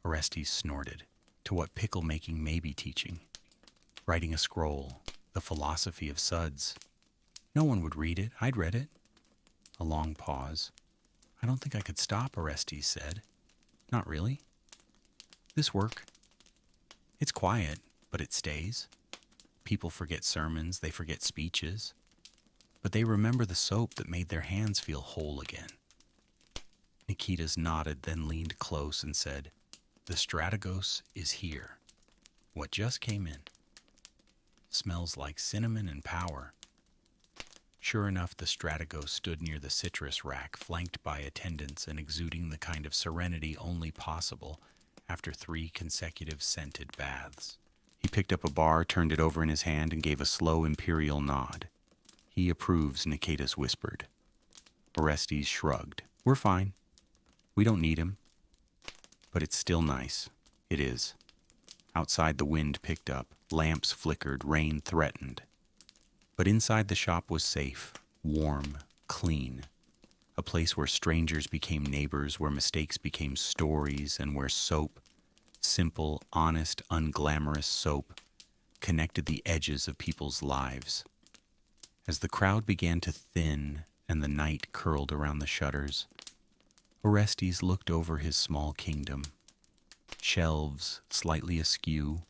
Orestes snorted. "To what pickle making may be teaching. Writing a scroll, the philosophy of suds. No one would read it. I'd read it." A long pause. "I don't think I could stop," Orestes said. "Not really. This work, it's quiet, but it stays. People forget sermons, they forget speeches, but they remember the soap that made their hands feel whole again." Nicetas nodded, then leaned close and said, "The strategos is here. What just came in. Smells like cinnamon and power." Sure enough, the strategos stood near the citrus rack, flanked by attendants and exuding the kind of serenity only possible after 3 consecutive scented baths. He picked up a bar, turned it over in his hand, and gave a slow imperial nod. He approves, Nicetas whispered. Orestes shrugged. We're fine. We don't need him. But it's still nice. It is. Outside the wind picked up, lamps flickered, rain threatened. But inside the shop was safe, warm, clean. A place where strangers became neighbors, where mistakes became stories, and where soap, simple, honest, unglamorous soap, connected the edges of people's lives. As the crowd began to thin and the night curled around the shutters, Orestes looked over his small kingdom. Shelves slightly askew,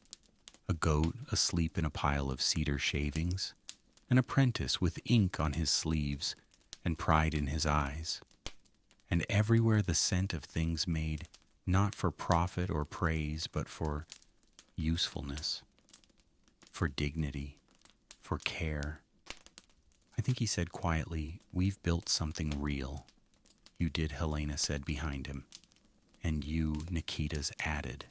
a goat asleep in a pile of cedar shavings, an apprentice with ink on his sleeves and pride in his eyes, and everywhere the scent of things made not for profit or praise, but for usefulness, for dignity, for care. I think he said quietly, "We've built something real." "You did," Helena said behind him. "And you," Nicetas added.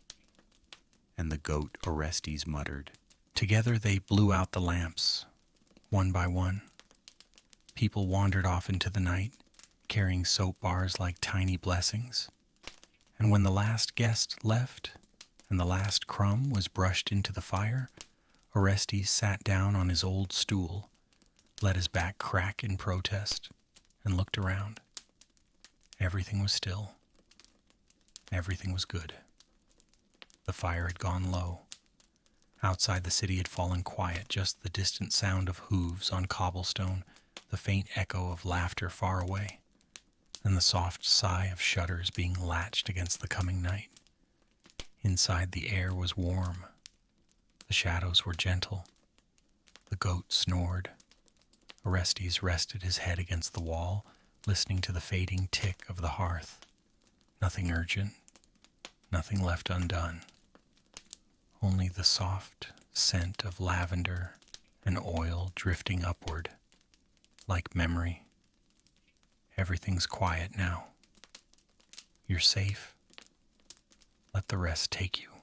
And the goat, Orestes, muttered. Together they blew out the lamps, one by one. People wandered off into the night, carrying soap bars like tiny blessings. And when the last guest left, and the last crumb was brushed into the fire, Orestes sat down on his old stool, let his back crack in protest, and looked around. Everything was still. Everything was good. The fire had gone low. Outside the city had fallen quiet, just the distant sound of hooves on cobblestone, the faint echo of laughter far away, and the soft sigh of shutters being latched against the coming night. Inside the air was warm. The shadows were gentle. The goat snored. Orestes rested his head against the wall, listening to the fading tick of the hearth. Nothing urgent, nothing left undone. Only the soft scent of lavender and oil drifting upward, like memory. Everything's quiet now. You're safe. Let the rest take you.